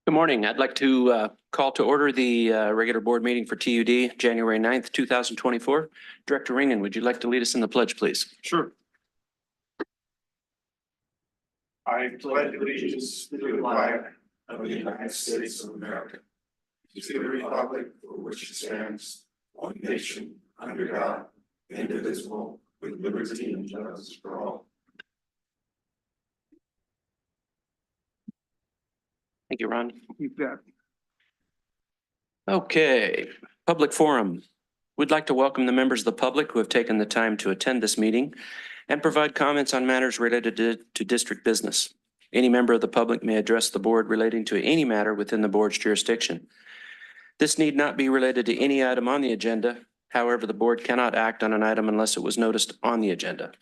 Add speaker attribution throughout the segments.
Speaker 1: Good morning. I'd like to call to order the regular board meeting for TUD, January 9th, 2024. Director Ringen, would you like to lead us in the pledge, please?
Speaker 2: Sure. I pledge allegiance to the flag of the United States of America, to the republic for which it stands, one nation, under God, indivisible, with liberty and justice for all.
Speaker 1: Thank you, Ron.
Speaker 2: You bet.
Speaker 1: Okay, public forum. We'd like to welcome the members of the public who have taken the time to attend this meeting and provide comments on matters related to district business. Any member of the public may address the board relating to any matter within the board's jurisdiction. This need not be related to any item on the agenda. However, the board cannot act on an item unless it was noticed on the agenda.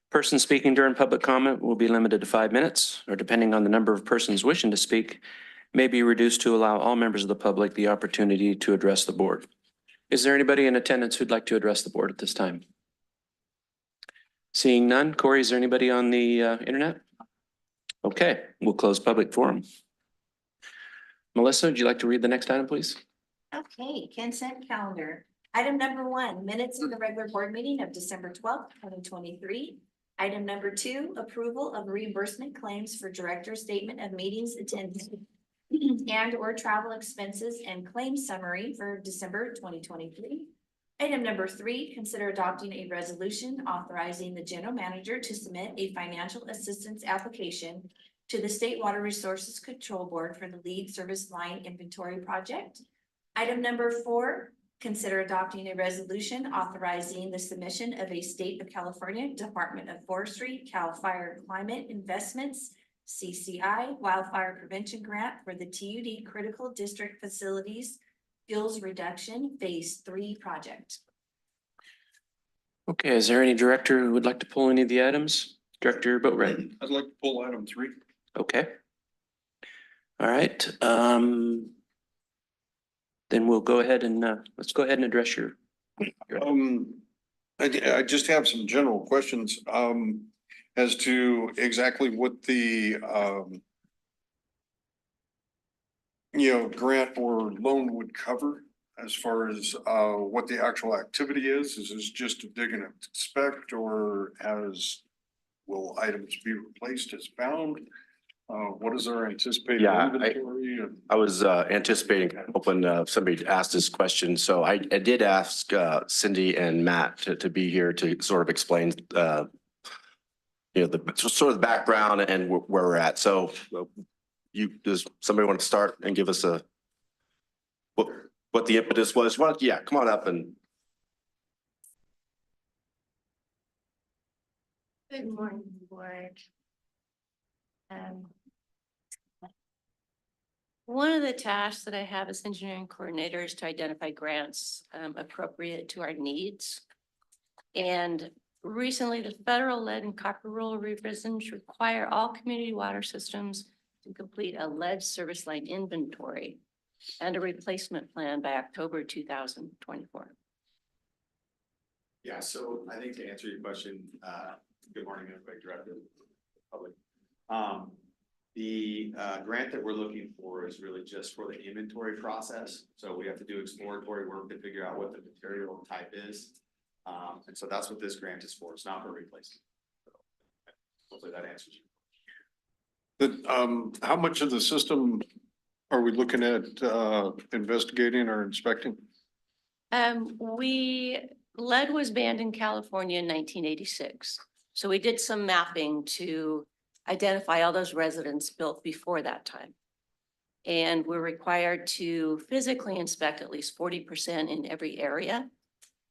Speaker 1: Persons speaking during public comment will be limited to 5 minutes, or depending on the number of persons wishing to speak, may be reduced to allow all members of the public the opportunity to address the board. Is there anybody in attendance who'd like to address the board at this time? Seeing none. Corey, is there anybody on the internet? Okay, we'll close public forum. Melissa, would you like to read the next item, please?
Speaker 3: Okay, consent calendar. Item number 1, minutes of the regular board meeting of December 12th, 2023. Item number 2, approval of reimbursement claims for director's statement of meetings attended and or travel expenses and claim summary for December 2023. Item number 3, consider adopting a resolution authorizing the general manager to submit a financial assistance application to the State Water Resources Control Board for the lead service line inventory project. Item number 4, consider adopting a resolution authorizing the submission of a State of California Department of Forestry CAL FIRE Climate Investments CCI Wildfire Prevention Grant for the TUD Critical District Facilities Fuels Reduction Phase 3 project.
Speaker 1: Okay, is there any director who would like to pull any of the items? Director Boatright.
Speaker 2: I'd like to pull item 3.
Speaker 1: Okay. All right. Then we'll go ahead and let's go ahead and address your.
Speaker 2: I just have some general questions as to exactly what the grant or loan would cover as far as what the actual activity is. Is this just to dig and inspect, or will items be replaced as found? What is our anticipated inventory?
Speaker 4: I was anticipating when somebody asked this question. So I did ask Cindy and Matt to be here to sort of explain the sort of the background and where we're at. So does somebody want to start and give us what the impetus was? Well, yeah, come on up and.
Speaker 3: Good morning, board.
Speaker 5: One of the tasks that I have as engineering coordinator is to identify grants appropriate to our needs. And recently, the federal lead and copper rule revisions require all community water systems to complete a lead service line inventory and a replacement plan by October 2024.
Speaker 6: Yeah, so I think to answer your question, good morning, everybody, director of the public. The grant that we're looking for is really just for the inventory process. So we have to do exploratory work to figure out what the material type is. And so that's what this grant is for. It's not for replacement. So hopefully that answers you.
Speaker 2: How much of the system are we looking at investigating or inspecting?
Speaker 5: Lead was banned in California in 1986. So we did some mapping to identify all those residents built before that time. And we're required to physically inspect at least 40% in every area.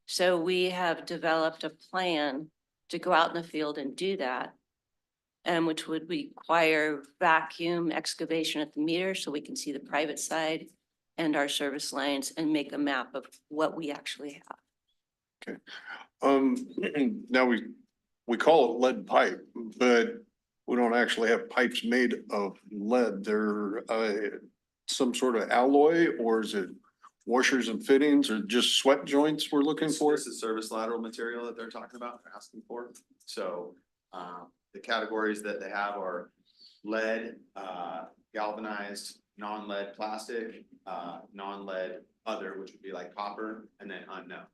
Speaker 5: So we have developed a plan to go out in the field and do that, which would require vacuum excavation at the meter so we can see the private side and our service lines and make a map of what we actually have.
Speaker 2: Okay. Now we call it lead pipe, but we don't actually have pipes made of lead. They're some sort of alloy, or is it washers and fittings, or just sweat joints we're looking for?
Speaker 6: This is service lateral material that they're talking about, they're asking for. So the categories that they have are lead, galvanized, non-lead plastic, non-lead other, which would be like copper, and then unknown.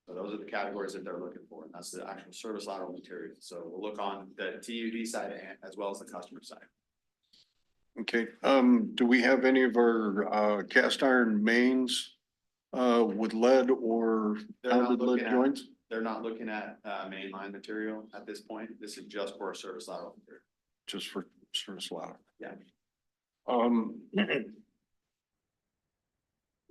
Speaker 6: So those are the categories that they're looking for, and that's the actual service lateral material. So we'll look on the TUD side as well as the customer side.
Speaker 2: Okay, do we have any of our cast iron mains with lead or
Speaker 6: They're not
Speaker 2: pounded lead
Speaker 6: looking at,
Speaker 2: joints?
Speaker 6: they're not looking at mainline material at this point. This is just for service lateral material.
Speaker 2: Just for service lateral?
Speaker 6: Yeah.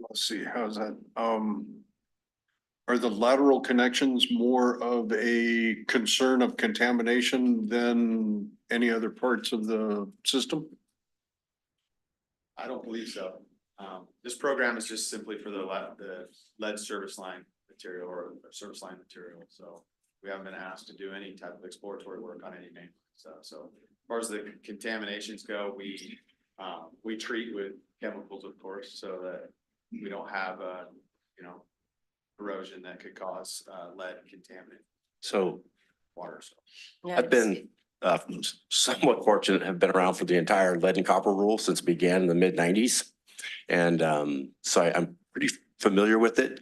Speaker 2: Let's see, how's that? Are the lateral connections more of a concern of contamination than any other parts of the system?
Speaker 6: I don't believe so. This program is just simply for the lead service line material or service line material. So we haven't been asked to do any type of exploratory work on any main stuff. So as far as the contaminations go, we treat with chemicals, of course, so that we don't have erosion that could cause lead contaminant
Speaker 4: So
Speaker 6: water. So
Speaker 5: Yeah,
Speaker 4: I've been somewhat fortunate, have been around for the entire lead and copper rule since it began in the mid-90s. And so I'm pretty familiar with it.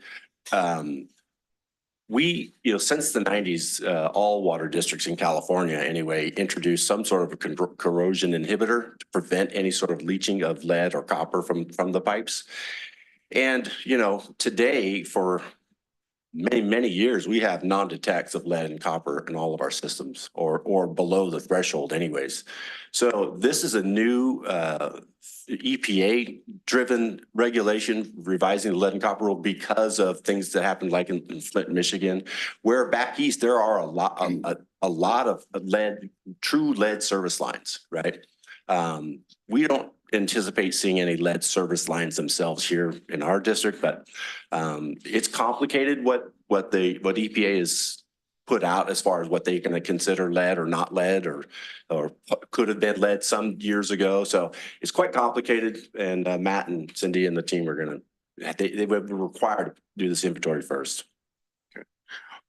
Speaker 4: We, since the 90s, all water districts in California anyway, introduced some sort of a corrosion inhibitor to prevent any sort of leaching of lead or copper from the pipes. And, today for many years, we have non-detects of lead and copper in all of our systems or below the threshold anyways. So this is a new EPA driven regulation revising the lead and copper rule because of things that happened like in Flint, Michigan, where back east there are a lot of true lead service lines, right? We don't anticipate seeing any lead service lines themselves here in our district, but it's complicated what EPA is put out as far as what they're going to consider lead or not lead or could have been lead some years ago. So it's quite complicated, and Matt and Cindy and the team are going to, they would be required to do this inventory first.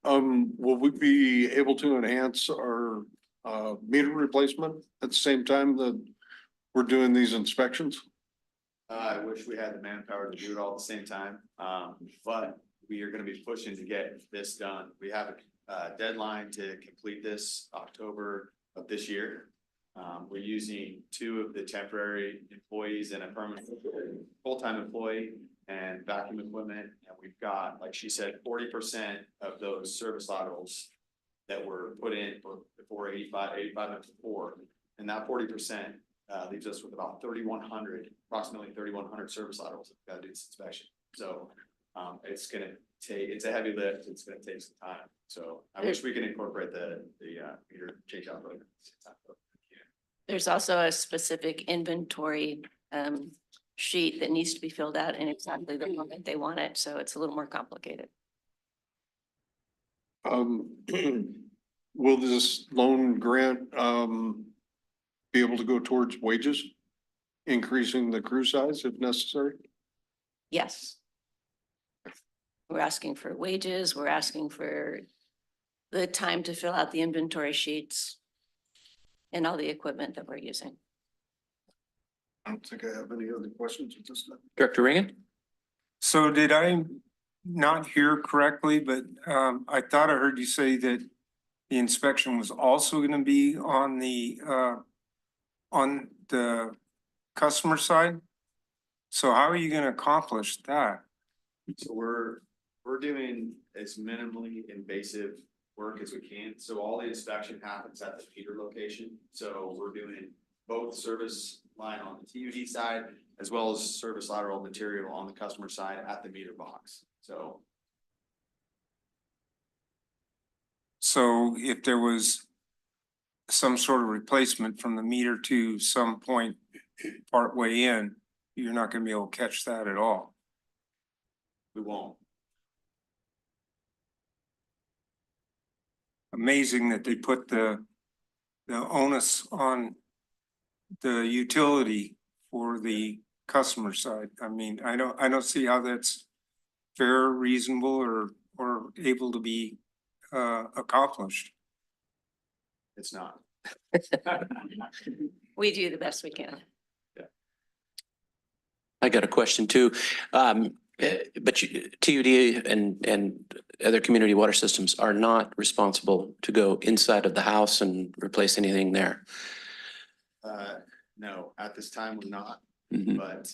Speaker 2: Will we be able to enhance our meter replacement at the same time that we're doing these inspections?
Speaker 6: I wish we had the manpower to do it all at the same time, but we are going to be pushing to get this done. We have a deadline to complete this October of this year. We're using 2 of the temporary employees and a permanent full-time employee and vacuum equipment. And we've got, like she said, 40% of those service laterals that were put in for 85 and before. And that 40% leaves us with about approximately 3,100 service laterals that we've got to do this inspection. So it's a heavy lift. It's gonna take some time. So I wish we could incorporate the meter change out program.
Speaker 5: there's also a specific inventory sheet that needs to be filled out in exactly the moment they want it. So it's a little more complicated.
Speaker 2: Will this loan grant be able to go towards wages, increasing the crew size if necessary?
Speaker 5: Yes. We're asking for wages. We're asking for the time to fill out the inventory sheets and all the equipment that we're using.
Speaker 2: I don't think I have any other questions at this time.
Speaker 1: Director Reagan?
Speaker 7: So did I not hear correctly, but I thought I heard you say that the inspection was also going to be on the customer side? So how are you going to accomplish that?
Speaker 6: So we're doing as minimally invasive work as we can. So all the inspection happens at the meter location. So we're doing both service line on the TUD side as well as service lateral material on the customer side at the meter box. So
Speaker 7: if there was some sort of replacement from the meter to some point partway in, you're not going to be able to catch that at all.
Speaker 6: we won't.
Speaker 7: Amazing that they put the onus on the utility for the customer side. I mean, I don't see how that's fair, reasonable, or able to be accomplished.
Speaker 6: It's not.
Speaker 5: We do the best we can.
Speaker 1: I got a question too. But TUD and other community water systems are not responsible to go inside of the house and replace anything there.
Speaker 6: No, at this time, we're not,
Speaker 1: Mhm.
Speaker 6: but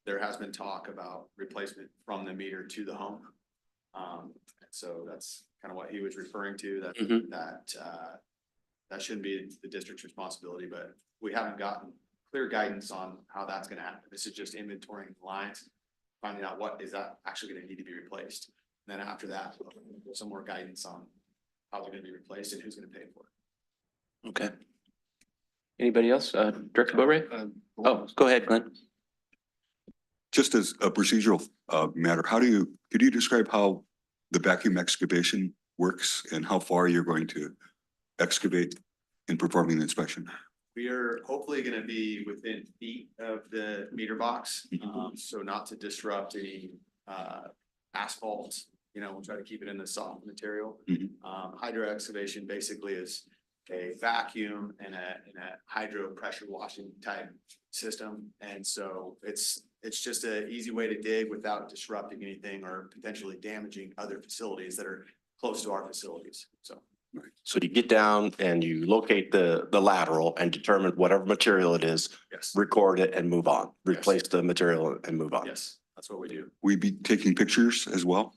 Speaker 6: there has been talk about replacement from the meter to the home. So that's kind of what he was referring to, that,
Speaker 1: Mhm.
Speaker 6: that shouldn't be the district's responsibility, but we haven't gotten clear guidance on how that's gonna happen. This is just inventorying lines, finding out what is that actually gonna need to be replaced. And then after that, some more guidance on how they're gonna be replaced and who's gonna pay for it.
Speaker 1: Okay. Anybody else? Director Boatright? Oh, go ahead, Glenn.
Speaker 8: Just as a procedural matter, could you describe how the vacuum excavation works and how far you're going to excavate in performing the inspection?
Speaker 6: We are hopefully gonna be within feet of the meter box, so not to disrupt any asphalt. You know, we'll try to keep it in the soft material.
Speaker 8: Mhm.
Speaker 6: Hydro excavation basically is a vacuum and a hydro pressure washing type system. And so it's just an easy way to dig without disrupting anything or potentially damaging other facilities that are close to our facilities, so.
Speaker 4: So you get down and you locate the lateral and determine whatever material it is,
Speaker 6: Yes,
Speaker 4: record it and move on,
Speaker 6: Yes.
Speaker 4: replace the material and move on.
Speaker 6: yes, that's what we do.
Speaker 8: We be taking pictures as well?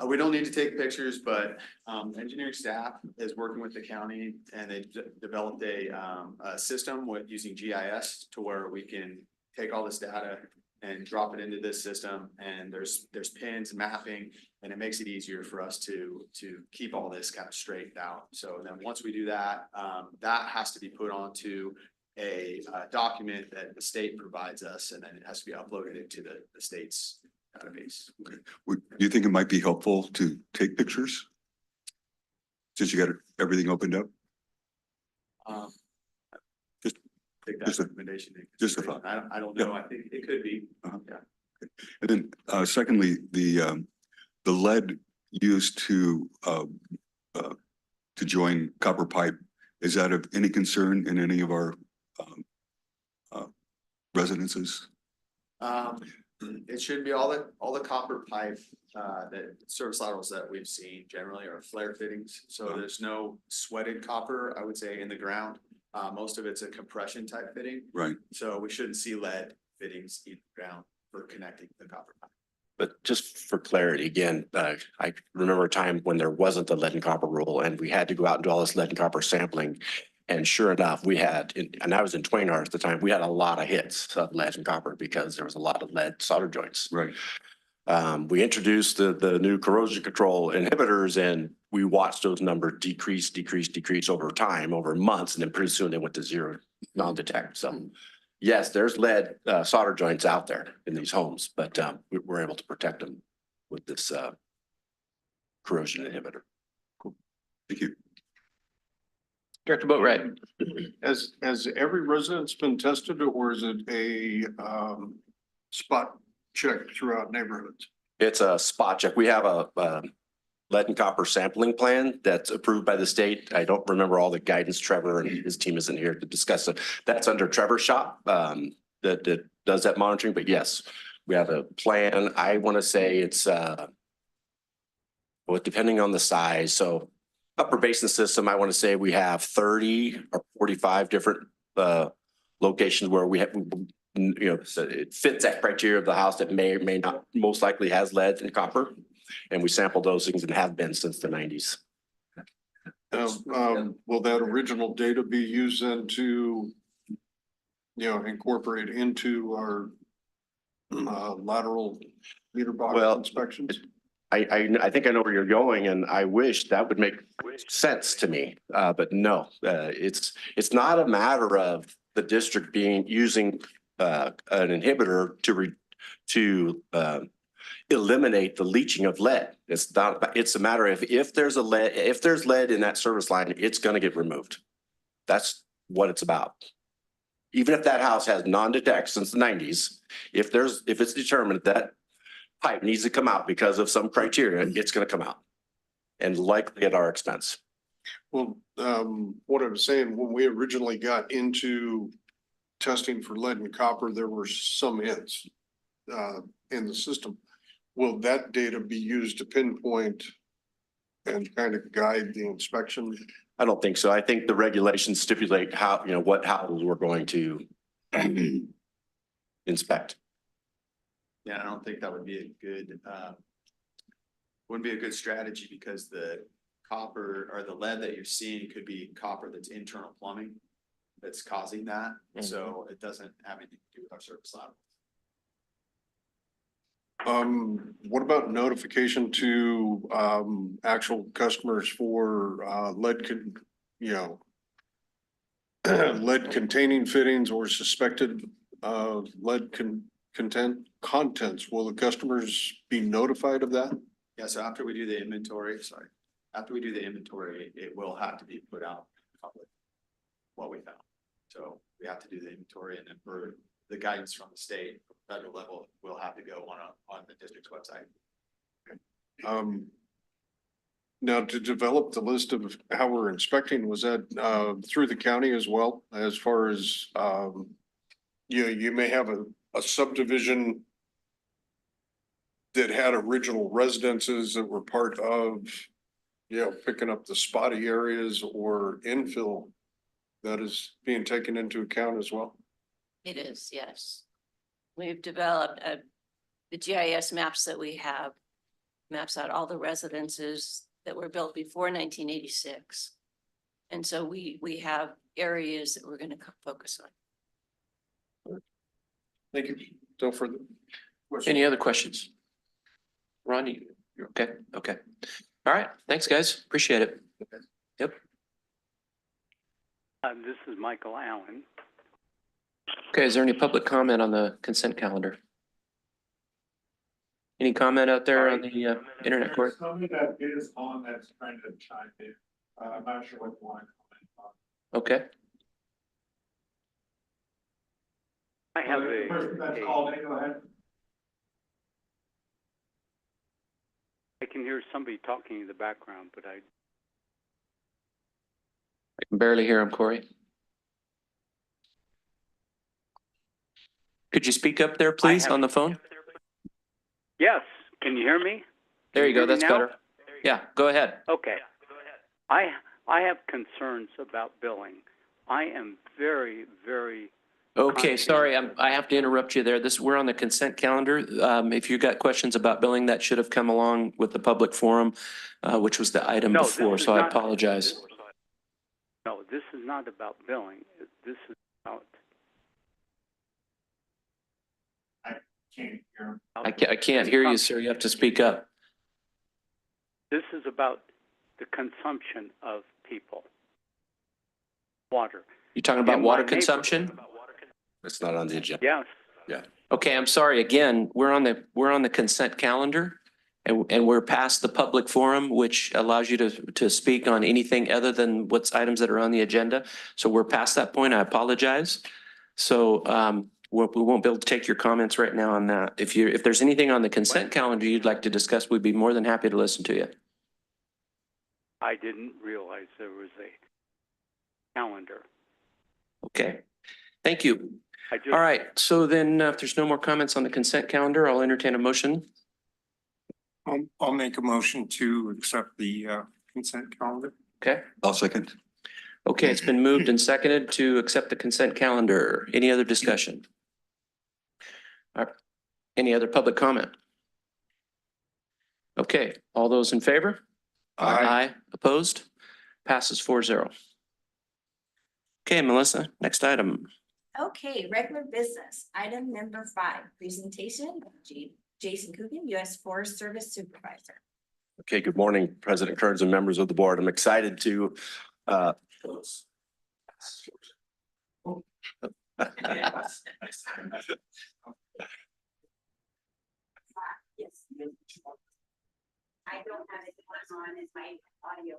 Speaker 6: We don't need to take pictures, but engineering staff is working with the county and they developed a system with using GIS to where we can take all this data and drop it into this system, and there's pins mapping, and it makes it easier for us to keep all this kind of straightened out. So then once we do that, that has to be put onto a document that the state provides us, and then it has to be uploaded into the state's database.
Speaker 8: Do you think it might be helpful to take pictures? Since you got everything opened up? Just-
Speaker 6: Take that
Speaker 8: just a-
Speaker 6: recommendation. into
Speaker 8: just a
Speaker 6: consideration.
Speaker 8: thought.
Speaker 6: I don't know. I think it could be.
Speaker 8: Uh-huh.
Speaker 6: Yeah.
Speaker 8: And then secondly, the lead used to join copper pipe, is that of any concern in any of our residences?
Speaker 6: It should be all the copper pipe, that service laterals that we've seen generally are flare fittings. So there's no sweated copper, I would say, in the ground. Most of it's a compression type fitting.
Speaker 8: Right.
Speaker 6: So we shouldn't see lead fittings in the ground for connecting the copper pipe.
Speaker 4: But just for clarity, again, I remember a time when there wasn't the lead and copper rule and we had to go out and do all this lead and copper sampling. And sure enough, we had, and I was in Twain-Harte at the time, we had a lot of hits of lead and copper because there was a lot of lead solder joints.
Speaker 8: Right.
Speaker 4: We introduced the new corrosion control inhibitors and we watched those numbers decrease over time, over months, and then pretty soon they went to zero non-detect. So yes, there's lead solder joints out there in these homes, but we're able to protect them with this corrosion inhibitor.
Speaker 8: Thank you.
Speaker 1: Director Boatright.
Speaker 2: Has every residence been tested, or is it a spot check throughout neighborhoods?
Speaker 4: It's a spot check. We have a lead and copper sampling plan that's approved by the state. I don't remember all the guidance. Trevor and his team isn't here to discuss it. That's under Trevor's shop that does that monitoring. But yes, we have a plan. I want to say it's well, depending on the size. So upper basin system, I want to say we have 30 or 45 different locations where we have, you know, so it fits that criteria of the house that may or may not, most likely has lead and copper. And we sample those things and have been since the 90s.
Speaker 2: Will that original data be used then to, incorporate into our lateral meter box
Speaker 4: Well,
Speaker 2: inspections?
Speaker 4: I think I know where you're going and I wish that would make sense to me. But no, it's not a matter of the district using an inhibitor to eliminate the leaching of lead. It's not, it's a matter of if there's lead in that service line, it's going to get removed. That's what it's about. Even if that house has non-detect since the 90s, if it's determined that pipe needs to come out because of some criteria, it's going to come out and likely at our expense.
Speaker 2: Well, what I was saying, when we originally got into testing for lead and copper, there were some hits in the system. Will that data be used to pinpoint and kind of guide the inspection?
Speaker 4: I don't think so. I think the regulations stipulate how, what houses we're going to inspect.
Speaker 6: Yeah, I don't think that would be a good, wouldn't be a good strategy because the copper or the lead that you're seeing could be copper that's internal plumbing that's causing that. So it doesn't have anything to do with our surface level.
Speaker 2: What about notification to actual customers for lead containing fittings or suspected lead contents? Will the customers be notified of that?
Speaker 6: Yeah, so after we do the inventory, it will have to be put out in public what we found. So we have to do the inventory, and then for the guidance from the state, federal level, will have to go on the district's website.
Speaker 2: Now, to develop the list of how we're inspecting, was that through the county as well? As far as you may have a subdivision that had original residences that were part of, picking up the spotty areas or infill that is being taken into account as well?
Speaker 5: It is, yes. We've developed the GIS maps that we have, maps out all the residences that were built before 1986. And so we have areas that we're going to focus on.
Speaker 2: Thank you. No further.
Speaker 1: Any other questions? Ron, you're okay? Okay. All right. Thanks, guys. Appreciate it. Yep.
Speaker 9: This is Michael Allen.
Speaker 1: Okay, is there any public comment on the consent calendar? Any comment out there on the internet court?
Speaker 10: Somebody that is on that's trying to chime in. I'm not sure what one comment on.
Speaker 1: Okay.
Speaker 9: I have
Speaker 10: The person that's called in, go ahead.
Speaker 9: I can hear somebody talking in the background, but
Speaker 1: I can barely hear him, Corey. Could you speak up there, please, on the phone?
Speaker 9: yes, can you hear me?
Speaker 1: There you go.
Speaker 9: hear me
Speaker 1: That's
Speaker 9: now?
Speaker 1: better. Yeah, go ahead.
Speaker 9: Okay. I have concerns about billing. I am very, very.
Speaker 1: Okay, sorry, I have to interrupt you there. We're on the consent calendar. If you got questions about billing, that should have come along with the public forum, which was the item
Speaker 9: No, this
Speaker 1: before,
Speaker 9: is
Speaker 1: so I
Speaker 9: not-
Speaker 1: apologize.
Speaker 9: No, this is not about billing. This is about.
Speaker 10: Can't hear him.
Speaker 1: I can't hear you, sir. You have to speak up.
Speaker 9: This is about the consumption of people. Water.
Speaker 1: You talking about
Speaker 9: In my
Speaker 1: water
Speaker 9: neighborhood-
Speaker 1: consumption?
Speaker 4: It's not on the agenda.
Speaker 9: Yes,
Speaker 1: Okay, I'm sorry. Again, we're on the consent calendar and we're past the public forum, which allows you to speak on anything other than what's items that are on the agenda. So we're past that point. I apologize. So we won't be able to take your comments right now on that. If there's anything on the consent calendar you'd like to discuss, we'd be more than happy to listen to you.
Speaker 9: I didn't realize there was a calendar.
Speaker 1: Okay, thank you.
Speaker 9: I just.
Speaker 1: All right, so then if there's no more comments on the consent calendar, I'll entertain a motion.
Speaker 7: I'll make a motion to accept the consent calendar.
Speaker 1: Okay,
Speaker 8: I'll second.
Speaker 1: okay, it's been moved and seconded to accept the consent calendar. Any other discussion? All right, any other public comment? Okay, all those in favor? Aye. Opposed? Passes 4-0. Okay, Melissa, next item.
Speaker 3: Okay, regular business, item number 5, presentation of Jason Coogan, U.S. Forest Service Supervisor.
Speaker 4: Okay, good morning, President Kearns and members of the board. I'm excited to
Speaker 3: Yes. I don't have it on, is my audio.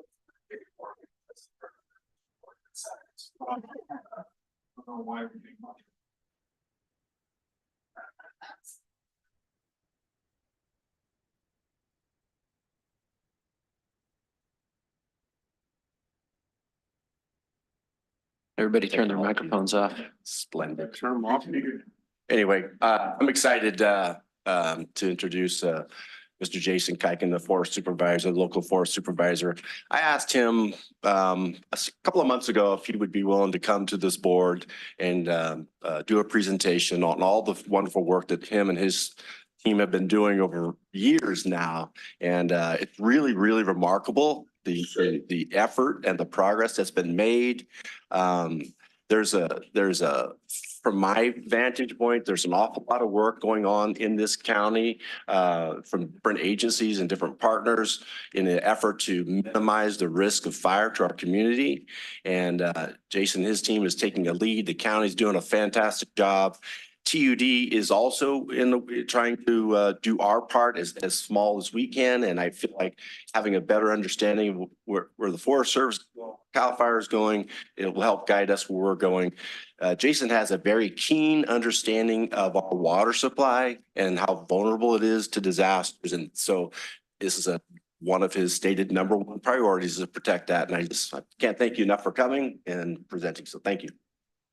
Speaker 10: I don't know why we're being much.
Speaker 1: Everybody turn their microphones off.
Speaker 4: Splendid.
Speaker 2: Turn them off.
Speaker 4: Anyway, I'm excited to introduce Mr. Jason Kiken, the forest supervisor, the local forest supervisor. I asked him a couple of months ago if he would be willing to come to this board and do a presentation on all the wonderful work that him and his team have been doing over years now. And it's really, really remarkable, the effort and the progress that's been made. There's a, from my vantage point, there's an awful lot of work going on in this county from different agencies and different partners in an effort to minimize the risk of fire to our community. And Jason, his team is taking a lead. The county's doing a fantastic job. TUD is also trying to do our part as small as we can. And I feel like having a better understanding of where the Forest Service, CAL FIRE is going, it will help guide us where we're going. Jason has a very keen understanding of our water supply and how vulnerable it is to disasters. And so this is one of his stated #1 priorities is to protect that. And I can't thank you enough for coming and presenting. So thank you.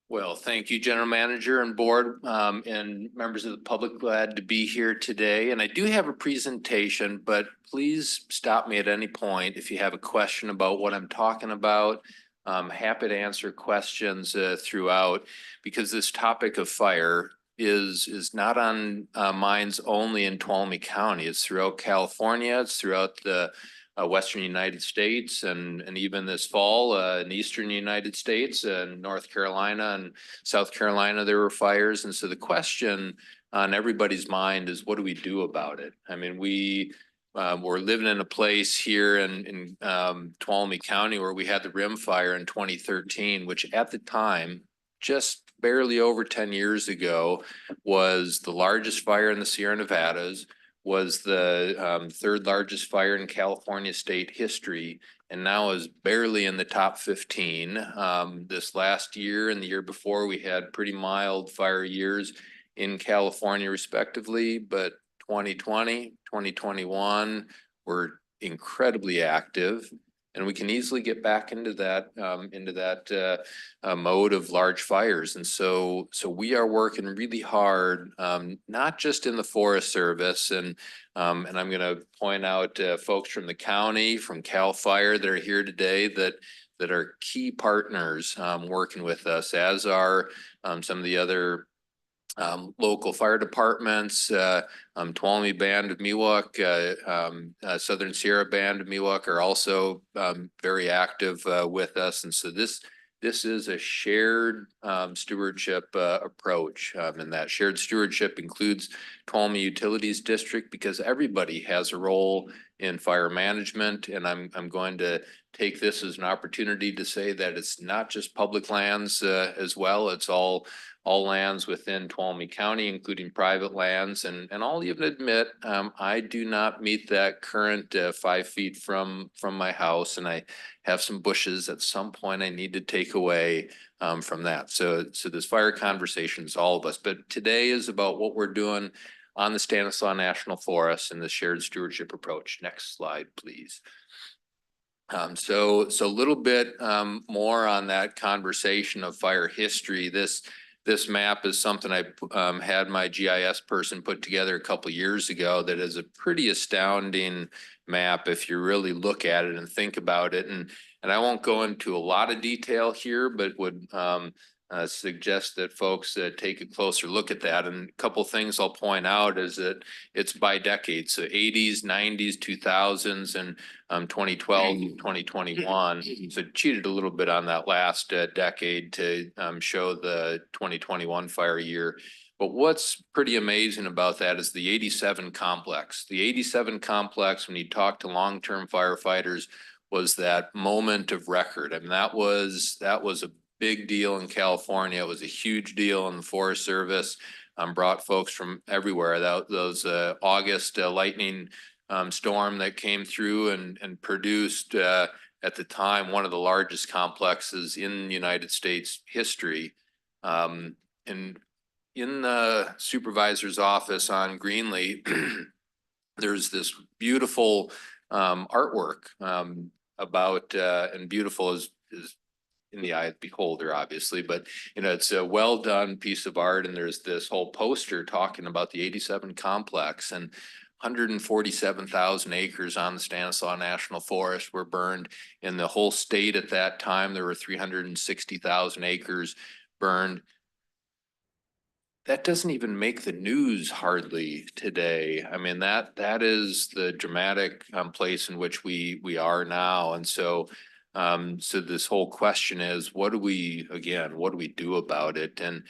Speaker 11: Well, thank you, General Manager and Board, and members of the public. Glad to be here today. And I do have a presentation, but please stop me at any point if you have a question about what I'm talking about. I'm happy to answer questions throughout, because this topic of fire is not on minds only in Tuolumne County. It's throughout California. It's throughout the Western United States, and even this fall in Eastern United States and North Carolina and South Carolina, there were fires. And so the question on everybody's mind is, what do we do about it? I mean, we're living in a place here in Tuolumne County where we had the rim fire in 2013, which at the time, just barely over 10 years ago, was the largest fire in the Sierra Nevadas, was the third largest fire in California state history, and now is barely in the top 15. This last year and the year before, we had pretty mild fire years in California respectively, but 2020, 2021 were incredibly active. And we can easily get back into that mode of large fires. And so we are working really hard, not just in the Forest Service, and I'm going to point out folks from the county, from CAL FIRE that are here today that are key partners working with us, as are some of the other local fire departments, Tuolumne Band of Miwok, Southern Sierra Band of Miwok are also very active with us. And so this is a shared stewardship approach, and that shared stewardship includes Tuolumne Utilities District, because everybody has a role in fire management. And I'm going to take this as an opportunity to say that it's not just public lands as well. It's all lands within Tuolumne County, including private lands. And I'll even admit, I do not meet that current 5 feet from my house, and I have some bushes at some point I need to take away from that. So this fire conversation is all of us, but today is about what we're doing on the Stanislaus National Forest and the shared stewardship approach. Next slide, please. So a little bit more on that conversation of fire history. This map is something I had my GIS person put together a couple of years ago that is a pretty astounding map if you really look at it and think about it. And I won't go into a lot of detail here, but would suggest that folks take a closer look at that. And a couple of things I'll point out is that it's by decade. So 80s, 90s, 2000s, and 2012, 2021. So cheated a little bit on that last decade to show the 2021 fire year. But what's pretty amazing about that is the 87 complex. The 87 complex, when you talk to long-term firefighters, was that moment of record. I mean, that was a big deal in California. It was a huge deal in the Forest Service. Brought folks from everywhere. Those August lightning storm that came through and produced at the time one of the largest complexes in United States history. And in the supervisor's office on Greenlee, there's this beautiful artwork about, and beautiful is in the eye of the beholder, obviously, but you know, it's a well done piece of art. And there's this whole poster talking about the 87 complex, and 147,000 acres on the Stanislaus National Forest were burned. In the whole state at that time, there were 360,000 acres burned. That doesn't even make the news hardly today. I mean, that is the dramatic place in which we are now. And so so this whole question is, what do we do about it? And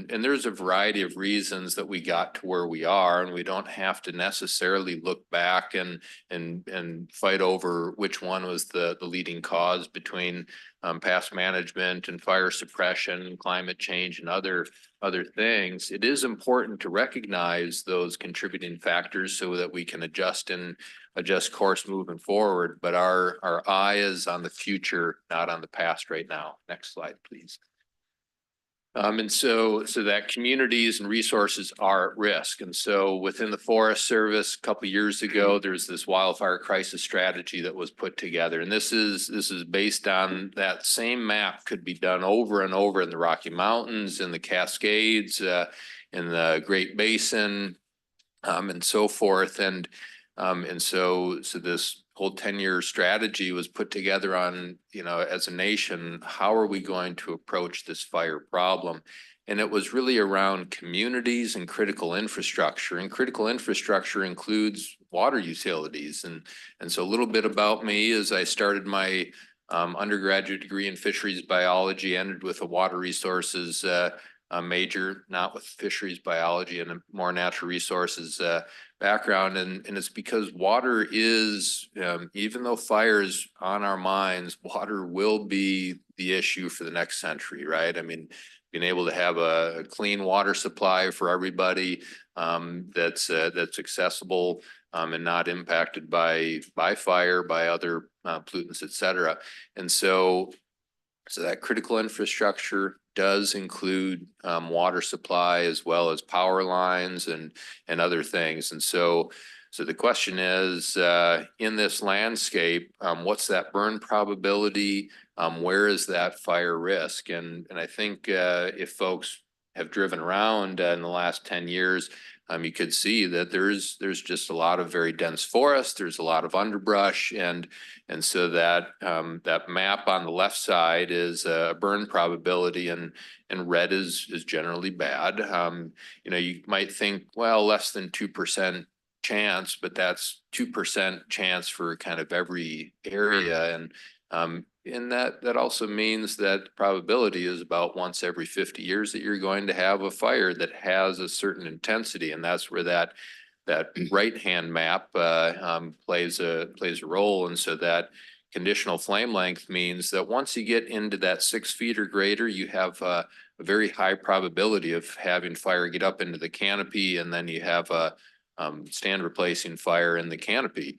Speaker 11: there's a variety of reasons that we got to where we are, and we don't have to necessarily look back and fight over which one was the leading cause between past management and fire suppression, climate change, and other things. It is important to recognize those contributing factors so that we can adjust course moving forward. But our eye is on the future, not on the past right now. Next slide, please. And so that communities and resources are at risk. And so within the Forest Service, a couple of years ago, there's this wildfire crisis strategy that was put together. And this is based on that same map could be done over and over in the Rocky Mountains, in the Cascades, in the Great Basin, and so forth. And so this whole 10-year strategy was put together on, you know, as a nation, how are we going to approach this fire problem? And it was really around communities and critical infrastructure. And critical infrastructure includes water utilities. And so a little bit about me is I started my undergraduate degree in fisheries biology, ended with a water resources major, not with fisheries biology, and a more natural resources background. And it's because water is, even though fire is on our minds, water will be the issue for the next century, right? I mean, being able to have a clean water supply for everybody that's accessible and not impacted by fire, by other pollutants, et cetera. And so that critical infrastructure does include water supply as well as power lines and other things. And so the question is, in this landscape, what's that burn probability? Where is that fire risk? And I think if folks have driven around in the last 10 years, you could see that there's just a lot of very dense forest. There's a lot of underbrush, and so that map on the left side is a burn probability, and red is generally bad. You know, you might think, well, less than 2% chance, but that's 2% chance for kind of every area, and that also means that probability is about once every 50 years that you're going to have a fire that has a certain intensity. And that's where that right-hand map plays a role. And so that conditional flame length means that once you get into that 6 feet or greater, you have a very high probability of having fire get up into the canopy, and then you have a stand replacing fire in the canopy.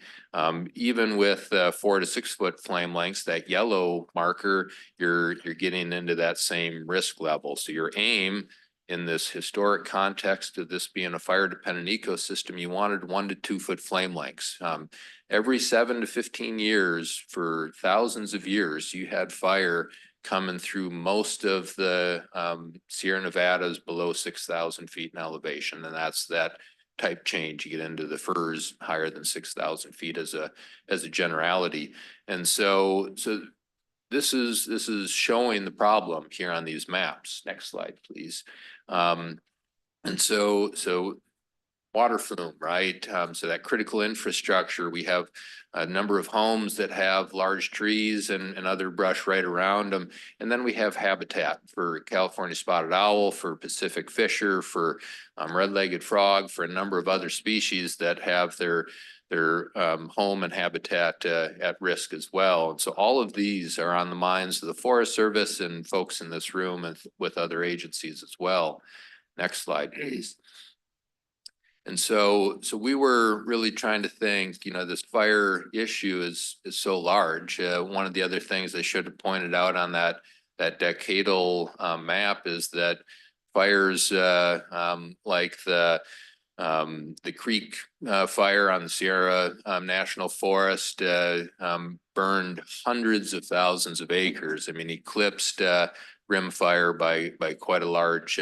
Speaker 11: Even with 4 to 6 foot flame lengths, that yellow marker, you're getting into that same risk level. So your aim in this historic context of this being a fire dependent ecosystem, you wanted 1 to 2 foot flame lengths. Every 7 to 15 years for thousands of years, you had fire coming through most of the Sierra Nevadas below 6,000 feet in elevation. And that's that type change. You get into the firs higher than 6,000 feet as a generality. And so this is showing the problem here on these maps. Next slide, please. And so water plume, right? So that critical infrastructure, we have a number of homes that have large trees and other brush right around them. And then we have habitat for California spotted owl, for Pacific fisher, for red-legged frog, for a number of other species that have their home and habitat at risk as well. And so all of these are on the minds of the Forest Service and folks in this room and with other agencies as well. Next slide, please. And so we were really trying to think, you know, this fire issue is so large. One of the other things I should have pointed out on that decadal map is that fires like the The creek fire on the Sierra National Forest burned hundreds of thousands of acres. I mean, eclipsed rim fire by quite a large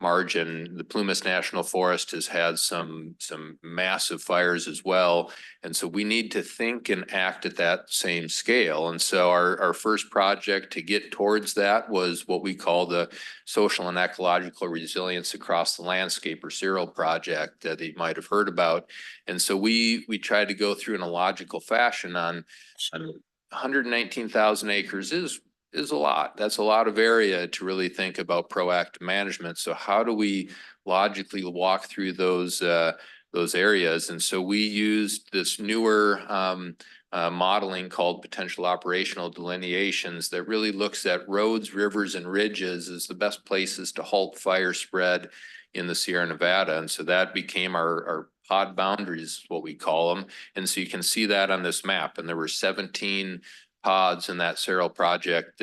Speaker 11: margin. The Plumas National Forest has had some massive fires as well. And so we need to think and act at that same scale. And so our first project to get towards that was what we call the Social and Ecological Resilience Across the Landscape, or CERL project, that you might have heard about. And so we tried to go through in a logical fashion on 119,000 acres is a lot. That's a lot of area to really think about proactive management. So how do we logically walk through those areas? And so we used this newer modeling called potential operational delineations that really looks at roads, rivers, and ridges as the best places to halt fire spread in the Sierra Nevada. And so that became our pod boundaries, what we call them. And so you can see that on this map. And there were 17 pods in that CERL project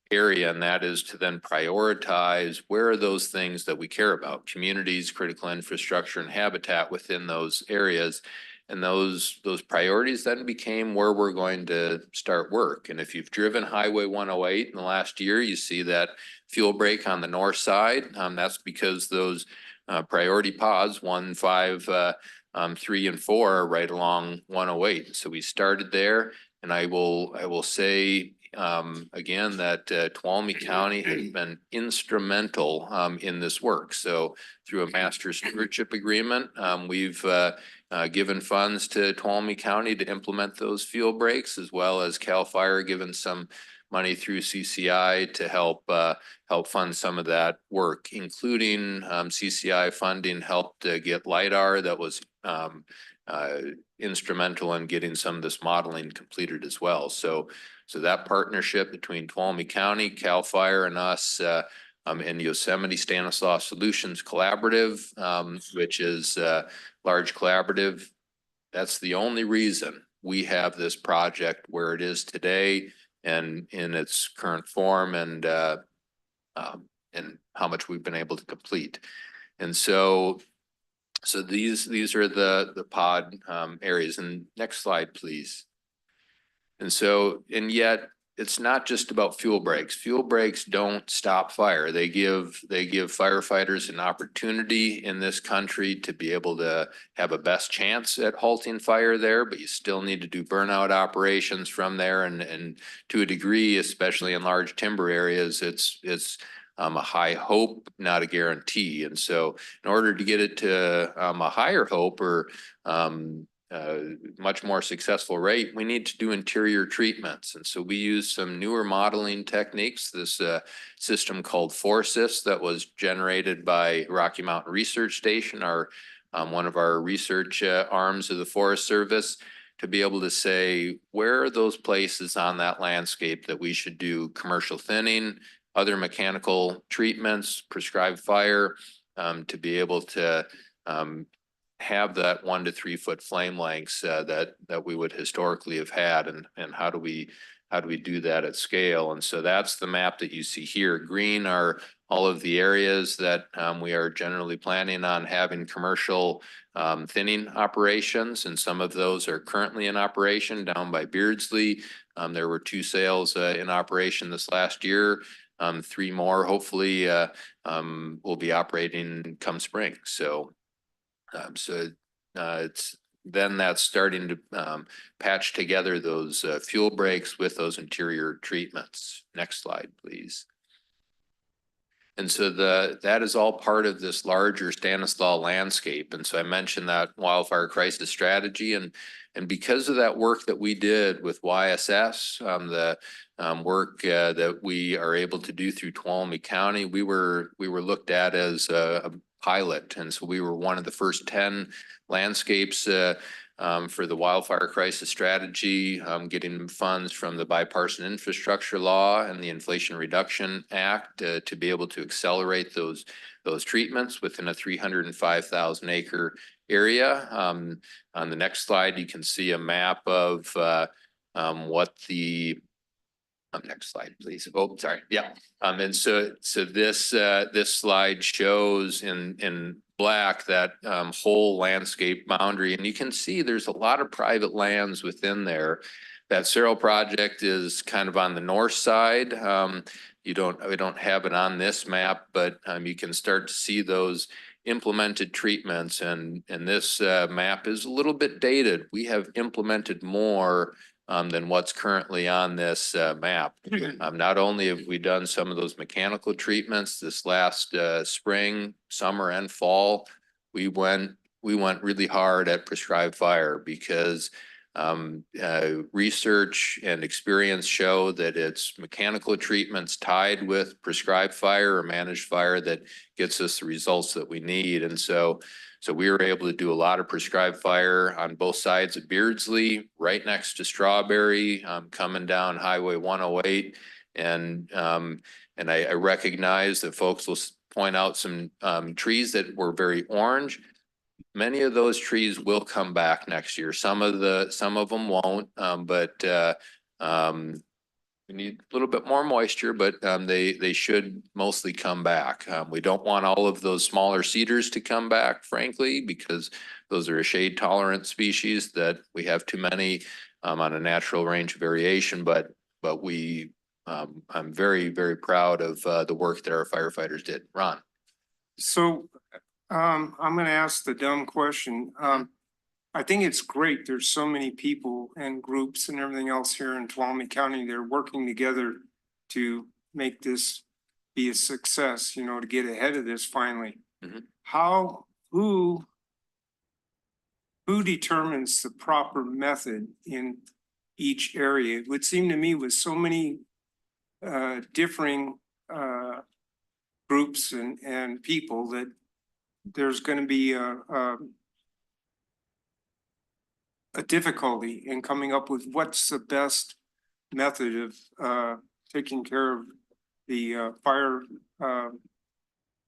Speaker 11: area, and that is to then prioritize where are those things that we care about: communities, critical infrastructure, and habitat within those areas. And those priorities then became where we're going to start work. And if you've driven Highway 108 in the last year, you see that fuel break on the north side. That's because those priority pods 1, 5, 3, and 4 are right along 108. So we started there. And I will say again that Tuolumne County has been instrumental in this work. So through a master stewardship agreement, we've given funds to Tuolumne County to implement those fuel breaks, as well as CAL FIRE given some money through CCI to help fund some of that work, including CCI funding helped get LIDAR that was instrumental in getting some of this modeling completed as well. So that partnership between Tuolumne County, CAL FIRE, and us and Yosemite Stanislaus Solutions Collaborative, which is a large collaborative, that's the only reason we have this project where it is today and in its current form, and how much we've been able to complete. And so these are the pod areas. And next slide, please. And yet it's not just about fuel breaks. Fuel breaks don't stop fire. They give firefighters an opportunity in this country to be able to have a best chance at halting fire there, but you still need to do burnout operations from there. And to a degree, especially in large timber areas, it's a high hope, not a guarantee. And so in order to get it to a higher hope or much more successful rate, we need to do interior treatments. And so we use some newer modeling techniques, this system called FORSYS that was generated by Rocky Mountain Research Station, one of our research arms of the Forest Service, to be able to say, where are those places on that landscape that we should do commercial thinning, other mechanical treatments, prescribed fire, to be able to have that 1 to 3 foot flame lengths that we would historically have had, and how do we do that at scale? And so that's the map that you see here. Green are all of the areas that we are generally planning on having commercial thinning operations, and some of those are currently in operation. Down by Beardsley, there were 2 sales in operation this last year. 3 more hopefully will be operating come spring. So it's then that's starting to patch together those fuel breaks with those interior treatments. Next slide, please. And so that is all part of this larger Stanislaus landscape. And so I mentioned that wildfire crisis strategy, and because of that work that we did with YSS, the work that we are able to do through Tuolumne County, we were looked at as a pilot. And so we were one of the first 10 landscapes for the wildfire crisis strategy, getting funds from the Bipartisan Infrastructure Law and the Inflation Reduction Act to be able to accelerate those treatments within a 305,000 acre area. On the next slide, you can see a map of what the next slide, please. Oh, sorry. Yeah. And so this slide shows in black, that whole landscape boundary, and you can see there's a lot of private lands within there. That Cerro project is kind of on the north side. We don't have it on this map, but you can start to see those implemented treatments, and this map is a little bit dated. We have implemented more than what's currently on this map. Not only have we done some of those mechanical treatments this last spring, summer, and fall, we went really hard at prescribed fire because research and experience show that it's mechanical treatments tied with prescribed fire or managed fire that gets us the results that we need. And so we were able to do a lot of prescribed fire on both sides of Beardsley, right next to Strawberry, coming down Highway 108. And I recognize that folks will point out some trees that were very orange. Many of those trees will come back next year. Some of them won't, but we need a little bit more moisture, but they should mostly come back. We don't want all of those smaller cedars to come back, frankly, because those are a shade tolerant species that we have too many on a natural range of variation. But I'm very, very proud of the work that our firefighters did. Ron.
Speaker 7: So I'm gonna ask the dumb question. I think it's great. There's so many people and groups and everything else here in Tuolumne County. They're working together to make this be a success, you know, to get ahead of this finally. Who determines the proper method in each area? It would seem to me with so many differing groups and people that there's going to be a difficulty in coming up with what's the best method of taking care of the fire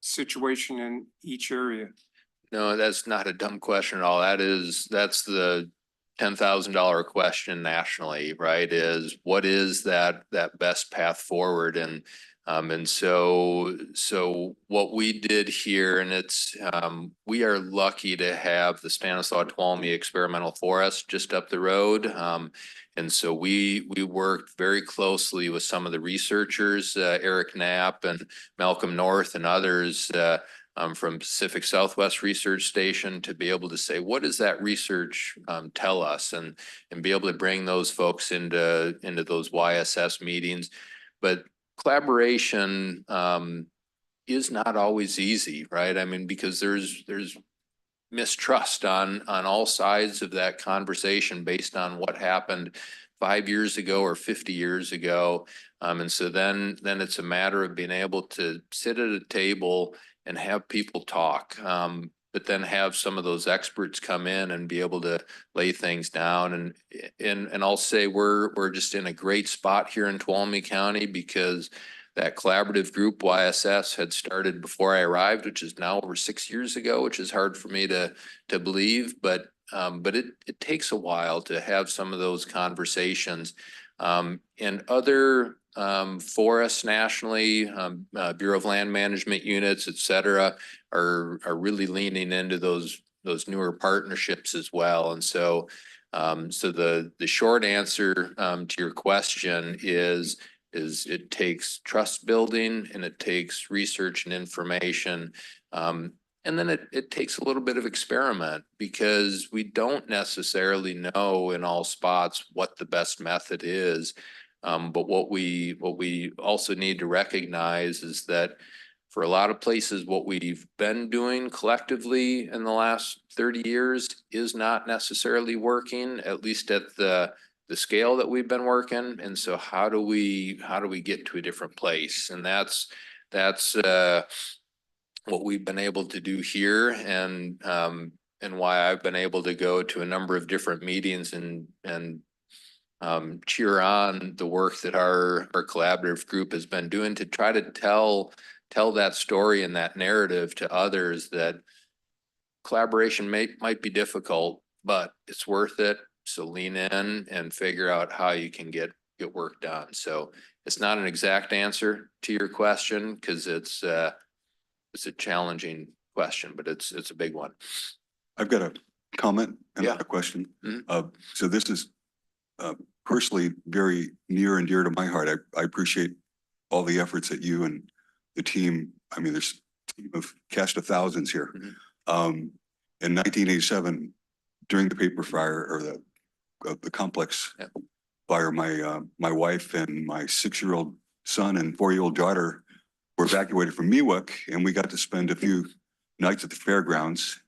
Speaker 7: situation in each area.
Speaker 11: No, that's not a dumb question at all. That's the $10,000 question nationally, right? Is what is that best path forward? And so what we did here, and it's we are lucky to have the Stanislaus Tuolumne Experimental Forest just up the road. And so we worked very closely with some of the researchers, Eric Knapp and Malcolm North and others from Pacific Southwest Research Station to be able to say, what does that research tell us, and be able to bring those folks into those YSS meetings. But collaboration is not always easy, right? I mean, because there's mistrust on all sides of that conversation based on what happened 5 years ago or 50 years ago. And so then it's a matter of being able to sit at a table and have people talk, but then have some of those experts come in and be able to lay things down. And I'll say we're just in a great spot here in Tuolumne County because that collaborative group YSS had started before I arrived, which is now over 6 years ago, which is hard for me to believe, but it takes a while to have some of those conversations. And other forests nationally, Bureau of Land Management units, et cetera, are really leaning into those newer partnerships as well. And so the short answer to your question is it takes trust building, and it takes research and information. And then it takes a little bit of experiment, because we don't necessarily know in all spots what the best method is. But what we also need to recognize is that for a lot of places, what we've been doing collectively in the last 30 years is not necessarily working, at least at the scale that we've been working. And so how do we get to a different place? And that's what we've been able to do here, and why I've been able to go to a number of different meetings and cheer on the work that our collaborative group has been doing to try to tell that story and that narrative to others, that collaboration might be difficult, but it's worth it. So lean in and figure out how you can get work done. So it's not an exact answer to your question, because it's a challenging question, but it's a big one.
Speaker 8: I've got a comment and
Speaker 11: Yeah.
Speaker 8: a question.
Speaker 11: Mhm.
Speaker 8: So this is personally very near and dear to my heart. I appreciate all the efforts that you and the team, I mean, there's a team of cast of thousands here.
Speaker 11: Mhm.
Speaker 8: In 1987, during the paper fire or the complex
Speaker 11: Yep.
Speaker 8: fire, my wife and my 6-year-old son and 4-year-old daughter were evacuated from Miwok, and we got to spend a few nights at the fairgrounds.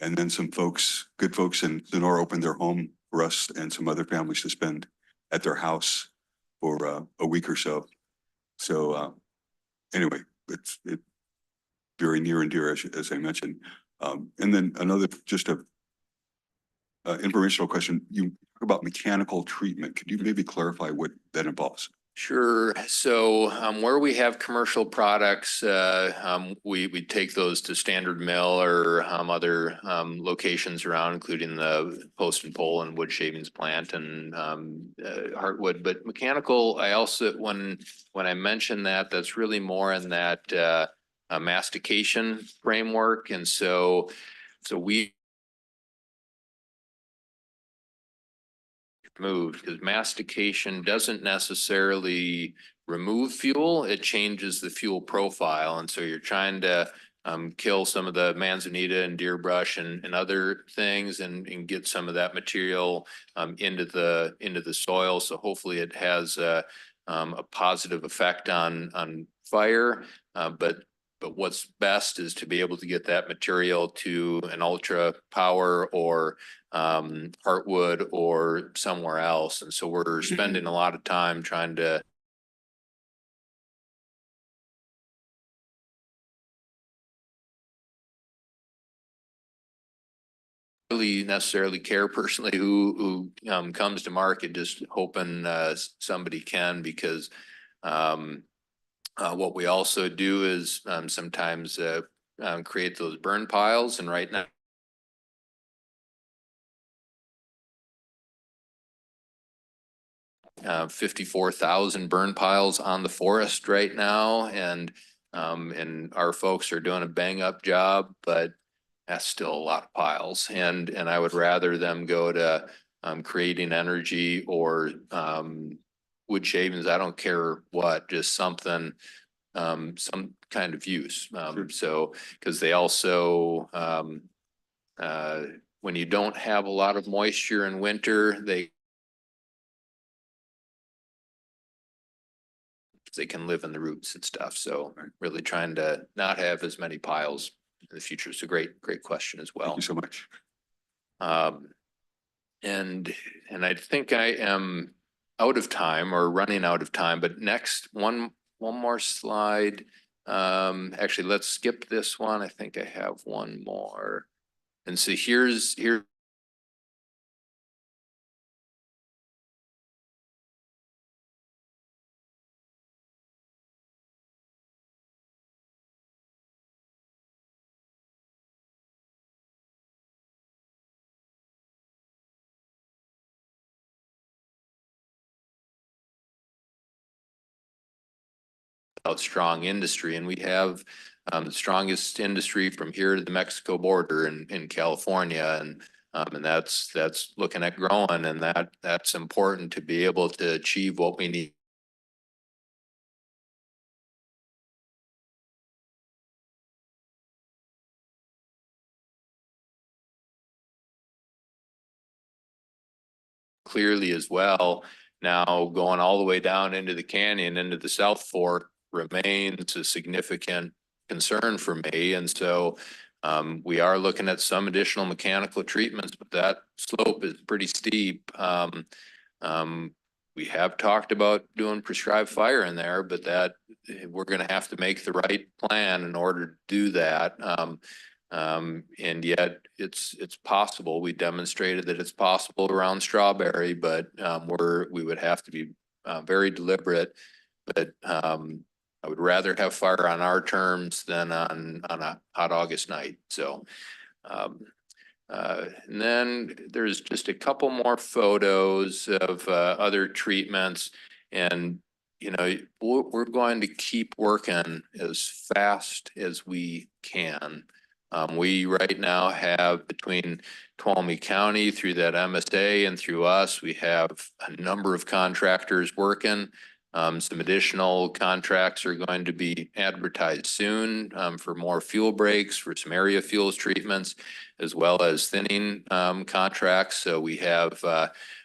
Speaker 8: And then some folks, good folks in Sonora opened their home for us and some other families to spend at their house for a week or so. So anyway, it's very near and dear, as I mentioned. And then another, just a informational question. You talk about mechanical treatment. Could you maybe clarify what that involves?
Speaker 11: Sure. So where we have commercial products, we take those to Standard Mill or other locations around, including the Post and Pole and wood shavings plant and Heartwood. But mechanical, I also, when I mention that, that's really more in that mastication framework. And so we moved because mastication doesn't necessarily remove fuel, it changes the fuel profile. And so you're trying to kill some of the manzanita and deer brush and other things and get some of that material into the soil. So hopefully it has a positive effect on fire. But what's best is to be able to get that material to an ultra power or Heartwood or somewhere else. And so we're spending a lot of time trying to really necessarily care personally who comes to market, just hoping somebody can, because what we also do is sometimes create those burn piles. And right now, 54,000 burn piles on the forest right now. And our folks are doing a bang up job, but that's still a lot of piles. And I would rather them go to creating energy or wood shavings. I don't care what, just something, some kind of use. So, because they also, when you don't have a lot of moisture in winter, they can live in the roots and stuff. So really trying to not have as many piles in the future. It's a great question as well.
Speaker 8: Thank you so much.
Speaker 11: And I think I am out of time or running out of time, but next one more slide. Actually, let's skip this one. I think I have one more. And so here's strong industry, and we have the strongest industry from here to the Mexico border in California, and that's looking at growing, and that's important to be able to achieve what we need. Clearly as well, now going all the way down into the canyon, into the South Fork remains a significant concern for me. And so we are looking at some additional mechanical treatments, but that slope is pretty steep. We have talked about doing prescribed fire in there, but that we're going to have to make the right plan in order to do that. And yet it's possible. We demonstrated that it's possible around Strawberry, but we would have to be very deliberate. But I would rather have fire on our terms than on a hot August night. So and then there's just a couple more photos of other treatments, and you know, we're going to keep working as fast as we can. We right now have between Tuolumne County through that MSA and through us, we have a number of contractors working. Some additional contracts are going to be advertised soon for more fuel breaks, for some area fuels treatments, as well as thinning contracts. So we have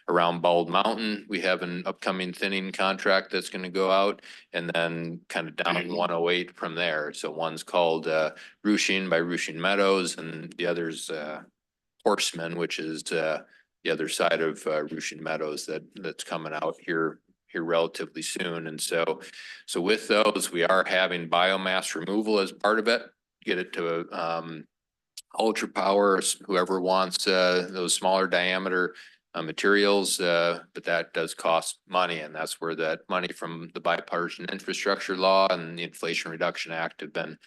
Speaker 11: around Bald Mountain, we have an upcoming thinning contract that's going to go out, and then kind of down 108 from there. So one's called Rushing by Rushing Meadows, and the other's Horseman, which is the other side of Rushing Meadows that's coming out here relatively soon. And so with those, we are having biomass removal as part of it, get it to ultra power, whoever wants those smaller diameter materials, but that does cost money, and that's where that money from the bipartisan infrastructure law and the Inflation Reduction Act have been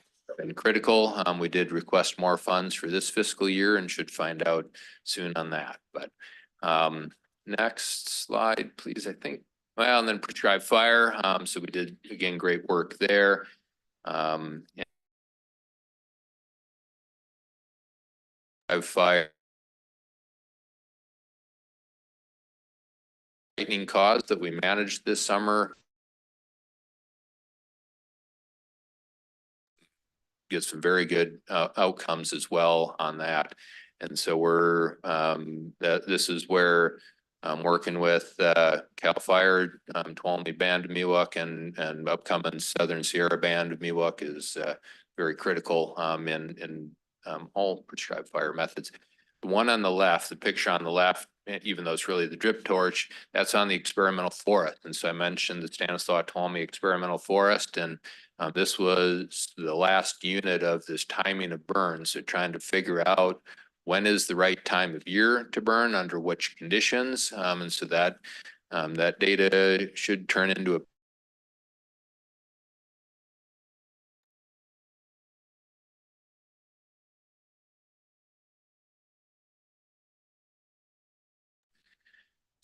Speaker 11: critical. We did request more funds for this fiscal year and should find out soon on that. But next slide, please. I think. Well, and then prescribed fire. So we did, again, great work there. Fire lightning cause that we managed this summer. Get some very good outcomes as well on that. And so we're this is where I'm working with CAL FIRE, Tuolumne Band of Miwok, and upcoming Southern Sierra Band of Miwok is very critical in all prescribed fire methods. The one on the left, the picture on the left, even though it's really the drip torch, that's on the experimental forest. And so I mentioned the Stanislaus Tuolumne Experimental Forest, and this was the last unit of this timing of burns. So trying to figure out when is the right time of year to burn, under which conditions. And so that that data should turn into a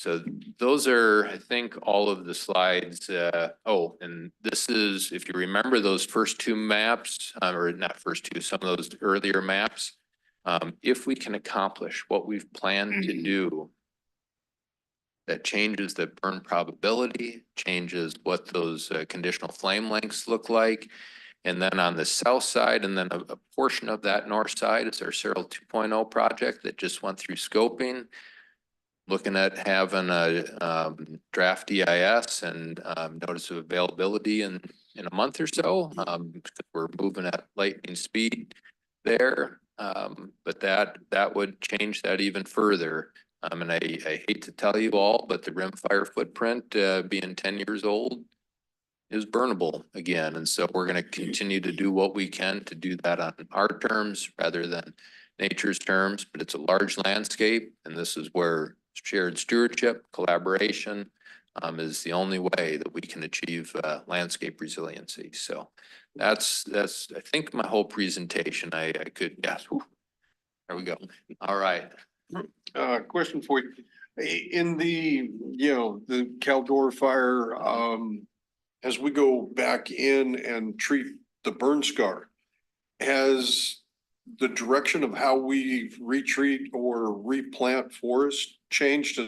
Speaker 11: So those are, I think, all of the slides. Oh, and this is, if you remember those first two maps, or not first two, some of those earlier maps, if we can accomplish what we've planned to do, that changes the burn probability, changes what those conditional flame lengths look like. And then on the south side, and then a portion of that north side is our Cyril 2.0 project that just went through scoping. Looking at having a draft EIS and notice of availability in a month or so. We're moving at lightning speed there, but that would change that even further. And I hate to tell you all, but the rimfire footprint being 10 years old is burnable again. And so we're going to continue to do what we can to do that on our terms rather than nature's terms. But it's a large landscape, and this is where shared stewardship, collaboration is the only way that we can achieve landscape resiliency. So that's I think my whole presentation. I could, yes, there we go. All right.
Speaker 2: Question for you. In the, the Caldor fire, as we go back in and treat the burn scar, has the direction of how we retreat or replant forest changed?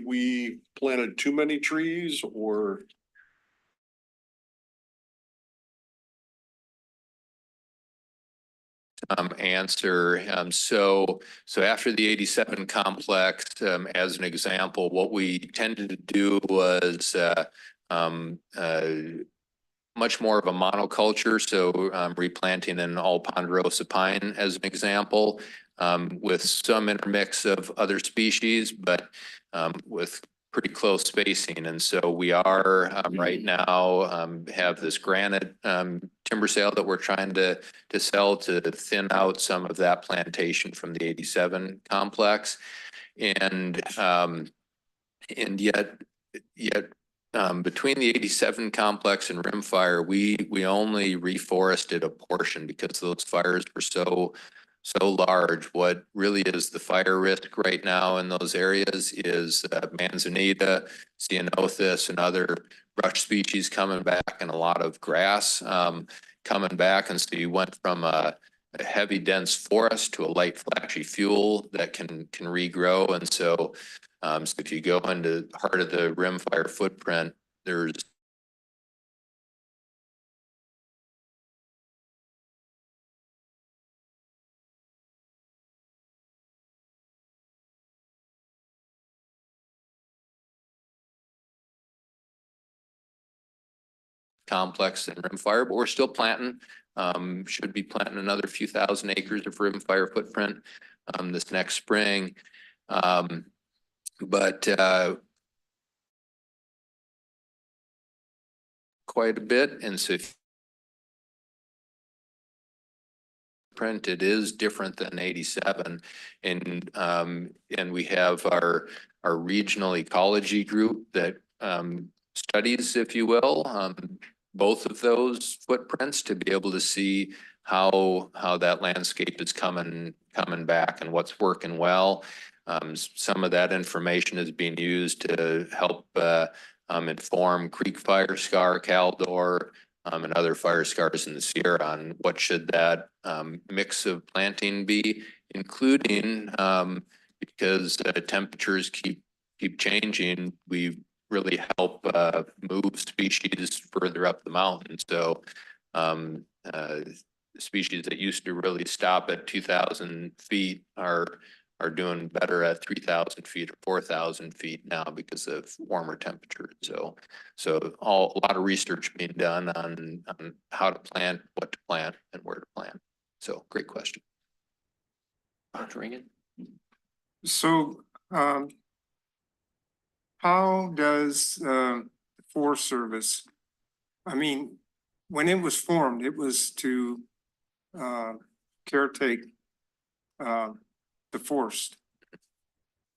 Speaker 2: We planted too many trees or?
Speaker 11: Answer. So after the 87 complex, as an example, what we tended to do was much more of a monoculture. So replanting an all ponderosa pine as an example, with some intermix of other species, but with pretty close spacing. And so we are right now have this granite timber sale that we're trying to sell to thin out some of that plantation from the 87 complex. And yet between the 87 complex and rimfire, we only reforested a portion because those fires were so so large. What really is the fire risk right now in those areas is manzanita, ceanothus, and other brush species coming back, and a lot of grass coming back. And so you went from a heavy dense forest to a light flashy fuel that can regrow. And so, so if you go into the heart of the rimfire footprint, there's complex and rimfire, but we're still planting. Should be planting another few thousand acres of rimfire footprint this next spring. But quite a bit, and so if print, it is different than 87, and we have our regional ecology group that studies, if you will, both of those footprints to be able to see how that landscape is coming back and what's working well. Some of that information is being used to help inform creek fire scar, Caldor, and other fire scars in the Sierra on what should that mix of planting be, including because temperatures keep changing, we really help move species further up the mountain. So species that used to really stop at 2,000 feet are doing better at 3,000 feet or 4,000 feet now because of warmer temperatures. So a lot of research being done on how to plant, what to plant, and where to plant. So great question.
Speaker 1: Dr. Reagan?
Speaker 7: So, how does the Forest Service, I mean, when it was formed, it was to caretake the forest,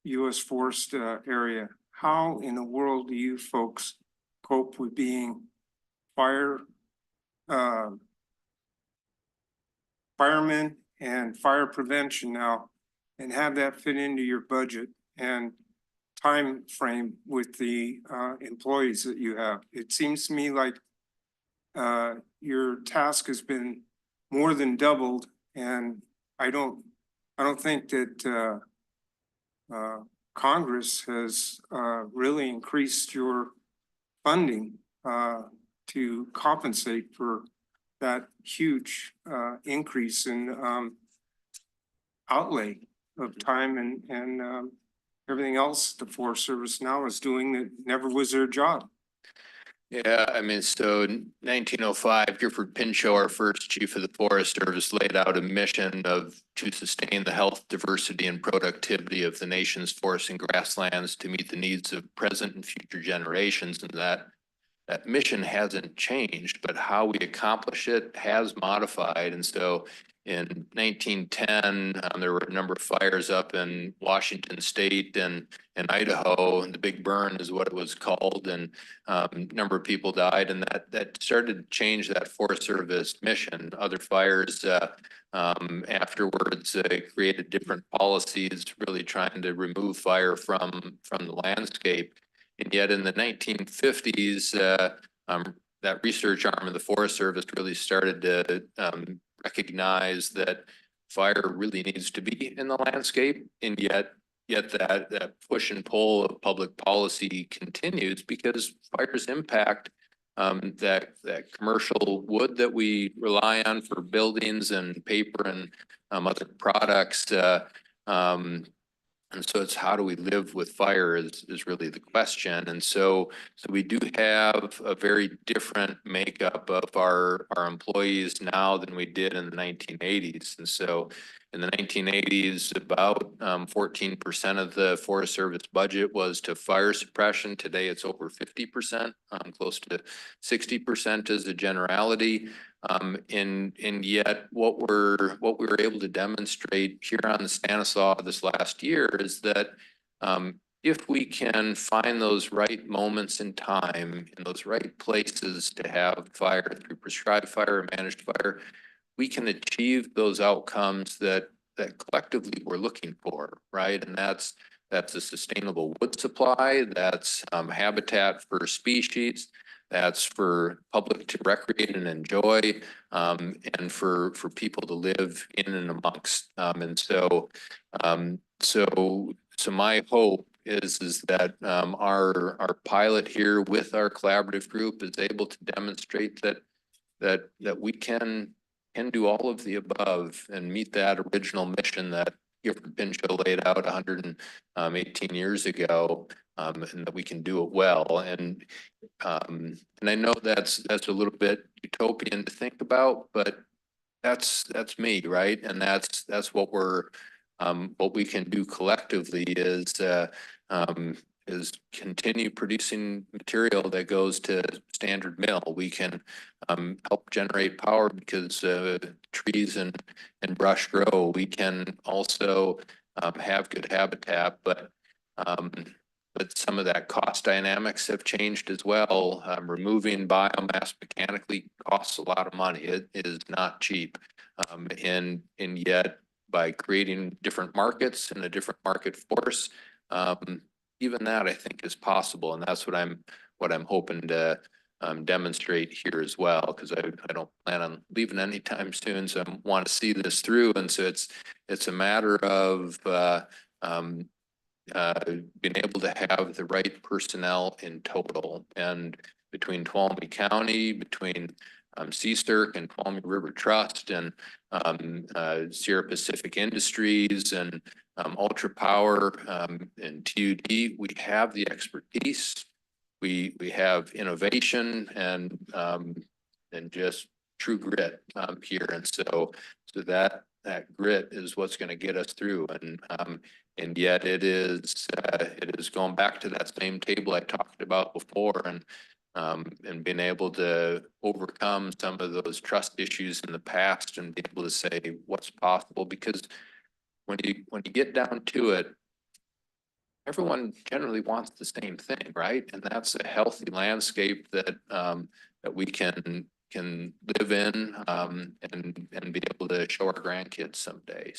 Speaker 7: U.S. forest area. How in the world do you folks cope with being firemen and fire prevention now, and have that fit into your budget and time frame with the employees that you have? It seems to me like your task has been more than doubled, and I don't think that Congress has really increased your funding to compensate for that huge increase in outlay of time and everything else the Forest Service now is doing that never was their job.
Speaker 11: Yeah, I mean, so in 1905, Gifford Pinchot, our first chief of the Forest Service, laid out a mission to sustain the health, diversity, and productivity of the nation's forests and grasslands to meet the needs of present and future generations. And that mission hasn't changed, but how we accomplish it has modified. And so in 1910, there were a number of fires up in Washington State and Idaho, and the Big Burn is what it was called, and a number of people died, and that started to change that Forest Service mission. Other fires afterwards created different policies, really trying to remove fire from the landscape. And yet in the 1950s, that research arm of the Forest Service really started to recognize that fire really needs to be in the landscape, and yet that push and pull of public policy continues because fires impact that commercial wood that we rely on for buildings and paper and other products. And so it's how do we live with fire is really the question. And so we do have a very different makeup of our employees now than we did in the 1980s. And so in the 1980s, about 14% of the Forest Service budget was to fire suppression. Today, it's over 50%, close to 60% as a generality. And yet what we were able to demonstrate here on the Stanislaus this last year is that if we can find those right moments in time in those right places to have fire through prescribed fire or managed fire, we can achieve those outcomes that that collectively we're looking for, right? And that's a sustainable wood supply, that's habitat for species, that's for public to recreate and enjoy, and for people to live in and amongst. So my hope is that our pilot here with our collaborative group is able to demonstrate that we can do all of the above and meet that original mission that Gifford Pinchot laid out 118 years ago, and that we can do it well. And I know that's a little bit utopian to think about, but that's me, right? And that's what what we can do collectively is continue producing material that goes to standard mill. We can help generate power because trees and brush grow. We can also have good habitat, but some of that cost dynamics have changed as well. Removing biomass mechanically costs a lot of money. It is not cheap. And yet by creating different markets and a different market force, even that I think is possible. And that's what I'm hoping to demonstrate here as well, because I don't plan on leaving anytime soon. So I want to see this through. And so it's a matter of being able to have the right personnel in total, and between Tuolumne County, between CSTRC and Tuolumne River Trust and Sierra Pacific Industries and Ultra Power and TUD, we have the expertise, we have innovation and just true grit here, and so that grit is what's going to get us through. And yet it is going back to that same table I talked about before, and being able to overcome some of those trust issues in the past and be able to say what's possible. Because when you get down to it, everyone generally wants the same thing, right? And that's a healthy landscape that we can live in and be able to show our grandkids someday.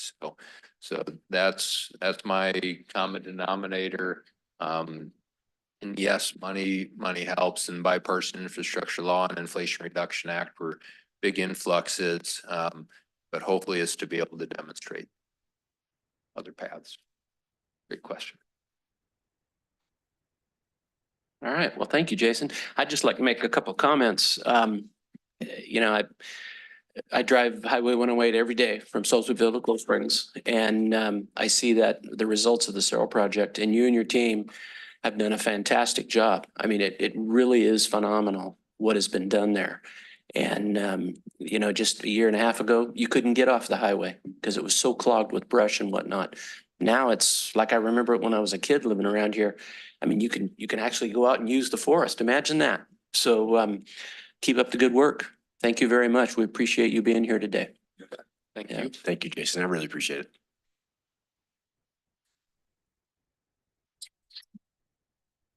Speaker 11: So that's my common denominator. And yes, money helps, and bipartisan infrastructure law and Inflation Reduction Act were big influxes, but hopefully it's to be able to demonstrate other paths. Great question.
Speaker 1: All right. Well, thank you, Jason. I'd just like to make a couple comments. You know, I drive Highway 108 every day from Solsville to Cold Springs, and I see that the results of the Cerro project, and you and your team have done a fantastic job. I mean, it really is phenomenal what has been done there. And you know, just a year and a half ago, you couldn't get off the highway because it was so clogged with brush and whatnot. Now it's like I remember it when I was a kid living around here. I mean, you can actually go out and use the forest. Imagine that. So keep up the good work. Thank you very much. We appreciate you being here today.
Speaker 11: Thank
Speaker 1: Yeah.
Speaker 11: you.
Speaker 4: Thank you, Jason. I really appreciate it.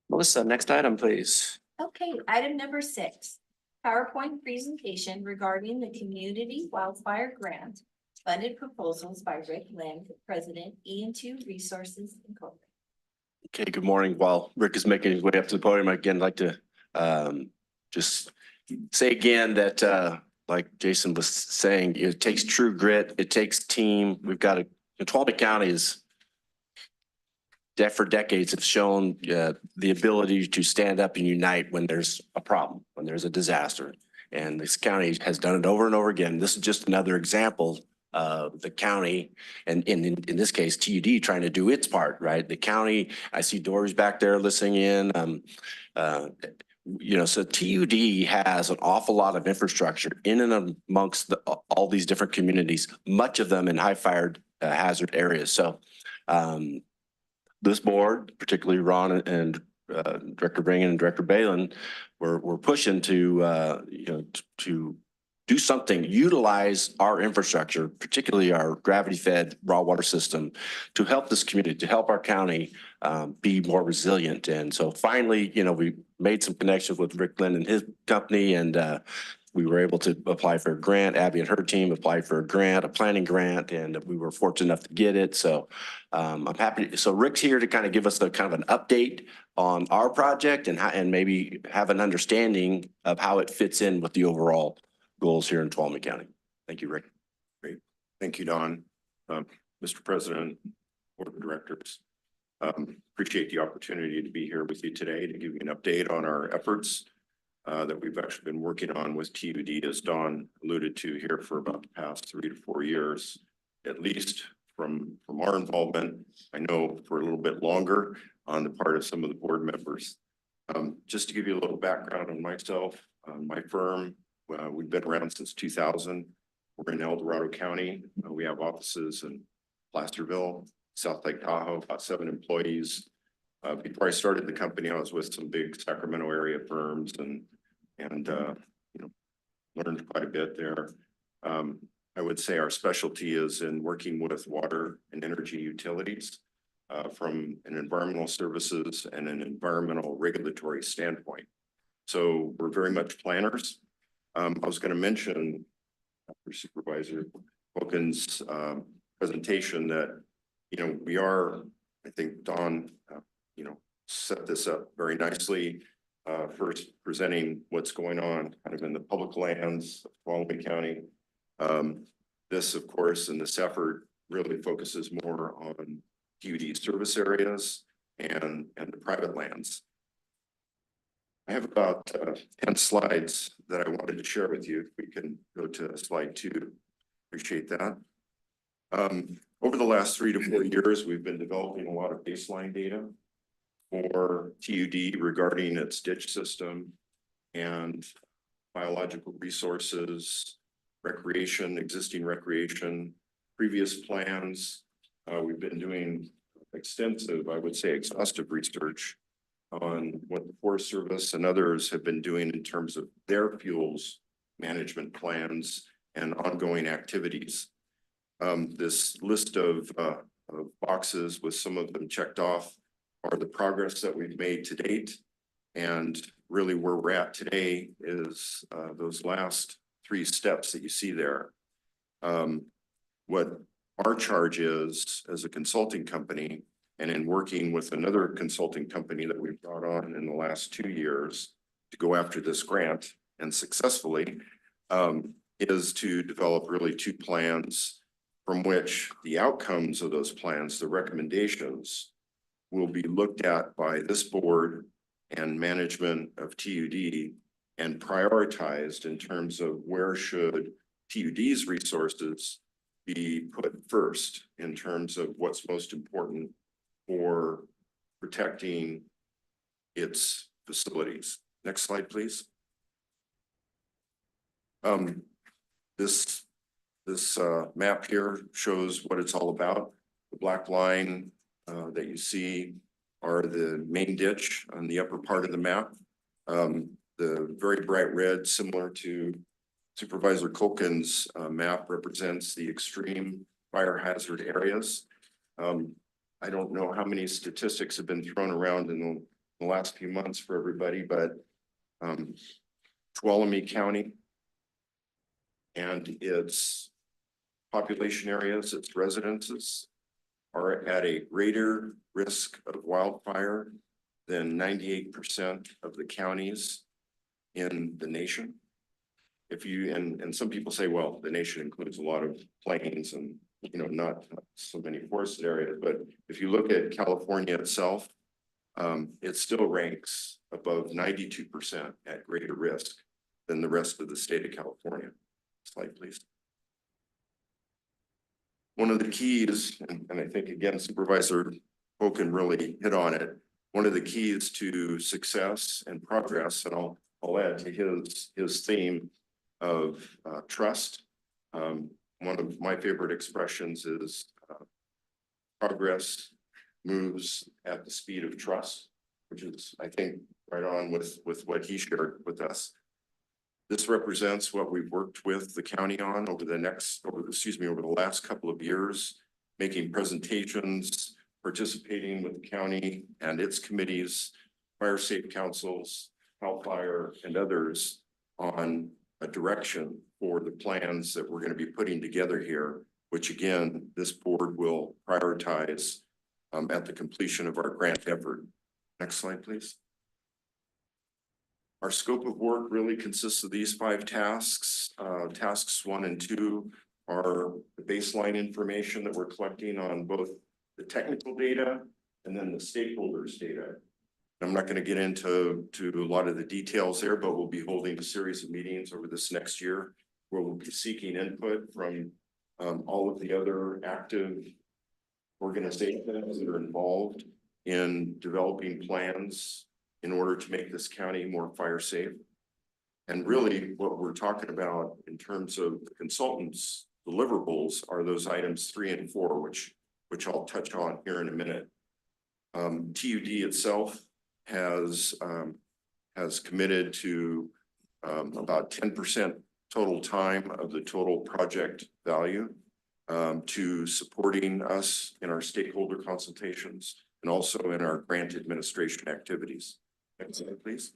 Speaker 1: Melissa, next item, please.
Speaker 3: Okay, item number 6, PowerPoint presentation regarding the Community Wildfire Grant, funded proposals by Rick Lind, President, E&2 Resources Incorporated.
Speaker 4: Okay, good morning. While Rick is making his way up to the podium, again, I'd like to just say again that like Jason was saying, it takes true grit, it takes team. We've got Tuolumne County is for decades have shown the ability to stand up and unite when there's a problem, when there's a disaster. And this county has done it over and over again. This is just another example of the county, and in this case, TUD trying to do its part, right? The county, I see Dory's back there listening in. You know, so TUD has an awful lot of infrastructure in and amongst all these different communities, much of them in high fired hazard areas. So this board, particularly Ron and Director Bringen and Director Balin, we're pushing to you know, to do something, utilize our infrastructure, particularly our gravity-fed raw water system, to help this community, to help our county be more resilient. And so finally, you know, we made some connections with Rick Lind and his company, and we were able to apply for a grant. Abby and her team applied for a grant, a planning grant, and we were fortunate enough to get it. So I'm happy. So Rick's here to kind of give us the kind of an update on our project and how, and maybe have an understanding of how it fits in with the overall goals here in Tuolumne County. Thank you, Rick.
Speaker 12: Thank you, Don. Mr. President, Board of Directors. Appreciate the opportunity to be here with you today to give you an update on our efforts that we've actually been working on with TUD, as Don alluded to here, for about the past 3 to 4 years, at least from our involvement. I know for a little bit longer on the part of some of the board members. Just to give you a little background on myself, my firm, we've been around since 2000. We're in El Dorado County. We have offices in Placerville, South Lake Tahoe, about 7 employees. Before I started the company, I was with some big Sacramento area firms and you know, learned quite a bit there. I would say our specialty is in working with water and energy utilities from an environmental services and an environmental regulatory standpoint. So we're very much planners. I was going to mention for Supervisor Wilkins' presentation that, you know, we are, I think Don, you know, set this up very nicely. First presenting what's going on kind of in the public lands of Tuolumne County. This, of course, and this effort really focuses more on TUD service areas and the private lands. I have about 10 slides that I wanted to share with you. If we can go to slide 2, appreciate that. Over the last 3 to 4 years, we've been developing a lot of baseline data for TUD regarding its ditch system and biological resources, recreation, existing recreation, previous plans. We've been doing extensive, I would say exhaustive research on what the Forest Service and others have been doing in terms of their fuels management plans and ongoing activities. This list of boxes with some of them checked off are the progress that we've made to date. And really where we're at today is those last 3 steps that you see there. What our charge is as a consulting company, and in working with another consulting company that we've brought on in the last 2 years to go after this grant and successfully, is to develop really 2 plans from which the outcomes of those plans, the recommendations, will be looked at by this board and management of TUD and prioritized in terms of where should TUD's resources be put first in terms of what's most important for protecting its facilities. Next slide, please. This map here shows what it's all about. The black line that you see are the main ditch on the upper part of the map. The very bright red, similar to Supervisor Culkin's map, represents the extreme fire hazard areas. I don't know how many statistics have been thrown around in the last few months for everybody, but Tuolumne County and its population areas, its residences, are at a greater risk of wildfire than 98% of the counties in the nation. If you, and some people say, well, the nation includes a lot of plains and, you know, not so many forested areas, but if you look at California itself, it still ranks above 92% at greater risk than the rest of the state of California. Slide, please. One of the keys, and I think again, Supervisor Hogan really hit on it. One of the keys to success and progress, and I'll add to his theme of trust. One of my favorite expressions is progress moves at the speed of trust, which is, I think, right on with what he shared with us. This represents what we've worked with the county on over the last couple of years, making presentations, participating with the county and its committees, fire safe councils, CAL FIRE, and others on a direction for the plans that we're going to be putting together here, which again, this board will prioritize at the completion of our grant effort. Next slide, please. Our scope of work really consists of these 5 tasks. Tasks 1 and 2 are the baseline information that we're collecting on both the technical data and then the stakeholders data. I'm not going to get into a lot of the details there, but we'll be holding a series of meetings over this next year where we'll be seeking input from all of the other active organizations that are involved in developing plans in order to make this county more fire safe. And really what we're talking about in terms of the consultants' deliverables are those items 3 and 4, which I'll touch on here in a minute. TUD itself has committed to about 10% total time of the total project value to supporting us in our stakeholder consultations and also in our grant administration activities. Next slide, please.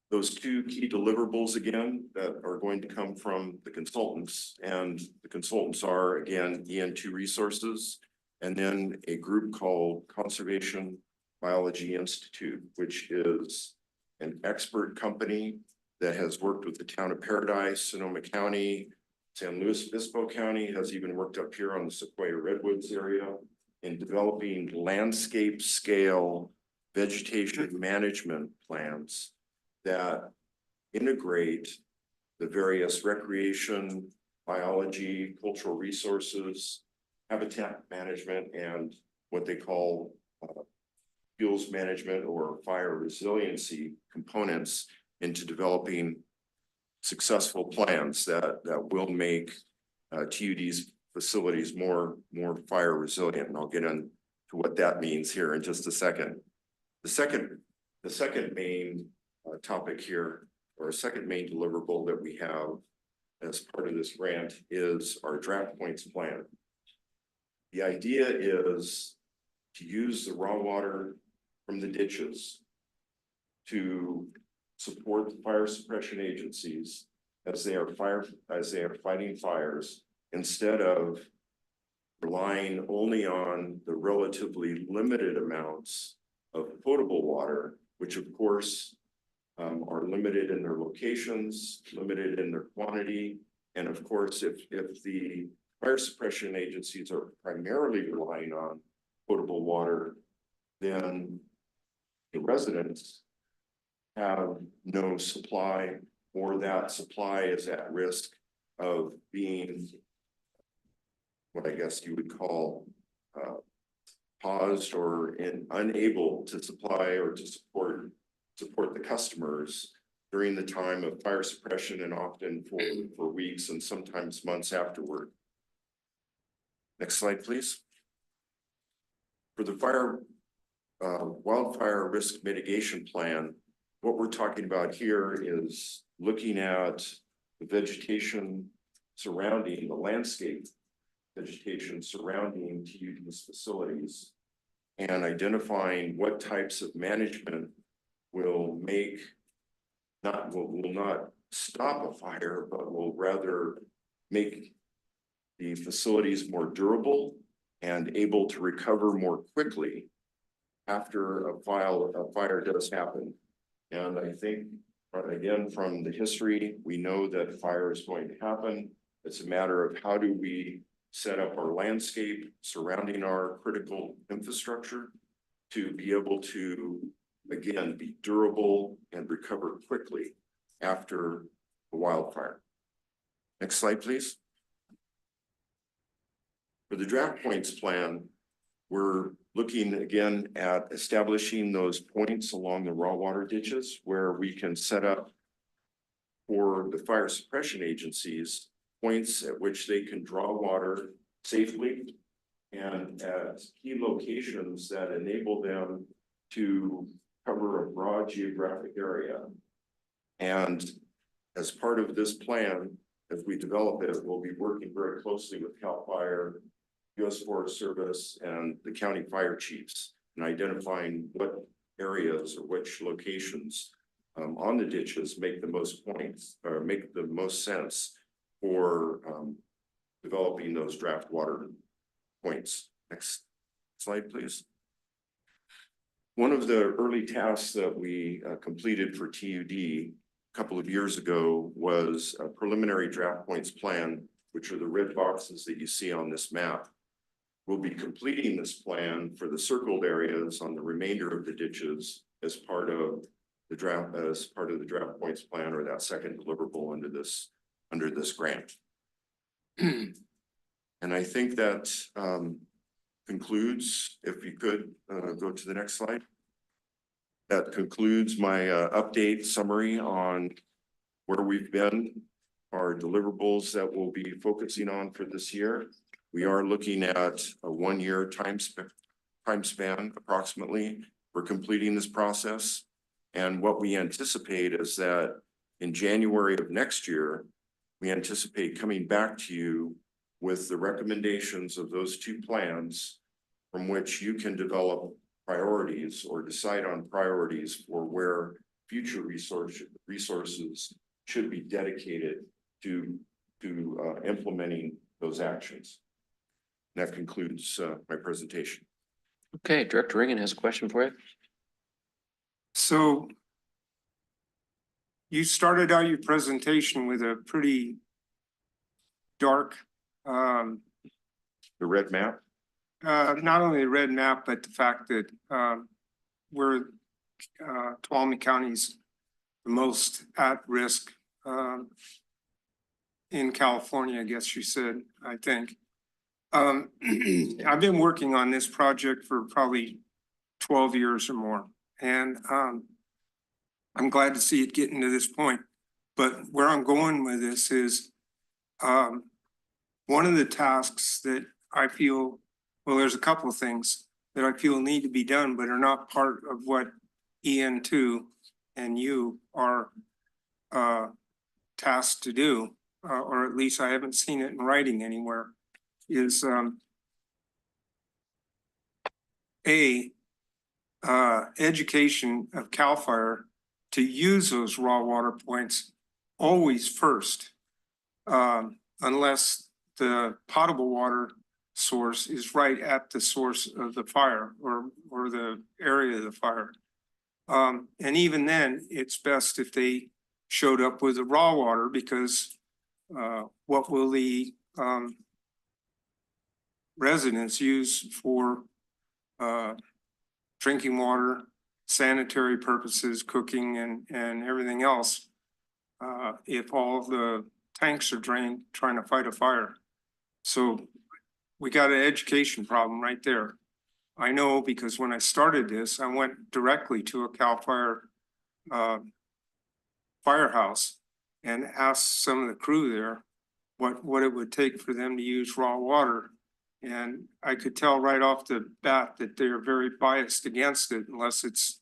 Speaker 12: Those 2 key deliverables again that are going to come from the consultants, and the consultants are again EN2 Resources and then a group called Conservation Biology Institute, which is an expert company that has worked with the town of Paradise, Sonoma County, San Luis Obispo County, has even worked up here on the Sequoia Redwoods area in developing landscape scale vegetation management plans that integrate the various recreation, biology, cultural resources, habitat management, and what they call fuels management or fire resiliency components into developing successful plans that will make TUD's facilities more fire resilient. And I'll get into what that means here in just a second. The second main topic here, or a second main deliverable that we have as part of this grant is our draft points plan. The idea is to use the raw water from the ditches to support the fire suppression agencies as they are fighting fires, instead of relying only on the relatively limited amounts of potable water, which of course are limited in their locations, limited in their quantity. And of course, if the fire suppression agencies are primarily relying on potable water, then the residents have no supply, or that supply is at risk of being what I guess you would call paused or unable to supply or to support the customers during the time of fire suppression, and often for weeks and sometimes months afterward. Next slide, please. For the wildfire risk mitigation plan, what we're talking about here is looking at the vegetation surrounding the landscape, vegetation surrounding TUD's facilities, and identifying what types of management will not stop a fire, but will rather make the facilities more durable and able to recover more quickly after a fire does happen. And I think, again, from the history, we know that fire is going to happen. It's a matter of how do we set up our landscape surrounding our critical infrastructure to be able to, again, be durable and recover quickly after a wildfire. Next slide, please. For the draft points plan, we're looking again at establishing those points along the raw water ditches where we can set up for the fire suppression agencies points at which they can draw water safely and at key locations that enable them to cover a broad geographic area. And as part of this plan, as we develop it, we'll be working very closely with CAL FIRE, U.S. Forest Service, and the county fire chiefs, and identifying what areas or which locations on the ditches make the most points or make the most sense for developing those draft water points. Next slide, please. One of the early tasks that we completed for TUD a couple of years ago was a preliminary draft points plan, which are the red boxes that you see on this map. We'll be completing this plan for the circled areas on the remainder of the ditches as part of the draft points plan, or that second deliverable under this grant. And I think that concludes, if you could go to the next slide. That concludes my update summary on where we've been, our deliverables that we'll be focusing on for this year. We are looking at a 1-year time span approximately for completing this process. And what we anticipate is that in January of next year, we anticipate coming back to you with the recommendations of those 2 plans from which you can develop priorities or decide on priorities for where future resources should be dedicated to implementing those actions. And that concludes my presentation.
Speaker 1: Okay, Director Reagan has a question for you.
Speaker 7: So you started out your presentation with a pretty dark,
Speaker 12: The red map?
Speaker 7: not only the red map, but the fact that we're Tuolumne County's the most at risk in California, I guess you said, I think. I've been working on this project for probably 12 years or more, and I'm glad to see it getting to this point. But where I'm going with this is one of the tasks that I feel, well, there's a couple of things that I feel need to be done, but are not part of what EN2 and you are tasked to do, or at least I haven't seen it in writing anywhere, is education of CAL FIRE to use those raw water points always first, unless the potable water source is right at the source of the fire or the area of the fire. And even then, it's best if they showed up with the raw water, because what will the residents use for drinking water, sanitary purposes, cooking, and everything else, if all the tanks are drained trying to fight a fire? So we got an education problem right there. I know, because when I started this, I went directly to a CAL FIRE firehouse and asked some of the crew there what it would take for them to use raw water. And I could tell right off the bat that they're very biased against it unless it's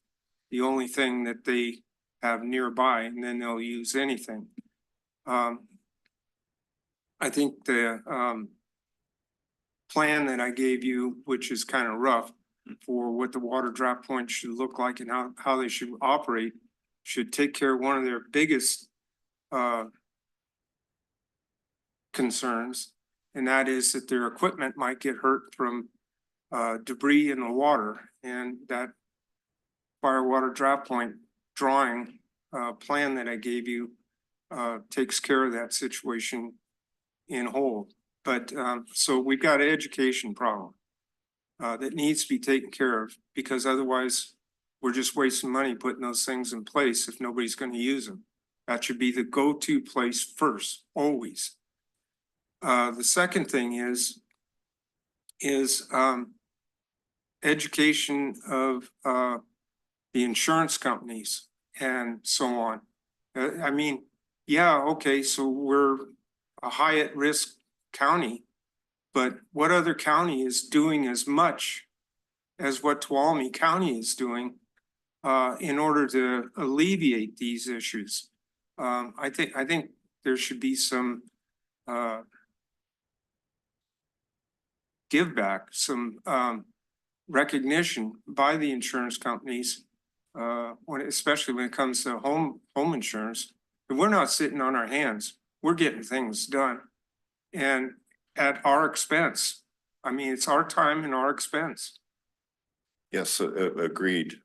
Speaker 7: the only thing that they have nearby, and then they'll use anything. I think the plan that I gave you, which is kind of rough for what the water draft points should look like and how they should operate, should take care of one of their biggest concerns, and that is that their equipment might get hurt from debris in the water. And that fire water draft point drawing plan that I gave you takes care of that situation in whole. But so we've got an education problem that needs to be taken care of, because otherwise we're just wasting money putting those things in place if nobody's going to use them. That should be the go-to place first, always. The second thing is education of the insurance companies and so on. I mean, yeah, okay, so we're a high at risk county, but what other county is doing as much as what Tuolumne County is doing in order to alleviate these issues? I think there should be some give back, some recognition by the insurance companies especially when it comes to home insurance. If we're not sitting on our hands, we're getting things done. And at our expense. I mean, it's our time and our expense.
Speaker 12: Yes, agreed.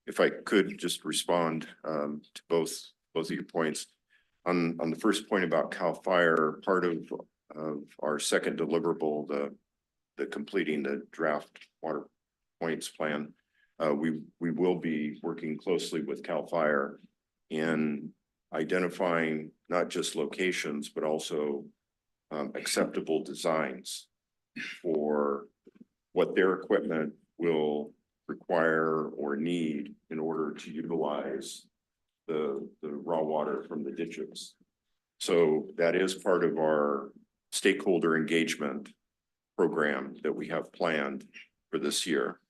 Speaker 12: If I could just respond to both of your points. On the first point about CAL FIRE, part of our second deliverable, the completing the draft water points plan, we will be working closely with CAL FIRE in identifying not just locations, but also acceptable designs for what their equipment will require or need in order to utilize the raw water from the ditches. So that is part of our stakeholder engagement program that we have planned for this year.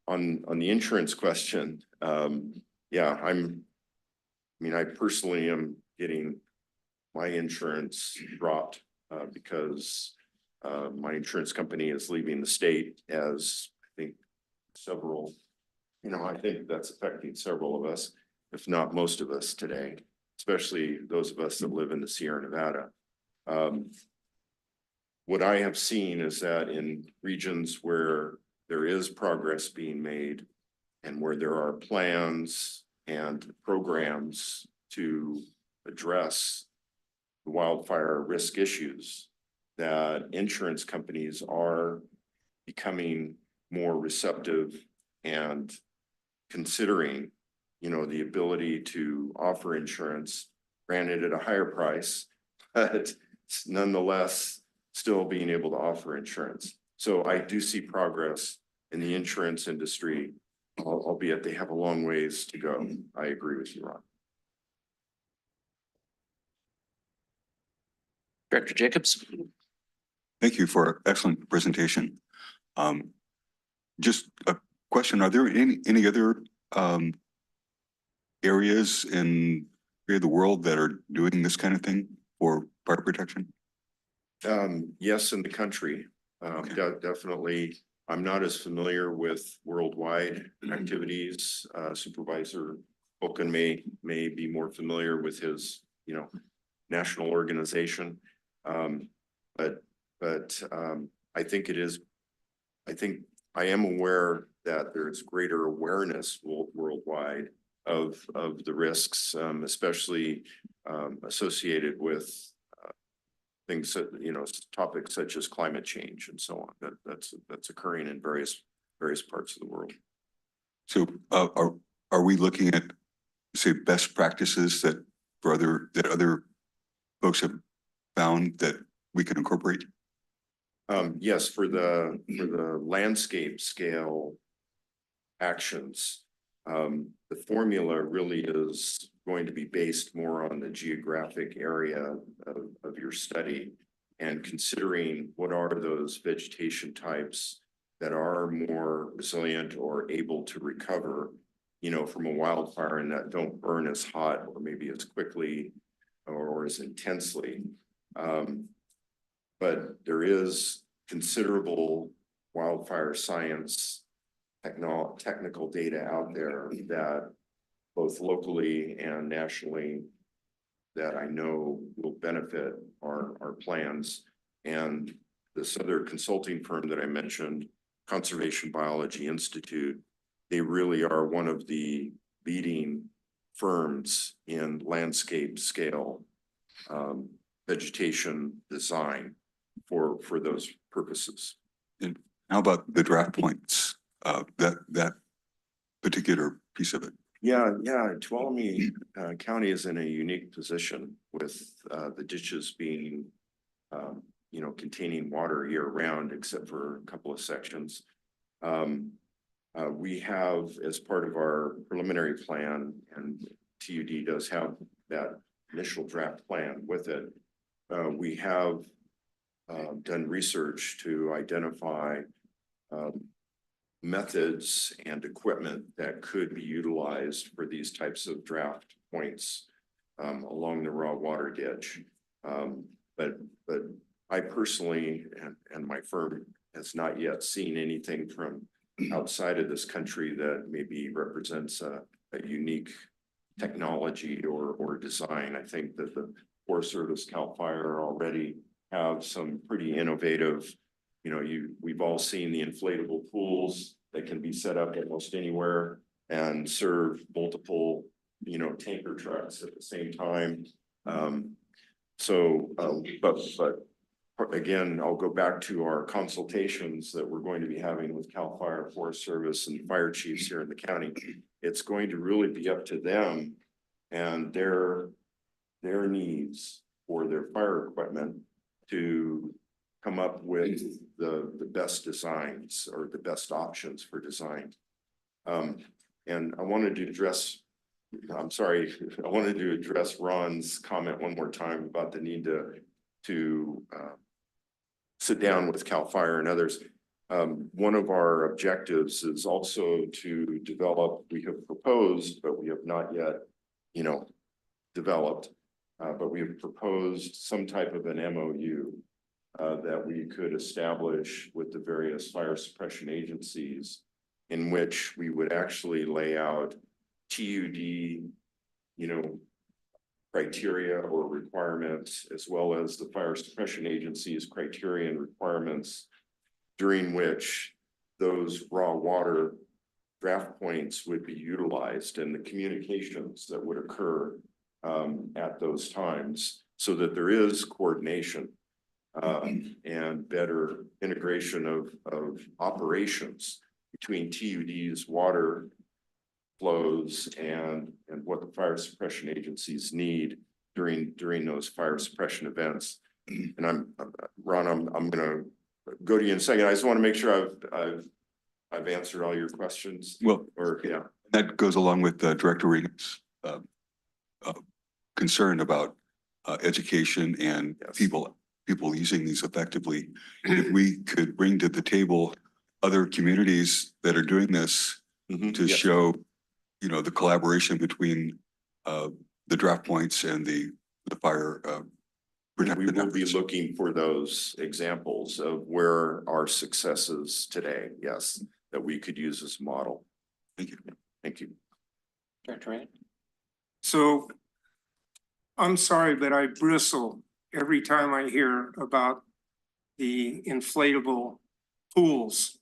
Speaker 12: On the insurance question, yeah, I personally am getting my insurance dropped because my insurance company is leaving the state, as I think several, I think that's affecting several of us, if not most of us today, especially those of us that live in the Sierra Nevada. What I have seen is that in regions where there is progress being made and where there are plans and programs to address the wildfire risk issues, that insurance companies are becoming more receptive and considering, the ability to offer insurance, granted at a higher price, but nonetheless still being able to offer insurance. So I do see progress in the insurance industry, albeit they have a long ways to go. I agree with you, Ron.
Speaker 1: Director Jacobs?
Speaker 8: Thank you for an excellent presentation. Just a question, are there any other areas in the world that are doing this kind of thing for fire protection?
Speaker 12: Yes, in the country, definitely. I'm not as familiar with worldwide activities. Supervisor Vulcan may be more familiar with his, national organization. But I think I am aware that there's greater awareness worldwide of the risks, especially associated with things that, topics such as climate change and so on. That's occurring in various parts of the world.
Speaker 8: So are we looking at, say, best practices that other folks have found that we can incorporate?
Speaker 12: Yes, for the landscape scale actions, the formula really is going to be based more on the geographic area of your study and considering what are those vegetation types that are more resilient or able to recover, from a wildfire and that don't burn as hot or maybe as quickly or as intensely. But there is considerable wildfire science technical data out there that both locally and nationally that I know will benefit our plans. And this other consulting firm that I mentioned, Conservation Biology Institute, they really are one of the leading firms in landscape scale vegetation design for those purposes.
Speaker 8: And how about the draft points, that particular piece of it?
Speaker 12: Yeah, Tuolumne County is in a unique position with the ditches being, containing water year round, except for a couple of sections. We have, as part of our preliminary plan, and TUD does have that initial draft plan with it, we have done research to identify methods and equipment that could be utilized for these types of draft points along the raw water ditch. But I personally and my firm has not yet seen anything from outside of this country that maybe represents a unique technology or design. I think that the Forest Service, CAL FIRE already have some pretty innovative, we've all seen the inflatable pools that can be set up almost anywhere and serve multiple, tanker trucks at the same time. But again, I'll go back to our consultations that we're going to be having with CAL FIRE, Forest Service, and fire chiefs here in the county. It's going to really be up to them and their needs for their fire equipment to come up with the best designs or the best options for design. And I wanted to address Ron's comment one more time about the need to sit down with CAL FIRE and others. One of our objectives is also to develop, we have proposed, but we have not yet, developed, but we have proposed some type of an MOU that we could establish with the various fire suppression agencies in which we would actually lay out TUD, criteria or requirements, as well as the fire suppression agency's criteria and requirements, during which those raw water draft points would be utilized and the communications that would occur at those times, so that there is coordination and better integration of operations between TUD's water flows and what the fire suppression agencies need during those fire suppression events. And Ron, I'm gonna go to you in a second. I just want to make sure I've answered all your questions.
Speaker 8: Well,
Speaker 12: yeah,
Speaker 8: that goes along with Director Regan's concern about education and
Speaker 12: Yes.
Speaker 8: people using these effectively. If we could bring to the table other communities that are doing this to
Speaker 12: Yes.
Speaker 8: show, the collaboration between the draft points and the fire.
Speaker 12: We will be
Speaker 8: efforts.
Speaker 12: looking for those examples of where our successes today, yes, that we could use as a model.
Speaker 8: Thank you.
Speaker 12: Thank you.
Speaker 1: Director Rand?
Speaker 7: So I'm sorry, but I bristle every time I hear about the inflatable pools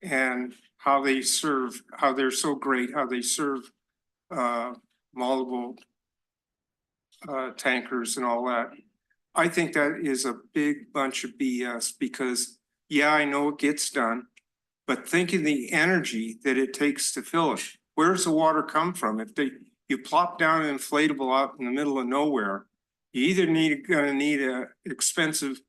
Speaker 7: and how they serve, how they're so great, how they serve multiple tankers and all that. I think that is a big bunch of BS because, yeah, I know it gets done, but think of the energy that it takes to fill it. Where does the water come from? If you plop down an inflatable out in the middle of nowhere, you either gonna need a expensive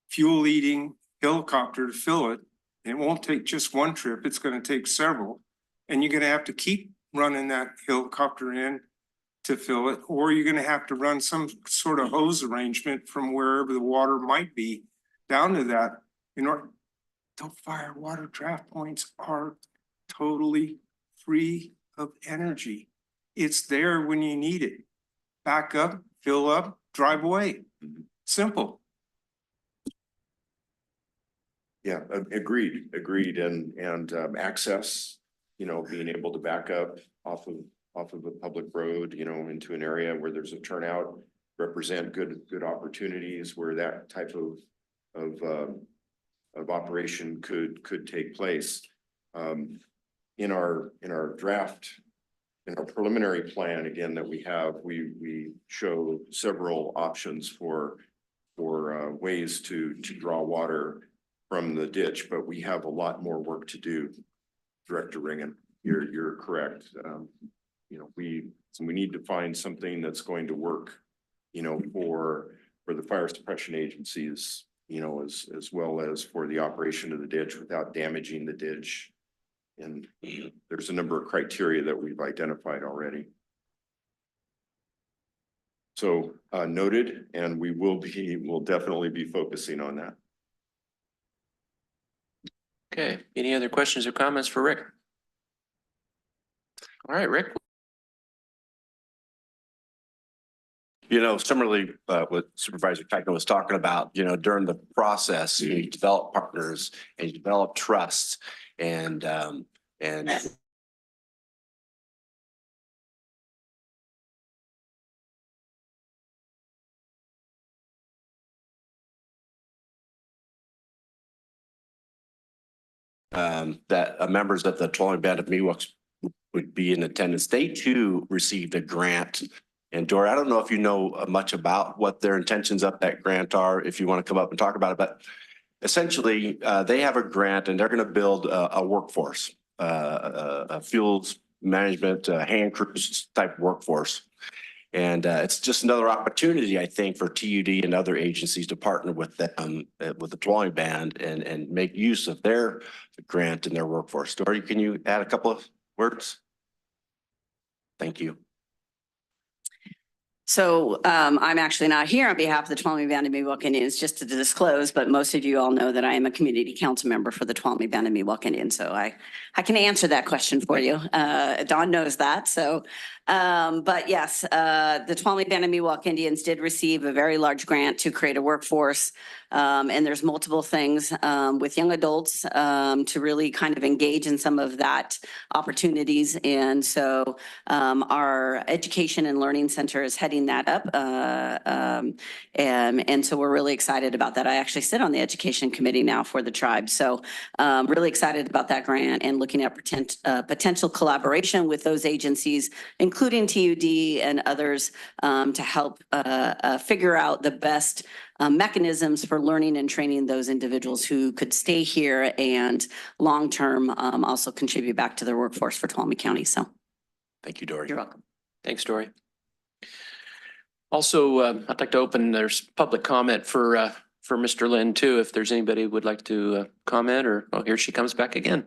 Speaker 7: fuel-eating helicopter to fill it. And it won't take just one trip, it's gonna take several. And you're gonna have to keep running that helicopter in to fill it, or you're gonna have to run some sort of hose arrangement from wherever the water might be down to that. The fire water draft points are totally free of energy. It's there when you need it. Back up, fill up, drive away. Simple.
Speaker 12: Yeah, agreed. And access, being able to back up off of a public road, into an area where there's a turnout, represent good opportunities where that type of operation could take place. In our draft, in our preliminary plan, again, that we have, we show several options for ways to draw water from the ditch, but we have a lot more work to do. Director Ringen, you're correct. We need to find something that's going to work, for the fire suppression agencies, as well as for the operation of the ditch without damaging the ditch. And there's a number of criteria that we've identified already. So noted, and we'll definitely be focusing on that.
Speaker 1: Okay, any other questions or comments for Rick? All right, Rick.
Speaker 4: Similarly, what Supervisor Keiko was talking about, during the process, you develop partners and you develop trust. and that members of the Tuolumne Band of Miwoks would be in attendance. They too received a grant. And Dory, I don't know if you know much about what their intentions of that grant are, if you want to come up and talk about it, but essentially they have a grant and they're going to build a workforce, a fuels management, hand crews type workforce. And it's just another opportunity, I think, for TUD and other agencies to partner with them, with the Tuolumne Band and make use of their grant and their workforce. Dory, can you add a couple of words? Thank you.
Speaker 13: So I'm actually not here on behalf of the Tuolumne Band of Miwok Indians, just to disclose, but most of you all know that I am a community council member for the Tuolumne Band of Miwok Indians. So I can answer that question for you. Dawn knows that. So, but yes, the Tuolumne Band of Miwok Indians did receive a very large grant to create a workforce. And there's multiple things with young adults to really kind of engage in some of that opportunities. And so our Education and Learning Center is heading that up. And so we're really excited about that. I actually sit on the education committee now for the tribe. So really excited about that grant and looking at potential collaboration with those agencies, including TUD and others, to help figure out the best mechanisms for learning and training those individuals who could stay here and long-term also contribute back to their workforce for Tuolumne County. So
Speaker 4: thank you, Dory.
Speaker 13: You're welcome.
Speaker 1: Thanks, Dory. Also, I'd like to open, there's public comment for Mr. Lynn too, if there's anybody who would like to comment, or, oh, here she comes back again.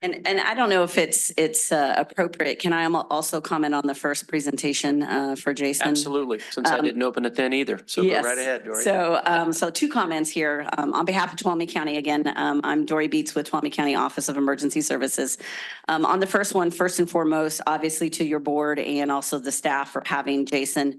Speaker 13: And I don't know if it's appropriate. Can I also comment on the first presentation for Jason?
Speaker 1: Absolutely, since I didn't open it then either. So go
Speaker 13: Yes.
Speaker 1: right ahead, Dory.
Speaker 13: So two comments here. On behalf of Tuolumne County, again, I'm Dory Beats with Tuolumne County Office of Emergency Services. On the first one, first and foremost, obviously to your board and also the staff for having Jason,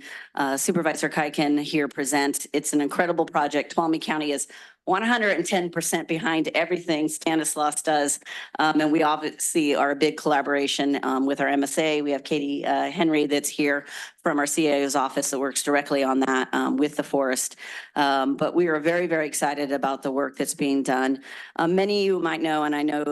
Speaker 13: Supervisor Kuiken here present. It's an incredible project. Tuolumne County is 110% behind everything Stanislaus does. And we obviously are a big collaboration with our MSA. We have Katie Henry that's here from our CAO's office that works directly on that with the forest. But we are very, very excited about the work that's being done. Many of you might know, and I know,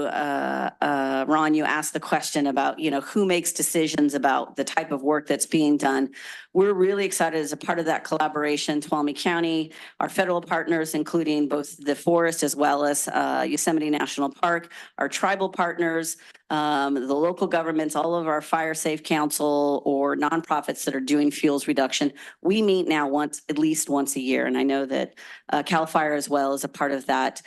Speaker 13: Ron, you asked the question about, who makes decisions about the type of work that's being done. We're really excited as a part of that collaboration, Tuolumne County, our federal partners, including both the forest as well as Yosemite National Park, our tribal partners, the local governments, all of our fire safe council or nonprofits that are doing fuels reduction. We meet now at least once a year. And I know that CAL FIRE as well is a part of that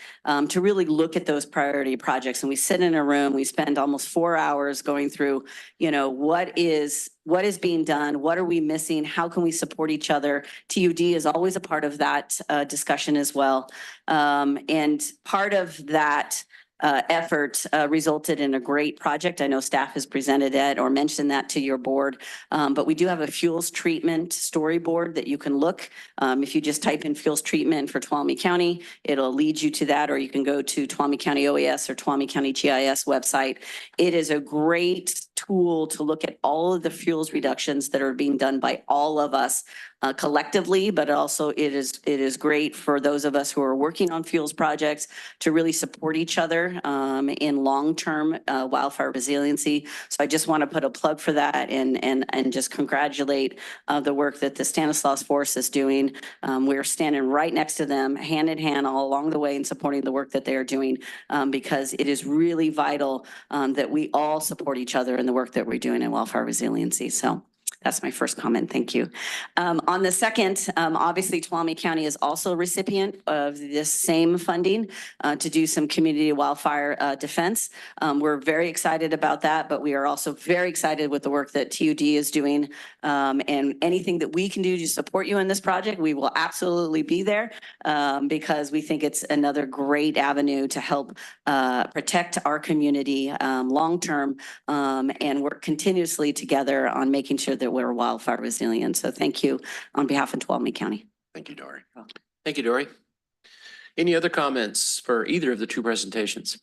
Speaker 13: to really look at those priority projects. And we sit in a room, we spend almost 4 hours going through, what is being done? What are we missing? How can we support each other? TUD is always a part of that discussion as well. And part of that effort resulted in a great project. I know staff has presented it or mentioned that to your board, but we do have a fuels treatment storyboard that you can look. If you just type in fuels treatment for Tuolumne County, it'll lead you to that, or you can go to Tuolumne County OES or Tuolumne County GIS website. It is a great tool to look at all of the fuels reductions that are being done by all of us collectively, but also it is great for those of us who are working on fuels projects to really support each other in long-term wildfire resiliency. So I just want to put a plug for that and just congratulate the work that the Stanislaus Force is doing. We're standing right next to them, hand in hand all along the way and supporting the work that they are doing because it is really vital that we all support each other in the work that we're doing in wildfire resiliency. So that's my first comment. Thank you. On the second, obviously Tuolumne County is also a recipient of this same funding to do some community wildfire defense. We're very excited about that, but we are also very excited with the work that TUD is doing. And anything that we can do to support you in this project, we will absolutely be there because we think it's another great avenue to help protect our community long-term and work continuously together on making sure that we're wildfire resilient. So thank you on behalf of Tuolumne County.
Speaker 4: Thank you, Dory.
Speaker 1: Thank you, Dory. Any other comments for either of the two presentations?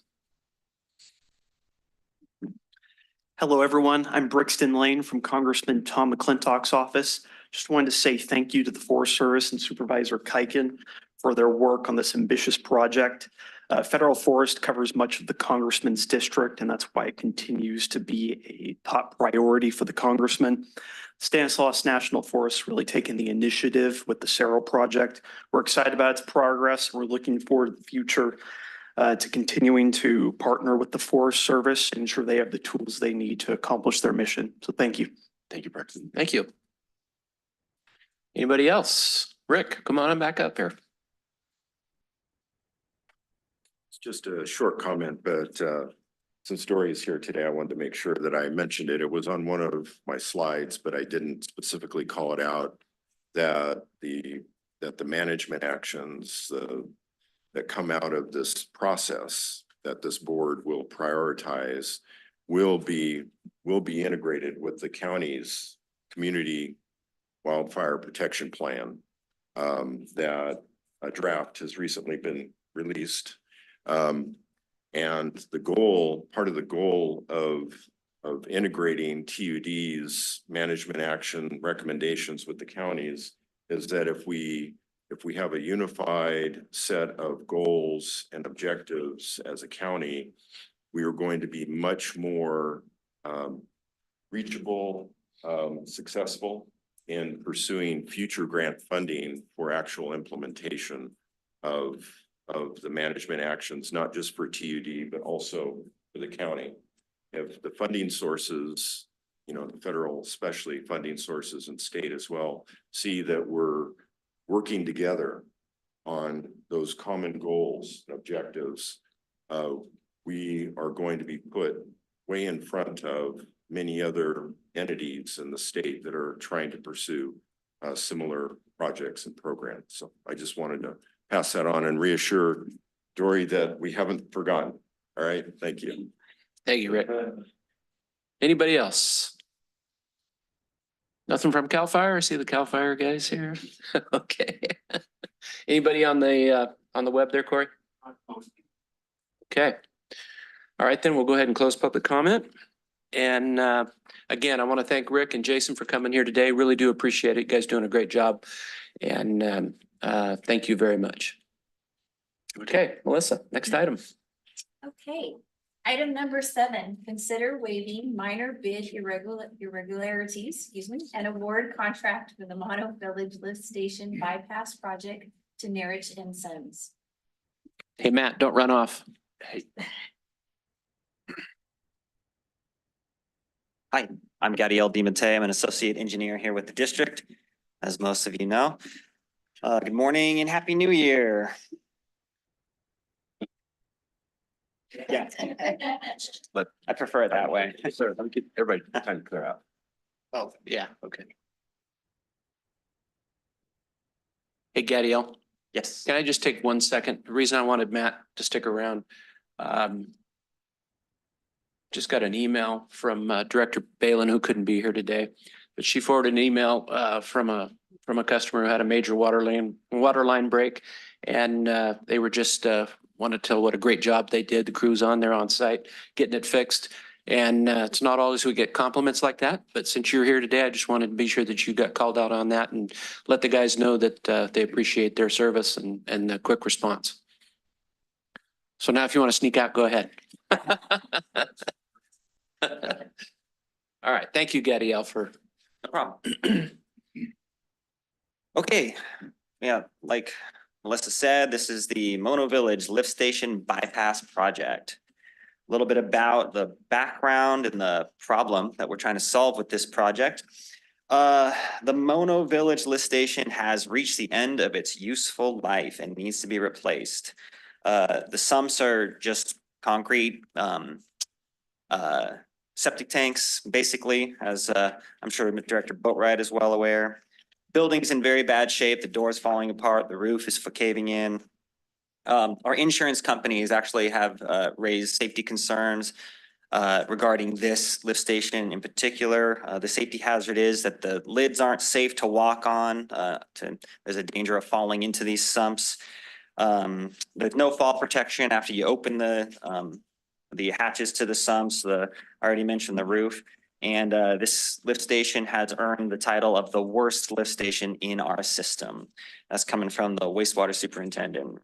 Speaker 14: Hello, everyone. I'm Brixton Lane from Congressman Tom McClintock's office. Just wanted to say thank you to the Forest Service and Supervisor Kuiken for their work on this ambitious project. Federal forest covers much of the congressman's district, and that's why it continues to be a top priority for the congressman. Stanislaus National Forest really taking the initiative with the Cerro project. We're excited about its progress. We're looking forward to the future to continuing to partner with the Forest Service and ensure they have the tools they need to accomplish their mission. So thank you.
Speaker 1: Thank you, Braxton. Thank you. Anybody else? Rick, come on back up here.
Speaker 12: It's just a short comment, but since Dory is here today, I wanted to make sure that I mentioned it. It was on one of my slides, but I didn't specifically call it out that the management actions that come out of this process that this board will prioritize will be integrated with the county's community wildfire protection plan that a draft has recently been released. And part of the goal of integrating TUD's management action recommendations with the counties is that if we have a unified set of goals and objectives as a county, we are going to be much more reachable, successful in pursuing future grant funding for actual implementation of the management actions, not just for TUD, but also for the county. If the funding sources, the federal, especially funding sources and state as well, see that we're working together on those common goals and objectives, we are going to be put way in front of many other entities in the state that are trying to pursue similar projects and programs. So I just wanted to pass that on and reassure Dory that we haven't forgotten. All right, thank you.
Speaker 1: Thank you, Rick. Anybody else? Nothing from CAL FIRE? I see the CAL FIRE guys here. Okay. Anybody on the web there, Corey? Okay. All right, then we'll go ahead and close public comment. And again, I want to thank Rick and Jason for coming here today. Really do appreciate it. You guys doing a great job. And thank you very much. Okay, Melissa, next item.
Speaker 3: Okay, item number 7, consider waiving minor bid irregularities, and award contract for the Mono Village Lift Station Bypass Project to Nerich and Sons.
Speaker 1: Hey, Matt, don't run off.
Speaker 15: Hi, I'm Gadiel DiMattei. I'm an associate engineer here with the district, as most of you know. Good morning and Happy New Year. Yeah. But I prefer it that way.
Speaker 4: Sir, let me get everybody time to clear out.
Speaker 1: Oh, yeah, okay. Hey, Gadiel.
Speaker 15: Yes.
Speaker 1: Can I just take 1 second? The reason I wanted Matt to stick around. Just got an email from Director Balin, who couldn't be here today, but she forwarded an email from a customer who had a major water line break, and they were just wanted to tell what a great job they did. The crews on there on site getting it fixed, and it's not always we get compliments like that. But since you're here today, I just wanted to be sure that you got called out on that and let the guys know that they appreciate their service and the quick response. So now, if you want to sneak out, go ahead. All right. Thank you, Gadiel, for.
Speaker 15: No problem. Okay, yeah, like Melissa said, this is the Mono Village Lift Station Bypass Project. A little bit about the background and the problem that we're trying to solve with this project. The Mono Village Lift Station has reached the end of its useful life and needs to be replaced. The sumps are just concrete septic tanks, basically, as I'm sure Director Boatwright is well aware. Building's in very bad shape. The door's falling apart. The roof is caving in. Our insurance companies actually have raised safety concerns regarding this lift station in particular. The safety hazard is that the lids aren't safe to walk on. There's a danger of falling into these sumps. There's no fall protection after you open the hatches to the sumps, I already mentioned the roof. And this lift station has earned the title of the worst lift station in our system. That's coming from the wastewater superintendent.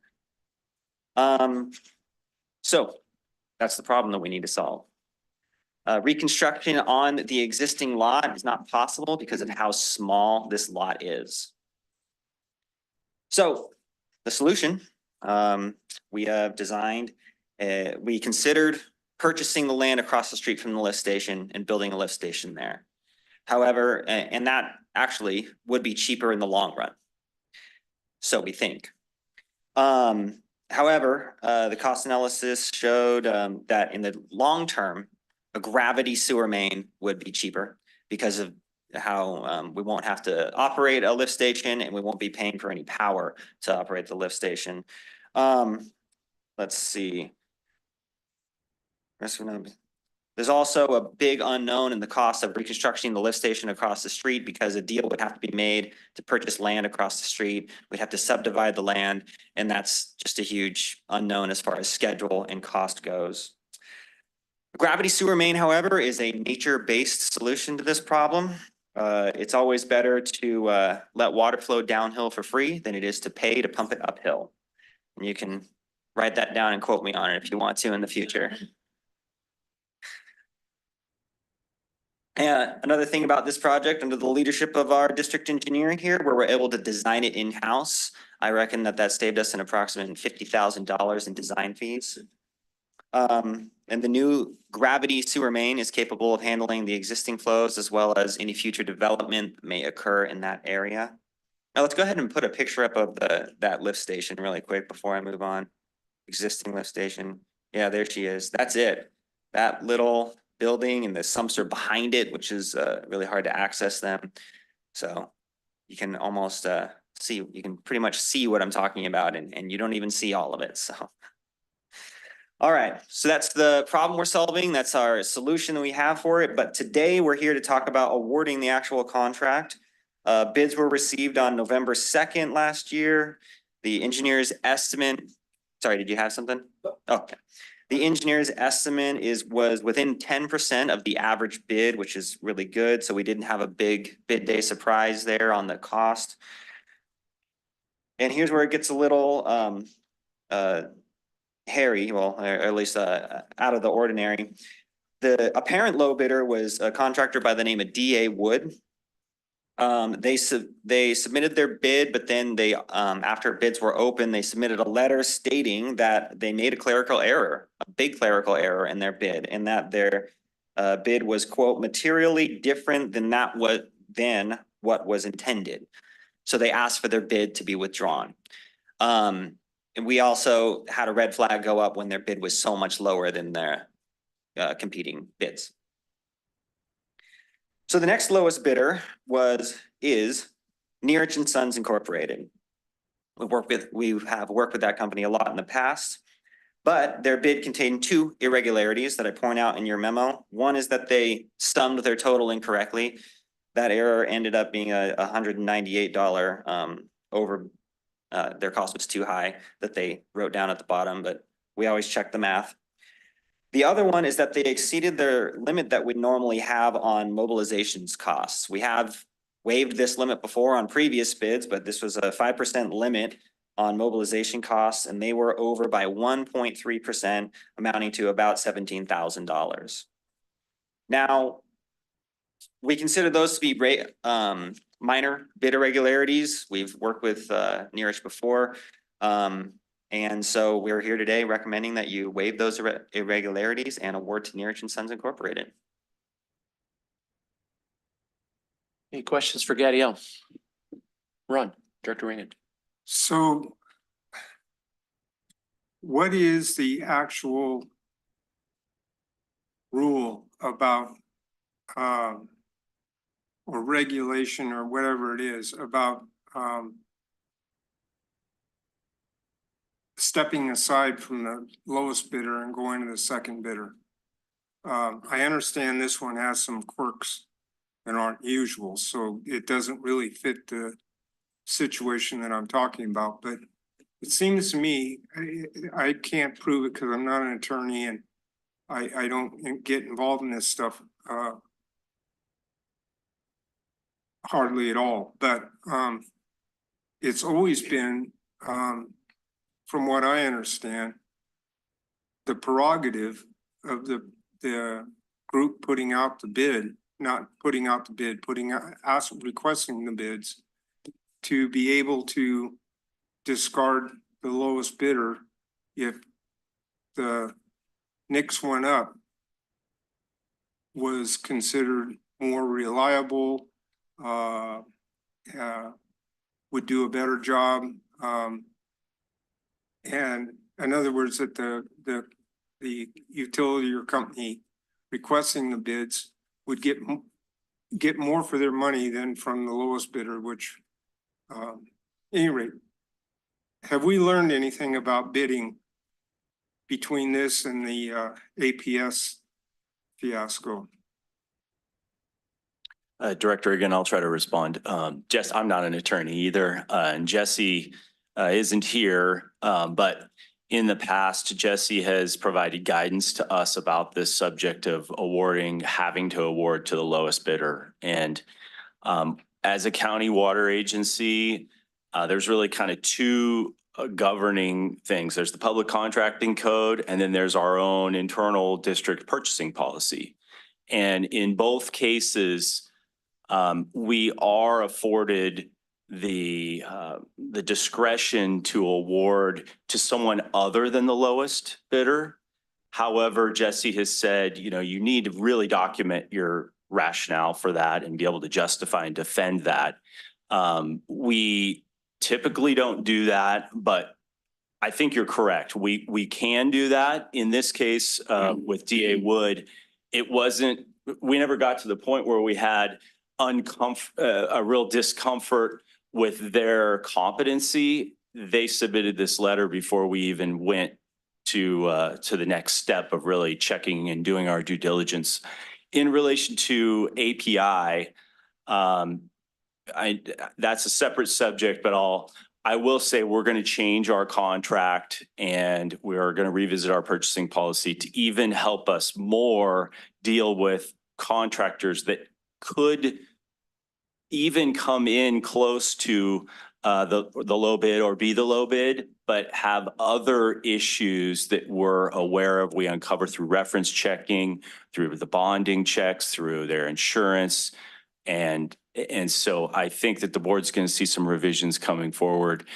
Speaker 15: So that's the problem that we need to solve. Reconstruction on the existing lot is not possible because of how small this lot is. So the solution, we have designed, we considered purchasing the land across the street from the lift station and building a lift station there. However, and that actually would be cheaper in the long run. So we think. However, the cost analysis showed that in the long term, a gravity sewer main would be cheaper because of how we won't have to operate a lift station and we won't be paying for any power to operate the lift station. Let's see. There's also a big unknown in the cost of reconstructing the lift station across the street because a deal would have to be made to purchase land across the street. We'd have to subdivide the land, and that's just a huge unknown as far as schedule and cost goes. A gravity sewer main, however, is a nature-based solution to this problem. It's always better to let water flow downhill for free than it is to pay to pump it uphill. And you can write that down and quote me on it if you want to in the future. And another thing about this project, under the leadership of our district engineer here, where we're able to design it in-house, I reckon that saved us an approximate $50,000 in design fees. And the new gravity sewer main is capable of handling the existing flows as well as any future development that may occur in that area. Now let's go ahead and put a picture up of that lift station really quick before I move on. Existing lift station. Yeah, there she is. That's it. That little building and the sumps are behind it, which is really hard to access them. So you can almost see, you can pretty much see what I'm talking about, and you don't even see all of it. So, all right, so that's the problem we're solving. That's our solution that we have for it. But today we're here to talk about awarding the actual contract. Bids were received on November 2nd last year. The engineer's estimate, sorry, did you have something? Okay. The engineer's estimate was within 10% of the average bid, which is really good. So we didn't have a big bid day surprise there on the cost. And here's where it gets a little hairy, well, or at least out of the ordinary. The apparent low bidder was a contractor by the name of DA Wood. They submitted their bid, but then they, after bids were open, they submitted a letter stating that they made a clerical error, a big clerical error in their bid, and that their bid was, quote, materially different than what was intended. So they asked for their bid to be withdrawn. And we also had a red flag go up when their bid was so much lower than their competing bids. So the next lowest bidder is Neerich & Sons Incorporated. We have worked with that company a lot in the past, but their bid contained two irregularities that I point out in your memo. One is that they summed their total incorrectly. That error ended up being a $198 over, their cost was too high that they wrote down at the bottom, but we always check the math. The other one is that they exceeded their limit that we normally have on mobilizations costs. We have waived this limit before on previous bids, but this was a 5% limit on mobilization costs, and they were over by 1.3%, amounting to about $17,000. Now, we consider those to be minor bid irregularities. We've worked with Neerich before. And so we're here today recommending that you waive those irregularities and award to Neerich & Sons Incorporated.
Speaker 1: Any questions for Gadiel? Ron, Director Raymond.
Speaker 7: So what is the actual rule about or regulation or whatever it is about stepping aside from the lowest bidder and going to the second bidder? I understand this one has some quirks that aren't usual, so it doesn't really fit the situation that I'm talking about, but it seems to me, I can't prove it because I'm not an attorney and I don't get involved in this stuff hardly at all, but it's always been, from what I understand, the prerogative of the group putting out the bid, not putting out the bid, requesting the bids to be able to discard the lowest bidder if the next one up was considered more reliable, would do a better job. And in other words, that the utility or company requesting the bids would get more for their money than from the lowest bidder, which, any rate, have we learned anything about bidding between this and the APS fiasco?
Speaker 16: Director, again, I'll try to respond. Jess, I'm not an attorney either, and Jesse isn't here, but in the past, Jesse has provided guidance to us about this subject of having to award to the lowest bidder. And as a county water agency, there's really kind of two governing things. There's the public contracting code, and then there's our own internal district purchasing policy. And in both cases, we are afforded the discretion to award to someone other than the lowest bidder. However, Jesse has said, you need to really document your rationale for that and be able to justify and defend that. We typically don't do that, but I think you're correct. We can do that. In this case, with DA Wood, we never got to the point where we had a real discomfort with their competency. They submitted this letter before we even went to the next step of really checking and doing our due diligence. In relation to API, that's a separate subject, but I will say we're going to change our contract and we are going to revisit our purchasing policy to even help us more deal with contractors that could even come in close to the low bid or be the low bid, but have other issues that we're aware of. We uncover through reference checking, through the bonding checks, through their insurance. And so I think that the board's going to see some revisions coming forward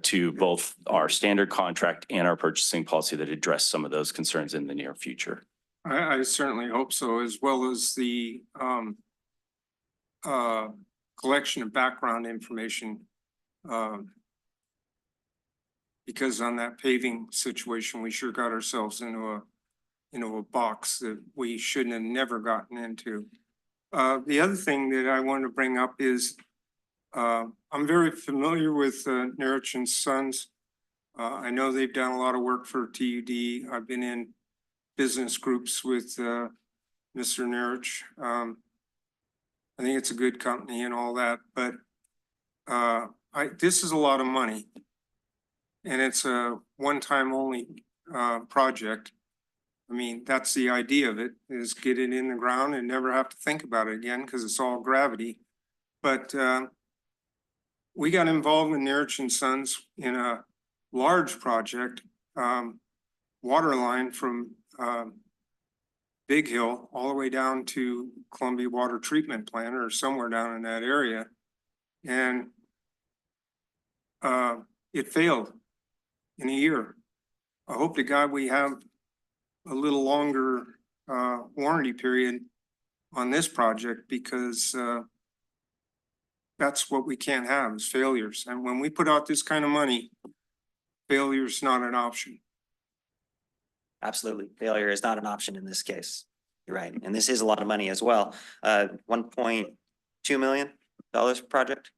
Speaker 16: to both our standard contract and our purchasing policy that address some of those concerns in the near future.
Speaker 7: I certainly hope so, as well as the collection of background information. Because on that paving situation, we sure got ourselves into a box that we shouldn't have never gotten into. The other thing that I want to bring up is I'm very familiar with Nerich and Sons. I know they've done a lot of work for TUD. I've been in business groups with Mr. Nerich. I think it's a good company and all that, but this is a lot of money. And it's a one-time only project. I mean, that's the idea of it, is get it in the ground and never have to think about it again because it's all gravity. But we got involved with Nerich and Sons in a large project, water line from Big Hill all the way down to Columbia Water Treatment Plant or somewhere down in that area. And it failed in a year. I hope to God we have a little longer warranty period on this project, because that's what we can't have, is failures. And when we put out this kind of money, failure is not an option.
Speaker 15: Absolutely. Failure is not an option in this case. You're right. And this is a lot of money as well. $1.2 million project.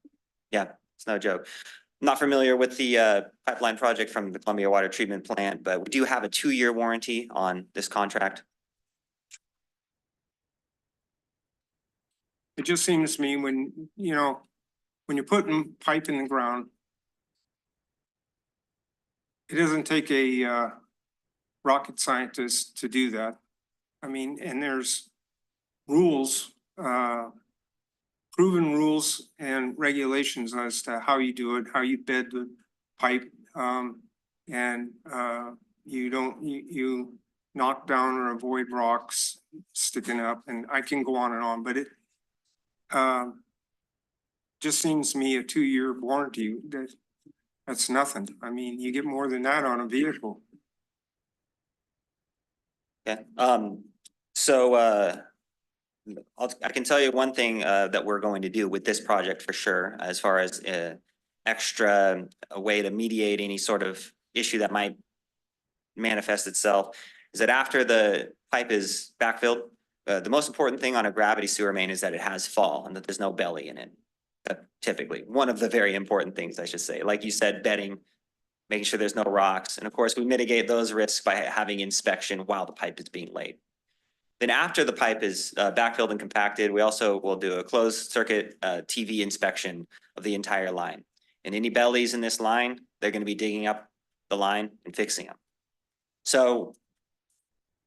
Speaker 15: Yeah, it's no joke. I'm not familiar with the pipeline project from the Columbia Water Treatment Plant, but we do have a 2-year warranty on this contract.
Speaker 7: It just seems to me when, when you're putting pipe in the ground, it doesn't take a rocket scientist to do that. I mean, and there's rules, proven rules and regulations as to how you do it, how you bed the pipe. And you don't, you knock down or avoid rocks sticking up, and I can go on, but it just seems to me a 2-year warranty, that's nothing. I mean, you get more than that on a vehicle.
Speaker 15: Yeah, so I can tell you one thing that we're going to do with this project for sure, as far as extra a way to mediate any sort of issue that might manifest itself, is that after the pipe is backfilled, the most important thing on a gravity sewer main is that it has fall and that there's no belly in it. Typically, one of the very important things, I should say, like you said, bedding, making sure there's no rocks. And of course, we mitigate those risks by having inspection while the pipe is being laid. Then after the pipe is backfilled and compacted, we also will do a closed circuit TV inspection of the entire line. And any bellies in this line, they're going to be digging up the line and fixing them. So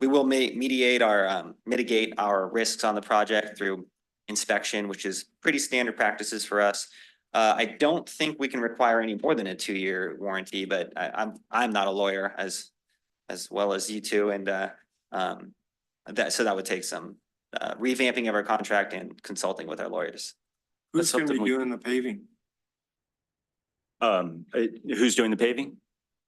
Speaker 15: we will mitigate our risks on the project through inspection, which is pretty standard practices for us. I don't think we can require any more than a 2-year warranty, but I'm not a lawyer as well as you two, and so that would take some revamping of our contract and consulting with our lawyers.
Speaker 7: Who's going to be
Speaker 16: something we-
Speaker 7: doing the paving?
Speaker 16: Who's doing the paving?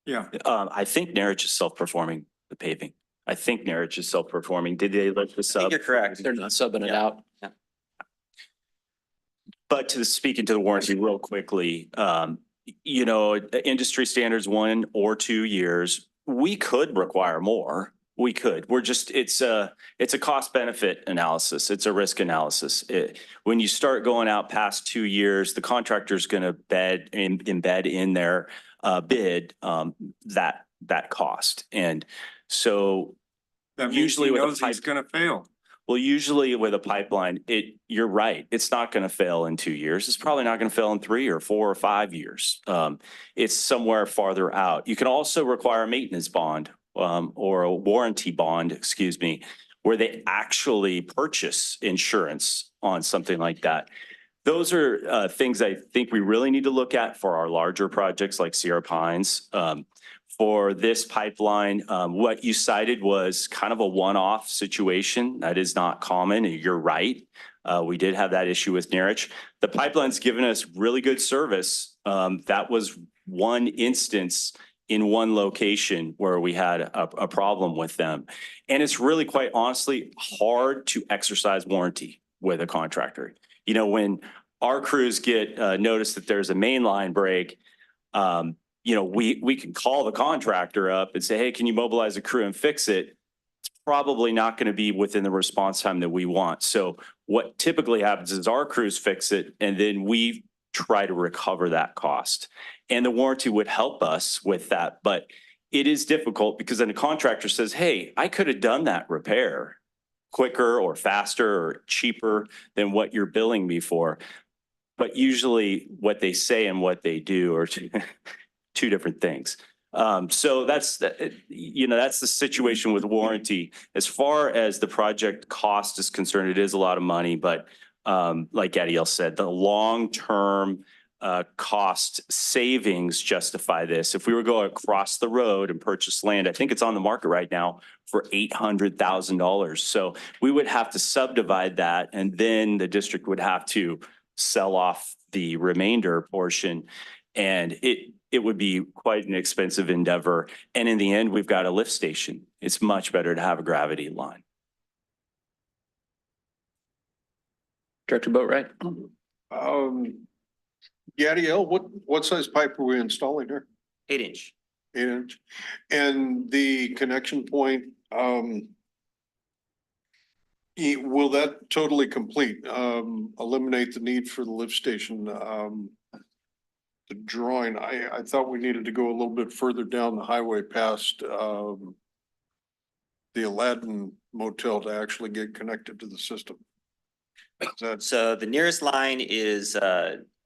Speaker 7: Yeah,
Speaker 16: I think Narich is self-performing the paving. I think Narich is self-performing. Did they let the
Speaker 15: I
Speaker 16: sub?
Speaker 15: think you're correct.
Speaker 1: They're not subbing it
Speaker 15: Yeah.
Speaker 1: out.
Speaker 16: But to speak into the warranty real quickly, industry standards 1 or 2 years, we could require more. We could. It's a cost benefit analysis. It's a risk analysis. When you start going out past 2 years, the contractor's going to embed in their bid that cost. And so
Speaker 7: that means
Speaker 16: usually
Speaker 7: he
Speaker 16: with a
Speaker 7: knows he's going to fail.
Speaker 16: well, usually with a pipeline, you're right. It's not going to fail in 2 years. It's probably not going to fail in 3 or 4 or 5 years. It's somewhere farther out. You can also require a maintenance bond or a warranty bond, excuse me, where they actually purchase insurance on something like that. Those are things I think we really need to look at for our larger projects like Sierra Pines. For this pipeline, what you cited was kind of a one-off situation. That is not common. You're right. We did have that issue with Narich. The pipeline's given us really good service. That was one instance in one location where we had a problem with them. And it's really, quite honestly, hard to exercise warranty with a contractor. You know, when our crews get notice that there's a main line break, we can call the contractor up and say, hey, can you mobilize a crew and fix it? It's probably not going to be within the response time that we want. So what typically happens is our crews fix it and then we try to recover that cost. And the warranty would help us with that. But it is difficult because then a contractor says, hey, I could have done that repair quicker or faster or cheaper than what you're billing me for. But usually what they say and what they do are two different things. So that's the situation with warranty. As far as the project cost is concerned, it is a lot of money, but like Adiel said, the long-term cost savings justify this. If we were going across the road and purchase land, I think it's on the market right now for $800,000. So we would have to subdivide that, and then the district would have to sell off the remainder portion, and it would be quite an expensive endeavor. And in the end, we've got a lift station. It's much better to have a gravity line.
Speaker 1: Director Boatright?
Speaker 2: Gadiel, what size pipe are we installing here?
Speaker 15: 8-inch.
Speaker 2: 8-inch. And the connection point, will that totally complete, eliminate the need for the lift station? The drawing, I thought we needed to go a little bit further down the highway past the Aladdin Motel to actually get connected to the system. Is that
Speaker 15: So the nearest line is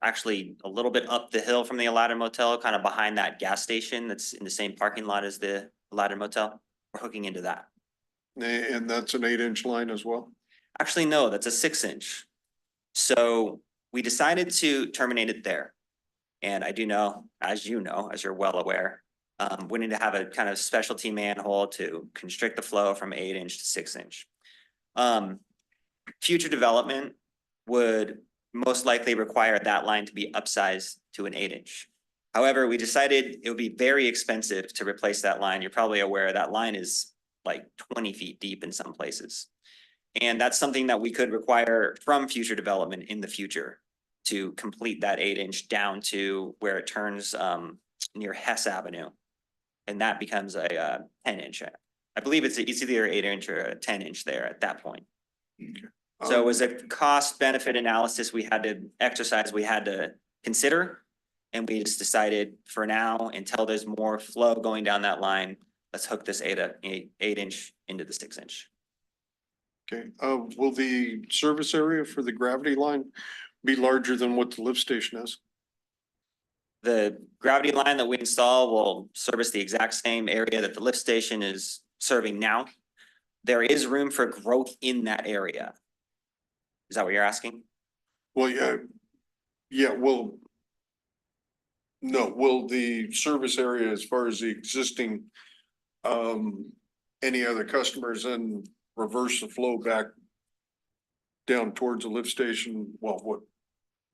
Speaker 15: actually a little bit up the hill from the Aladdin Motel, kind of behind that gas station that's in the same parking lot as the Aladdin Motel. We're hooking into that.
Speaker 2: And that's an 8-inch line as well?
Speaker 15: Actually, no, that's a 6-inch. So we decided to terminate it there. And I do know, as you're well aware, we need to have a kind of specialty manhole to constrict the flow from 8-inch to 6-inch. Future development would most likely require that line to be upsized to an 8-inch. However, we decided it would be very expensive to replace that line. You're probably aware that line is like 20 feet deep in some places. And that's something that we could require from future development in the future to complete that 8-inch down to where it turns near Hess Avenue. And that becomes a 10-inch. I believe it's either an 8-inch or a 10-inch there at that point.
Speaker 2: Okay.
Speaker 15: So it was a cost benefit analysis we had to consider. And we just decided for now, until there's more flow going down that line, let's hook this 8-inch into the 6-inch.
Speaker 2: Okay, will the service area for the gravity line be larger than what the lift station is?
Speaker 15: The gravity line that we install will service the exact same area that the lift station is serving now. There is room for growth in that area. Is that what you're asking?
Speaker 2: Well, will the service area as far as the existing, any other customers and reverse the flow back down towards the lift station, well, what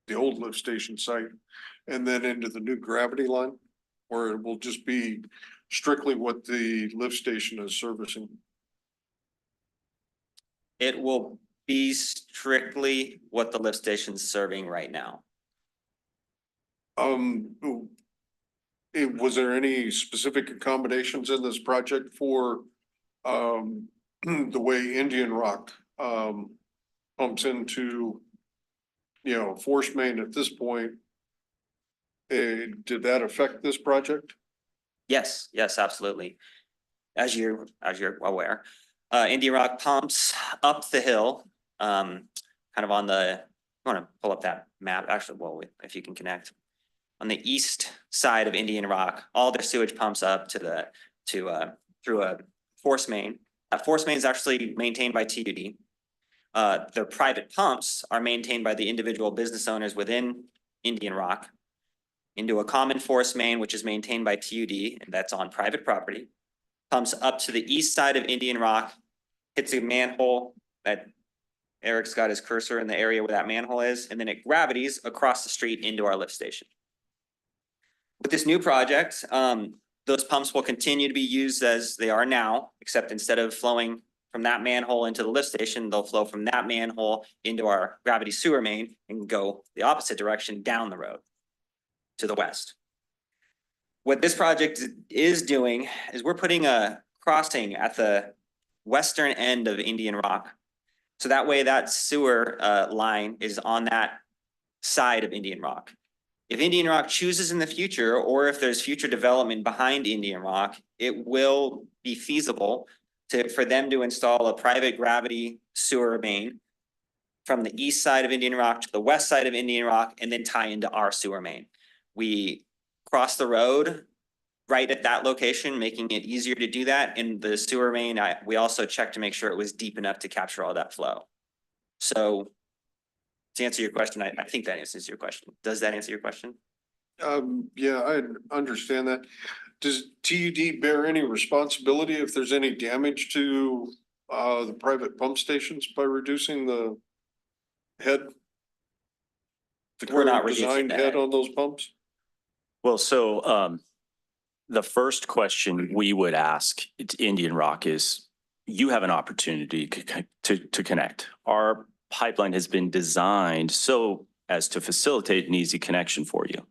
Speaker 2: the old lift station site, and then into the new gravity line? Or it will just be strictly what the lift station is servicing?
Speaker 15: It will be strictly what the lift station's serving right now.
Speaker 2: Was there any specific accommodations in this project for the way Indian Rock pumps into, force main at this point? Did that affect this project?
Speaker 15: Yes, absolutely. As you're aware, Indian Rock pumps up the hill, kind of on the, I want to pull up that map, actually, well, if you can connect. On the east side of Indian Rock, all their sewage pumps up through a force main. That force main is actually maintained by TUD. Their private pumps are maintained by the individual business owners within Indian Rock into a common force main, which is maintained by TUD, and that's on private property. Pumps up to the east side of Indian Rock, hits a manhole that Eric's got his cursor in the area where that manhole is, and then it gravities across the street into our lift station. With this new project, those pumps will continue to be used as they are now, except instead of flowing from that manhole into the lift station, they'll flow from that manhole into our gravity sewer main and go the opposite direction down the road to the west. What this project is doing is we're putting a crossing at the western end of Indian Rock. So that way that sewer line is on that side of Indian Rock. If Indian Rock chooses in the future, or if there's future development behind Indian Rock, it will be feasible for them to install a private gravity sewer main from the east side of Indian Rock to the west side of Indian Rock, and then tie into our sewer main. We cross the road right at that location, making it easier to do that. In the sewer main, we also checked to make sure it was deep enough to capture all that flow. So to answer your question, I think that answers your question. Does that answer your question?
Speaker 2: Yeah, I understand that. Does TUD bear any responsibility if there's any damage to the private pump stations by reducing the head?
Speaker 15: We're not reducing
Speaker 2: designed
Speaker 15: the
Speaker 2: head
Speaker 15: head.
Speaker 2: on those pumps?
Speaker 16: Well, so the first question we would ask to Indian Rock is, you have an opportunity to connect. Our pipeline has been designed so as to facilitate an easy connection for you.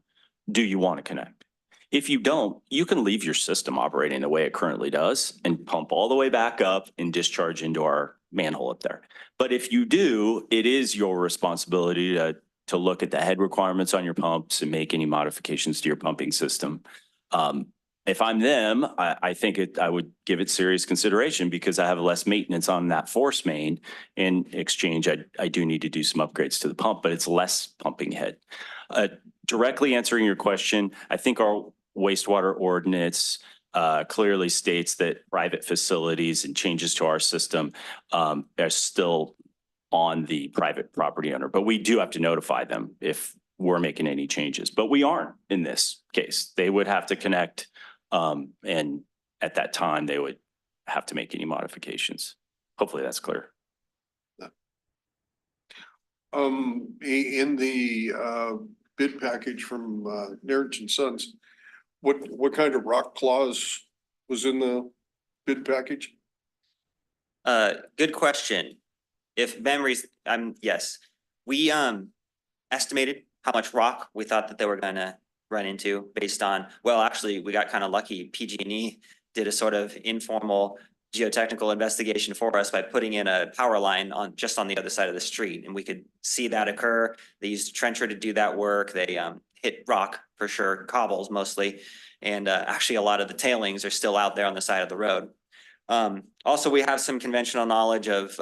Speaker 16: Do you want to connect? If you don't, you can leave your system operating the way it currently does and pump all the way back up and discharge into our manhole up there. But if you do, it is your responsibility to look at the head requirements on your pumps and make any modifications to your pumping system. If I'm them, I think I would give it serious consideration, because I have less maintenance on that force main. In exchange, I do need to do some upgrades to the pump, but it's less pumping head. Directly answering your question, I think our wastewater ordinance clearly states that private facilities and changes to our system are still on the private property owner, but we do have to notify them if we're making any changes, but we aren't in this case. They would have to connect, and at that time, they would have to make any modifications. Hopefully that's clear.
Speaker 2: In the bid package from Nerich and Sons, what kind of rock clause was in the bid package?
Speaker 15: Good question. If memories, yes, we estimated how much rock we thought that they were gonna run into based on, well, actually, we got kind of lucky. PG&E did a sort of informal geotechnical investigation for us by putting in a power line on just on the other side of the street, and we could see that occur. They used a trencher to do that work. They hit rock for sure, cobbles mostly, and actually a lot of the tailings are still out there on the side of the road. Also, we have some conventional knowledge of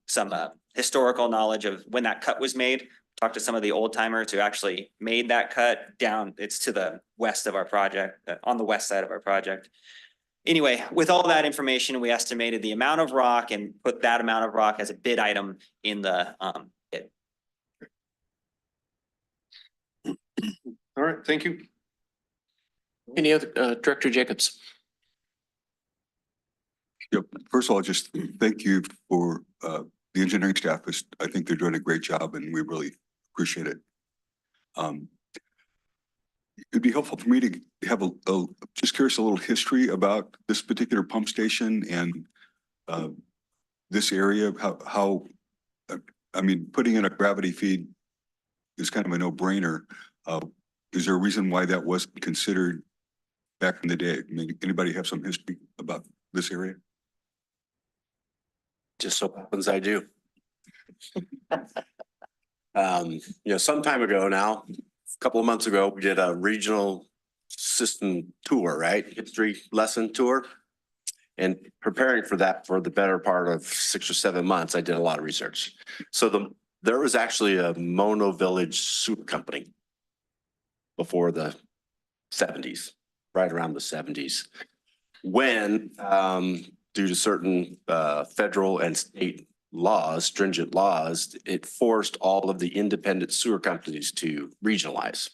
Speaker 15: some historical knowledge of when that cut was made. Talked to some of the old timers who actually made that cut down. It's to the west of our project, on the west side of our project. Anyway, with all that information, we estimated the amount of rock and put that amount of rock as a bid item in the bid.
Speaker 2: All right, thank you.
Speaker 1: Any other, Director Jacobs?
Speaker 8: Yep. First of all, just thank you for the engineering staff. I think they're doing a great job and we really appreciate it. It'd be helpful for me to have just curious, a little history about this particular pump station and this area, how, I mean, putting in a gravity feed is kind of a no-brainer. Is there a reason why that wasn't considered back in the day? I mean, anybody have some history about this area?
Speaker 4: Just so happens I do. Some time ago now, a couple of months ago, we did a regional system tour, right? History lesson tour. And preparing for that for the better part of 6 or 7 months, I did a lot of research. So there was actually a Mono Village sewer company before the 70s, right around the 70s, when due to certain federal and state laws, stringent laws, it forced all of the independent sewer companies to regionalize.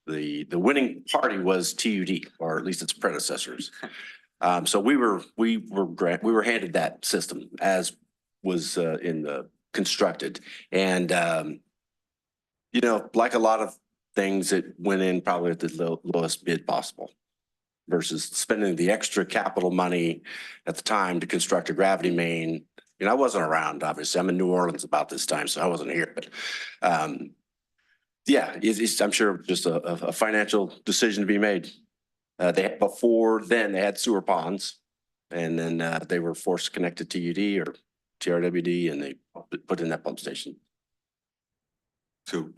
Speaker 4: The winning party was TUD, or at least its predecessors. So we were handed that system as was constructed, and like a lot of things, it went in probably at the lowest bid possible, versus spending the extra capital money at the time to construct a gravity main. I wasn't around, obviously. I'm in New Orleans about this time, so I wasn't here. But I'm sure just a financial decision to be made. Before then, they had sewer ponds, and then they were forced to connect to TUD or TRWD, and they put in that pump station.
Speaker 8: So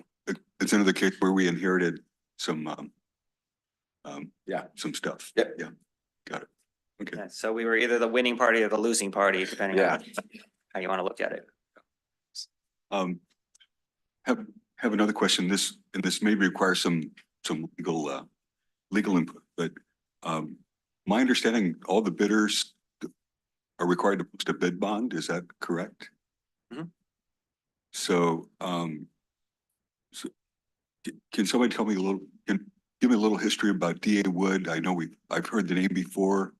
Speaker 8: it's another case where we inherited some some stuff.
Speaker 4: Yep.
Speaker 8: Yeah, got it. Okay.
Speaker 15: Yeah, so we were either the winning party or the losing party, depending on how you want to look at it.
Speaker 8: Have another question. This may require some legal input, but my understanding, all the bidders are required to post a bid bond. Is that correct?
Speaker 15: Mm-hmm.
Speaker 8: So, can somebody tell me give me a little history about DA Wood? I know I've heard the name before.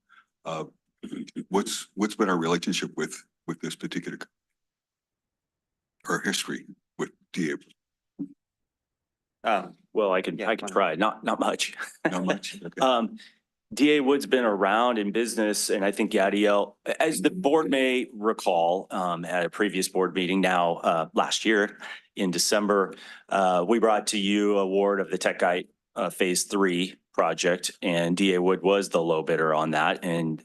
Speaker 8: What's been our relationship with this particular, or history with DA?
Speaker 16: Well, I can try. Not much.
Speaker 8: Not much. Okay.
Speaker 16: DA Wood's been around in business, and I think Gadiel, as the board may recall, at a previous board meeting now, last year in December, we brought to you award of the Techite Phase 3 project, and DA Wood was the low bidder on that, and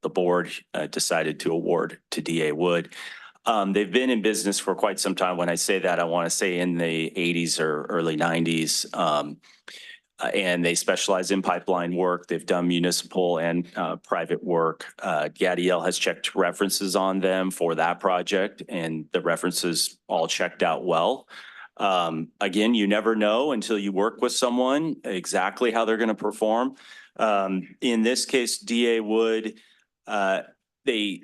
Speaker 16: the board decided to award to DA Wood. They've been in business for quite some time. When I say that, I want to say in the 80s or early 90s. And they specialize in pipeline work. They've done municipal and private work. Gadiel has checked references on them for that project, and the references all checked out well. Again, you never know until you work with someone exactly how they're going to perform. In this case, DA Wood, they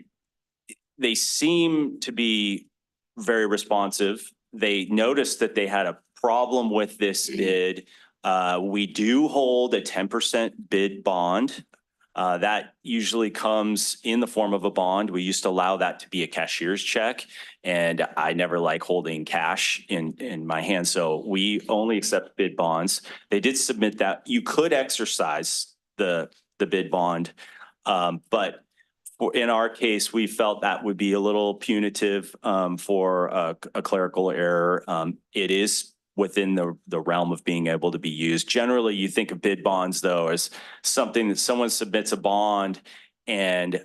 Speaker 16: seem to be very responsive. They noticed that they had a problem with this bid. We do hold a 10% bid bond. That usually comes in the form of a bond. We used to allow that to be a cashier's check, and I never like holding cash in my hand. So we only accept bid bonds. They did submit that. You could exercise the bid bond, but in our case, we felt that would be a little punitive for a clerical error. It is within the realm of being able to be used. Generally, you think of bid bonds, though, as something that someone submits a bond and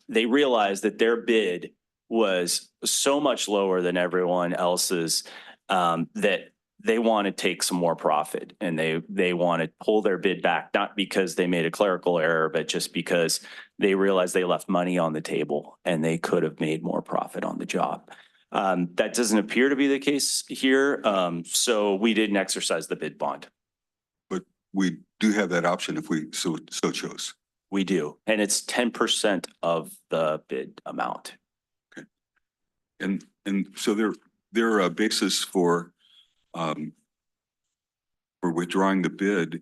Speaker 16: they realize that their bid was so much lower than everyone else's that they want to take some more profit, and they want to pull their bid back, not because they made a clerical error, but just because they realized they left money on the table and they could have made more profit on the job. That doesn't appear to be the case here, so we didn't exercise the bid bond.
Speaker 8: But we do have that option if we so chose.
Speaker 16: We do, and it's 10% of the bid amount.
Speaker 8: Okay. And so their basis for withdrawing the bid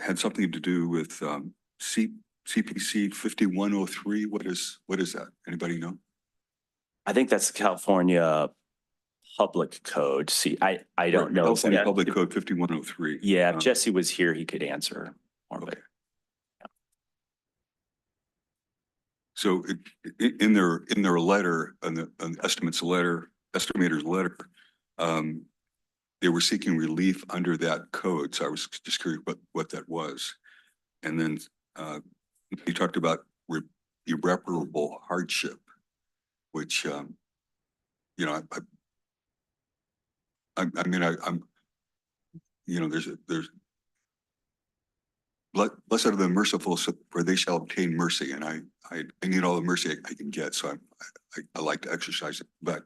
Speaker 8: had something to do with CPC 5103. What is that? Anybody know?
Speaker 16: I think that's California Public Code. See, I don't know.
Speaker 8: California Public Code 5103.
Speaker 16: Yeah, if Jesse was here, he could answer more later.
Speaker 8: So in their letter, an estimator's letter, they were seeking relief under that code. So I was just curious what that was. And then you talked about irreparable hardship, which, I'm there's blessed are the merciful, for they shall obtain mercy. And I need all the mercy I can get. So I like to exercise it, but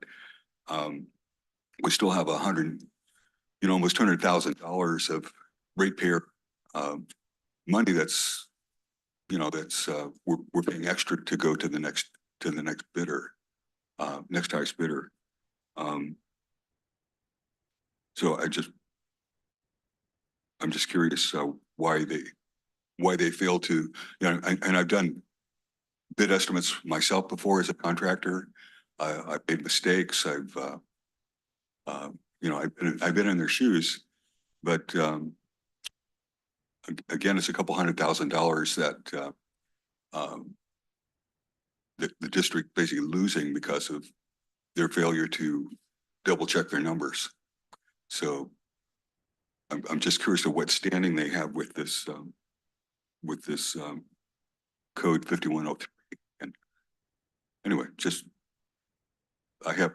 Speaker 8: we still have almost $100,000 of ratepayer money that's we're paying extra to go to the next bidder, next highest bidder. So I'm just curious why they fail to, and I've done bid estimates myself before as a contractor. I've made mistakes. I've been in their shoes, but again, it's a couple $100,000 that the district basically losing because of their failure to double check their numbers. So I'm just curious of what standing they have with this code 5103. And anyway, just I have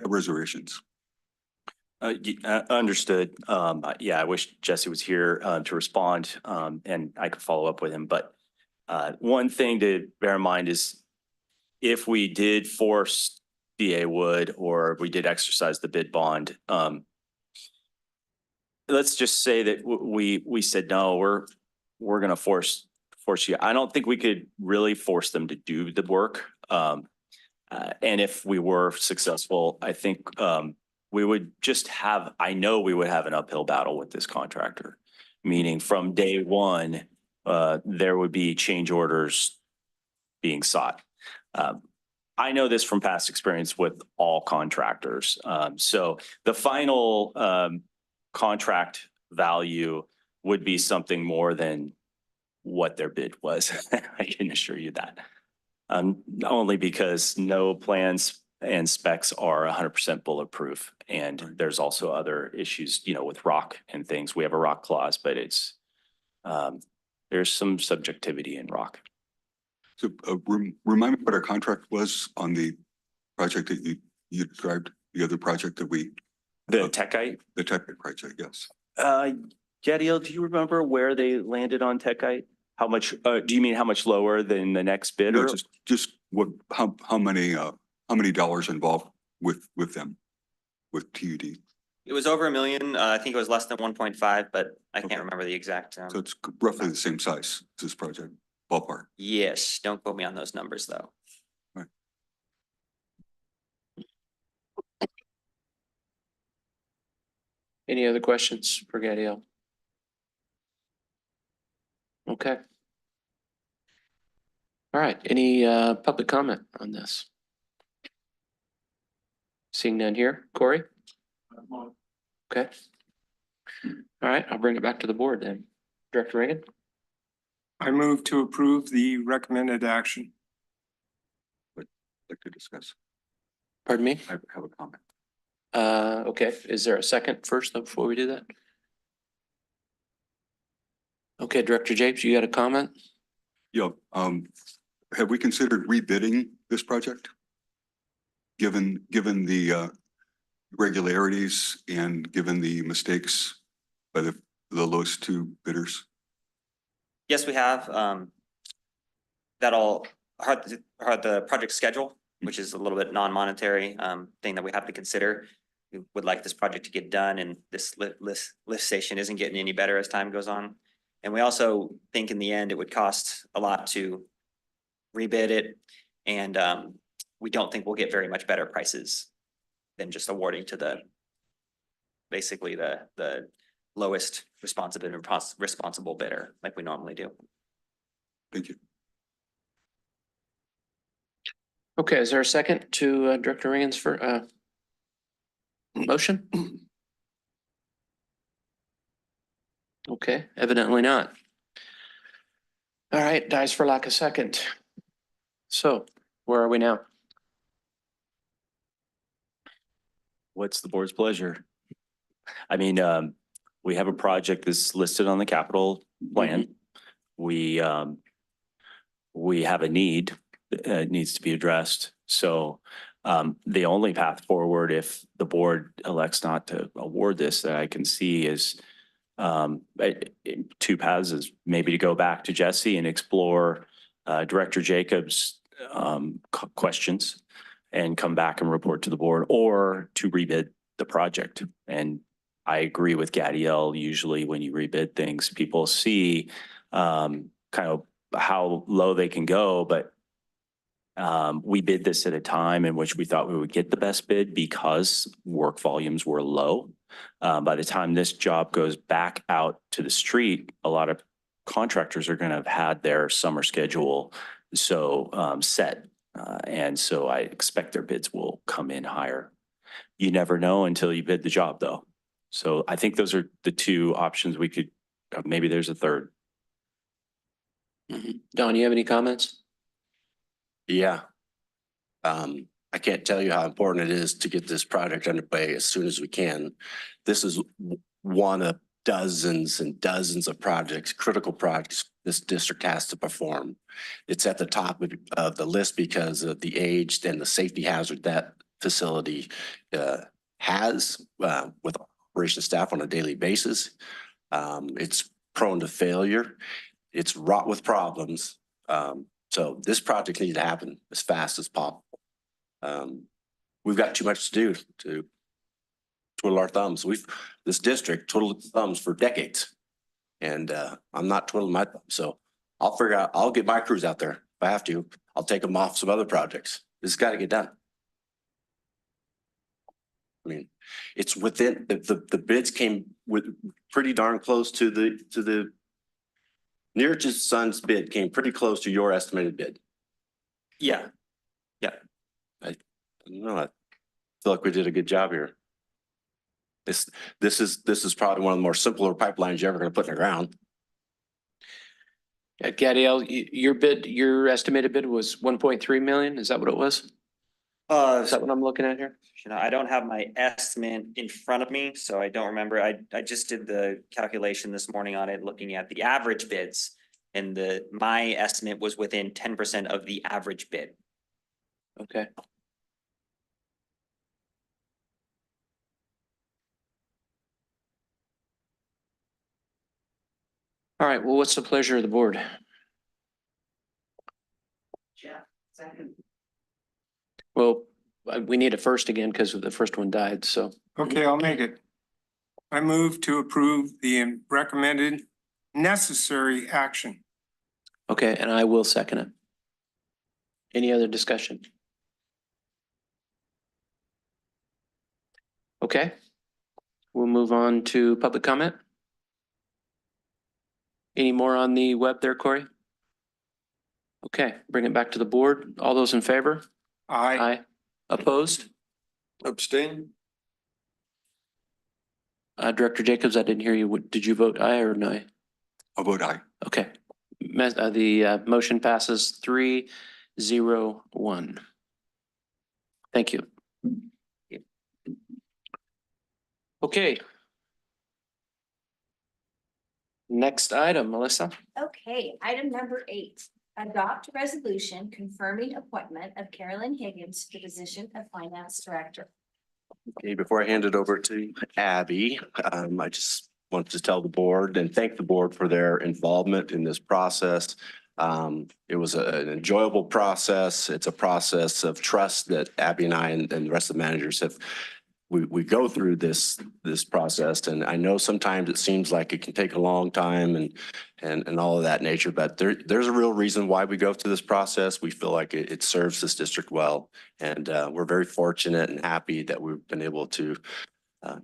Speaker 8: reservations.
Speaker 16: Understood. Yeah, I wish Jesse was here to respond, and I could follow up with him. But one thing to bear in mind is if we did force DA Wood or we did exercise the bid bond, let's just say that we said, no, we're going to force you. I don't think we could really force them to do the work. And if we were successful, I think we would just have, I know we would have an uphill battle with this contractor, meaning from day one, there would be change orders being sought. I know this from past experience with all contractors. So the final contract value would be something more than what their bid was. I can assure you that. Only because no plans and specs are 100% bulletproof. And there's also other issues, with rock and things. We have a rock clause, but it's, there's some subjectivity in rock.
Speaker 8: So remind me what our contract was on the project that you described, the other project that
Speaker 16: the Techite?
Speaker 8: The Techite project, yes.
Speaker 16: Jadiel, do you remember where they landed on Techite? How much, do you mean how much lower than the next bidder?
Speaker 8: No, just how many dollars involved with them, with TUD?
Speaker 15: It was over 1 million. I think it was less than 1.5, but I can't remember the exact.
Speaker 8: So it's roughly the same size as this project, ballpark.
Speaker 15: Yes, don't quote me on those numbers though.
Speaker 1: Any other questions for Gadiel? Okay. All right, any public comment on this? Seeing none here, Corey? Okay. All right, I'll bring it back to the board then. Director Reagan?
Speaker 7: I move to approve the recommended action.
Speaker 8: Like to discuss.
Speaker 1: Pardon me?
Speaker 8: I have a comment.
Speaker 1: Okay, is there a second first though before we do that? Okay, Director Japes, you got a comment?
Speaker 8: Yeah, have we considered rebidding this project? Given the irregularities and given the mistakes by the lowest two bidders?
Speaker 15: Yes, we have. That'll hurt the project schedule, which is a little bit non-monetary thing that we have to consider. We would like this project to get done, and this lift station isn't getting any better as time goes on. And we also think in the end, it would cost a lot to rebid it. And we don't think we'll get very much better prices than just awarding to basically the lowest responsible bidder like we normally do.
Speaker 8: Thank you.
Speaker 1: Okay, is there a second to Director Reagan's for motion? Okay, evidently not. All right, dies for lack of second. So where are we now?
Speaker 16: What's the board's pleasure? I mean, we have a project that's listed on the capital plan. We have a need that needs to be addressed. So the only path forward, if the board elects not to award this, that I can see is two paths, is maybe to go back to Jesse and explore Director Jacobs' questions and come back and report to the board, or to rebid the project. And I agree with Gadiel. Usually when you rebid things, people see kind of how low they can go, but we bid this at a time in which we thought we would get the best bid because work volumes were low. By the time this job goes back out to the street, a lot of contractors are going to have had their summer schedule set. And so I expect their bids will come in higher. You never know until you bid the job though. So I think those are the two options we could, maybe there's a third.
Speaker 1: Don, you have any comments?
Speaker 4: Yeah. I can't tell you how important it is to get this project underway as soon as we can. This is one of dozens and dozens of projects, critical projects this district has to perform. It's at the top of the list because of the age and the safety hazard that facility has with operation staff on a daily basis. It's prone to failure. It's wrought with problems. So this project needs to happen as fast as possible. We've got too much to do to twiddle our thumbs. This district twiddled its thumbs for decades. And I'm not twiddling my thumbs. So I'll get my crews out there if I have to. I'll take them off some other projects. This has got to get done. I mean, it's within the bids came with pretty darn close to the Nearest Son's bid came pretty close to your estimated bid.
Speaker 15: Yeah.
Speaker 4: I don't know. I feel like we did a good job here. This is probably one of the more simpler pipelines you're ever going to put in the ground.
Speaker 1: Gadiel, your estimated bid was 1.3 million. Is that what it was? Is that what I'm looking at here?
Speaker 15: I don't have my estimate in front of me, so I don't remember. I just did the calculation this morning on it, looking at the average bids. And my estimate was within 10% of the average bid.
Speaker 1: Okay. All right, well, what's the pleasure of the board?
Speaker 15: Yeah, second.
Speaker 1: Well, we need a first again because the first one died, so.
Speaker 7: Okay, I'll make it. I move to approve the recommended necessary action.
Speaker 1: Okay, and I will second it. Any other discussion? Okay, we'll move on to public comment. Any more on the web there, Corey? Okay, bring it back to the board. All those in favor?
Speaker 7: Aye.
Speaker 1: Aye. Opposed?
Speaker 2: Abstain?
Speaker 1: Director Jacobs, I didn't hear you. Did you vote aye or nay?
Speaker 8: I'll vote aye.
Speaker 1: Okay. The motion passes 3-0-1. Thank you. Okay. Next item, Melissa.
Speaker 3: Okay, item number 8, adopt resolution confirming appointment of Carolyn Higgins to the position of finance director.
Speaker 4: Okay, before I hand it over to Abby, I just want to tell the board and thank the board for their involvement in this process. It was an enjoyable process. It's a process of trust that Abby and I and the rest of the managers have. We go through this process, and I know sometimes it seems like it can take a long time and all of that nature, but there's a real reason why we go through this process. We feel like it serves this district well, and we're very fortunate and happy that we've been able to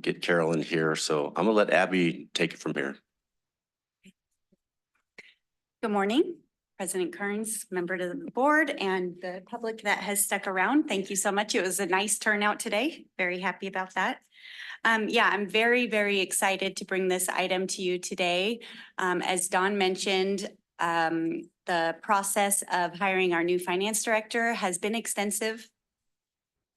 Speaker 4: get Carolyn here. So I'm gonna let Abby take it from here.
Speaker 17: Good morning, President Kearns, member to the board, and the public that has stuck around. Thank you so much. It was a nice turnout today. Very happy about that. Yeah, I'm very, very excited to bring this item to you today. As Dawn mentioned, the process of hiring our new finance director has been extensive.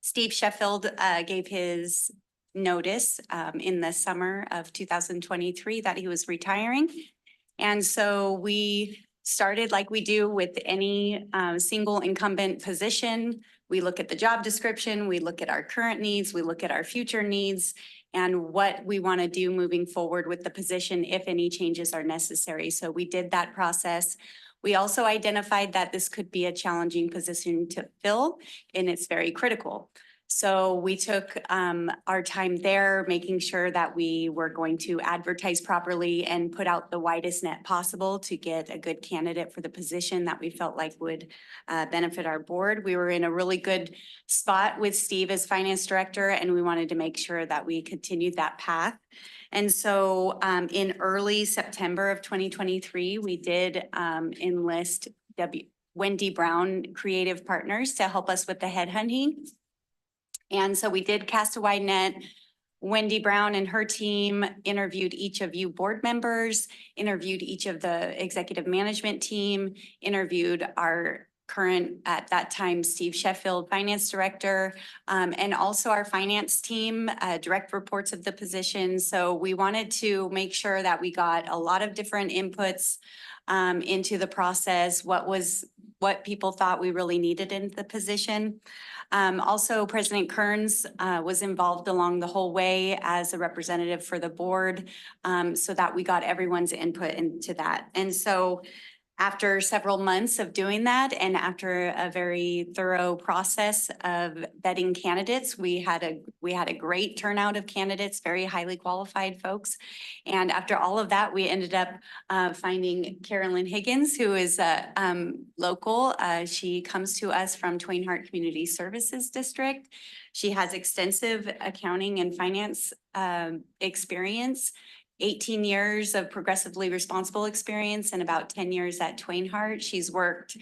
Speaker 17: Steve Sheffield gave his notice in the summer of 2023 that he was retiring. And so we started like we do with any single incumbent position. We look at the job description, we look at our current needs, we look at our future needs, and what we want to do moving forward with the position if any changes are necessary. So we did that process. We also identified that this could be a challenging position to fill, and it's very critical. So we took our time there, making sure that we were going to advertise properly and put out the widest net possible to get a good candidate for the position that we felt like would benefit our board. We were in a really good spot with Steve as finance director, and we wanted to make sure that we continued that path. And so in early September of 2023, we did enlist Wendy Brown Creative Partners to help us with the headhunting. And so we did cast a wide net. Wendy Brown and her team interviewed each of you board members, interviewed each of the executive management team, interviewed our current, at that time, Steve Sheffield, finance director, and also our finance team, direct reports of the position. So we wanted to make sure that we got a lot of different inputs into the process, what people thought we really needed in the position. Also, President Kearns was involved along the whole way as a representative for the board, so that we got everyone's input into that. And so after several months of doing that, and after a very thorough process of vetting candidates, we had a great turnout of candidates, very highly qualified folks. And after all of that, we ended up finding Carolyn Higgins, who is local. She comes to us from Twain Harte Community Services District. She has extensive accounting and finance experience. 18 years of progressively responsible experience and about 10 years at Twain Harte. She's worked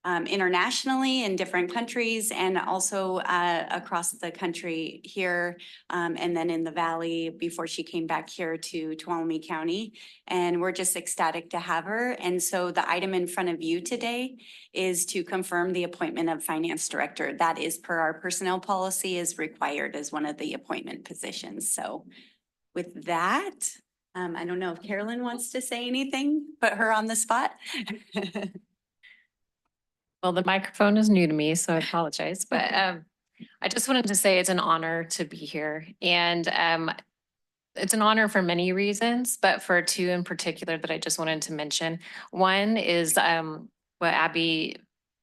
Speaker 17: internationally in different countries and also across the country here and then in the Valley before she came back here to Tuolumne County. And we're just ecstatic to have her. And so the item in front of you today is to confirm the appointment of finance director. That is per our personnel policy is required as one of the appointment positions. So with that, I don't know if Carolyn wants to say anything, put her on the spot.
Speaker 18: Well, the microphone is new to me, so I apologize, but I just wanted to say it's an honor to be here. And it's an honor for many reasons, but for two in particular that I just wanted to mention. One is what Abby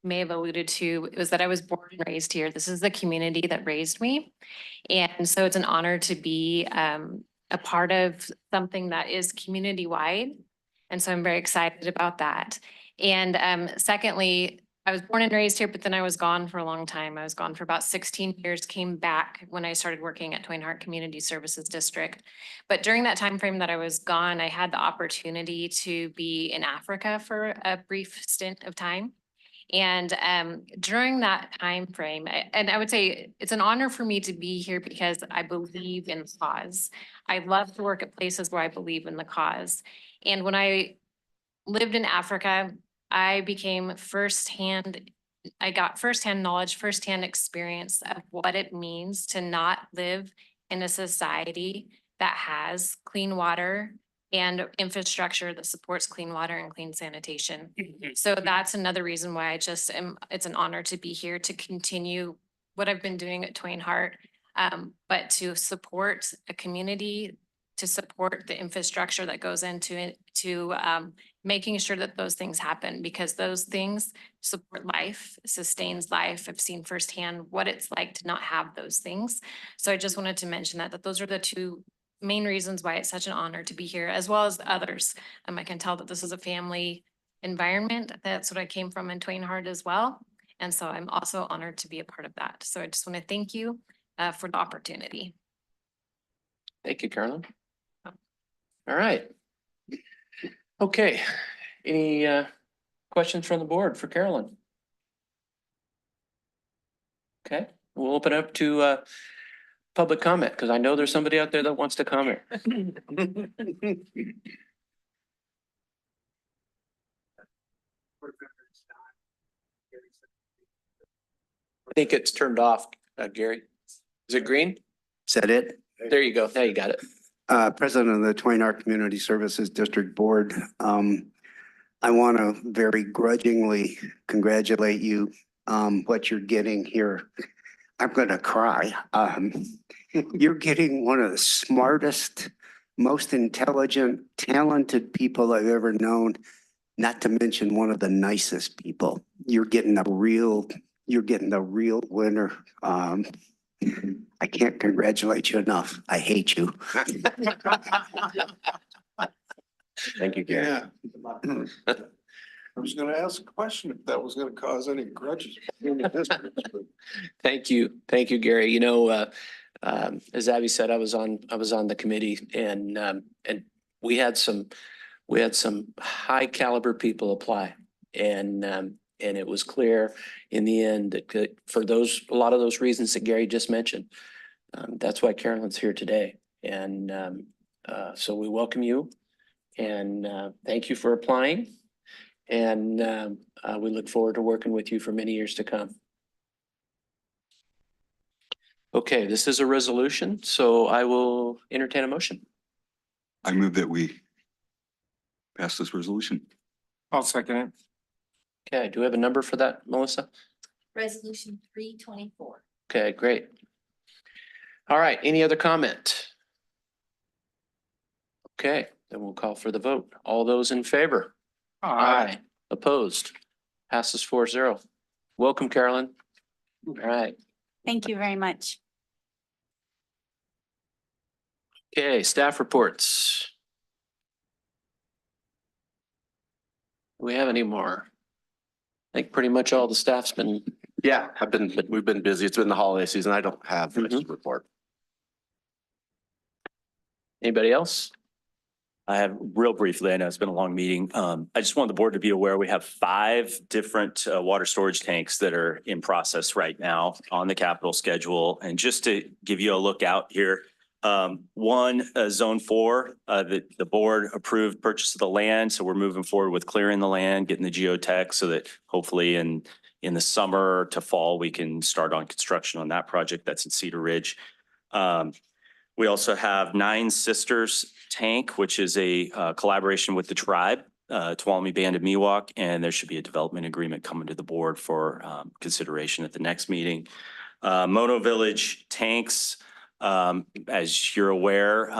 Speaker 18: may have alluded to, was that I was born and raised here. This is the community that raised me. And so it's an honor to be a part of something that is community-wide. And so I'm very excited about that. And secondly, I was born and raised here, but then I was gone for a long time. I was gone for about 16 years, came back when I started working at Twain Harte Community Services District. But during that time frame that I was gone, I had the opportunity to be in Africa for a brief stint of time. And during that time frame, and I would say it's an honor for me to be here because I believe in the cause. I love to work at places where I believe in the cause. And when I lived in Africa, I got firsthand knowledge, firsthand experience of what it means to not live in a society that has clean water and infrastructure that supports clean water and clean sanitation. So that's another reason why it's an honor to be here to continue what I've been doing at Twain Harte, but to support a community, to support the infrastructure that goes into it, to making sure that those things happen, because those things support life, sustains life. I've seen firsthand what it's like to not have those things. So I just wanted to mention that those are the two main reasons why it's such an honor to be here, as well as others. I can tell that this is a family environment. That's what I came from in Twain Harte as well. And so I'm also honored to be a part of that. So I just want to thank you for the opportunity.
Speaker 1: Thank you, Carolyn. All right. Okay, any questions from the board for Carolyn? Okay, we'll open up to public comment, because I know there's somebody out there that wants to comment. I think it's turned off, Gary. Is it green?
Speaker 19: Is that it?
Speaker 1: There you go. Now you got it.
Speaker 19: President of the Twain Harte Community Services District Board. I want to very grudgingly congratulate you what you're getting here. I'm going to cry. You're getting one of the smartest, most intelligent, talented people I've ever known, not to mention one of the nicest people. You're getting a real winner. I can't congratulate you enough. I hate you.
Speaker 1: Thank you, Gary.
Speaker 2: Yeah. I was gonna ask a question if that was gonna cause any grudges. between the districts, but
Speaker 1: Thank you. Thank you, Gary. You know, as Abby said, I was on the committee, and we had some high caliber people apply. And it was clear in the end that for a lot of those reasons that Gary just mentioned, that's why Carolyn's here today. And so we welcome you, and thank you for applying. And we look forward to working with you for many years to come. Okay, this is a resolution, so I will entertain a motion.
Speaker 8: I move that we pass this resolution.
Speaker 7: I'll second it.
Speaker 1: Okay, do we have a number for that, Melissa?
Speaker 3: Resolution 324.
Speaker 1: Okay, great. All right, any other comment? Okay, then we'll call for the vote. All those in favor? Aye. Opposed? Passes 4-0. Welcome, Carolyn. All right.
Speaker 17: Thank you very much.
Speaker 1: Okay, staff reports. Do we have any more? I think pretty much all the staff's been.
Speaker 4: Yeah, we've been busy. It's been the holiday season. I don't have much to report.
Speaker 1: Anybody else?
Speaker 16: I have real briefly, I know it's been a long meeting. I just want the board to be aware, we have 5 different water storage tanks that are in process right now on the capital schedule. And just to give you a look out here, one, zone 4, the board approved purchase of the land. So we're moving forward with clearing the land, getting the geotech so that hopefully in the summer to fall, we can start on construction on that project. That's in Cedar Ridge. We also have 9 Sisters tank, which is a collaboration with the tribe, Tuolumne Band of Miwok, and there should be a development agreement coming to the board for consideration at the next meeting. Mono Village tanks, as you're aware,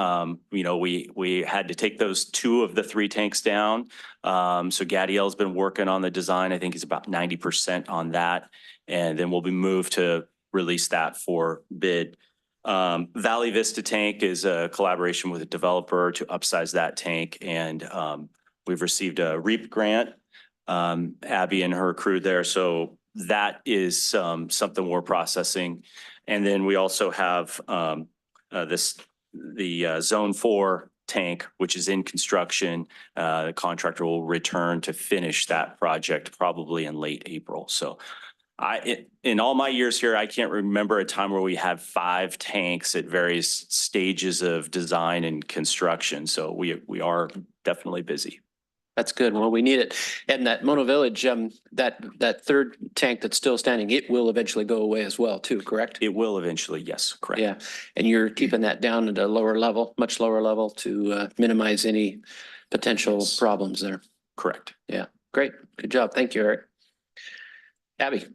Speaker 16: we had to take those 2 of the 3 tanks down. So Gadiel's been working on the design. I think he's about 90% on that, and then we'll be moved to release that for bid. Valley Vista Tank is a collaboration with a developer to upsize that tank, and we've received a REAP grant. Abby and her crew there, so that is something we're processing. And then we also have the Zone 4 tank, which is in construction. The contractor will return to finish that project probably in late April. So in all my years here, I can't remember a time where we had 5 tanks at various stages of design and construction. So we are definitely busy.
Speaker 1: That's good. Well, we need it. And that Mono Village, that third tank that's still standing, it will eventually go away as well too, correct?
Speaker 16: It will eventually, yes, correct.
Speaker 1: Yeah. And you're keeping that down at a lower level, much lower level to minimize any potential problems there.
Speaker 16: Correct.
Speaker 1: Yeah, great. Good job. Thank you, Eric. Abby.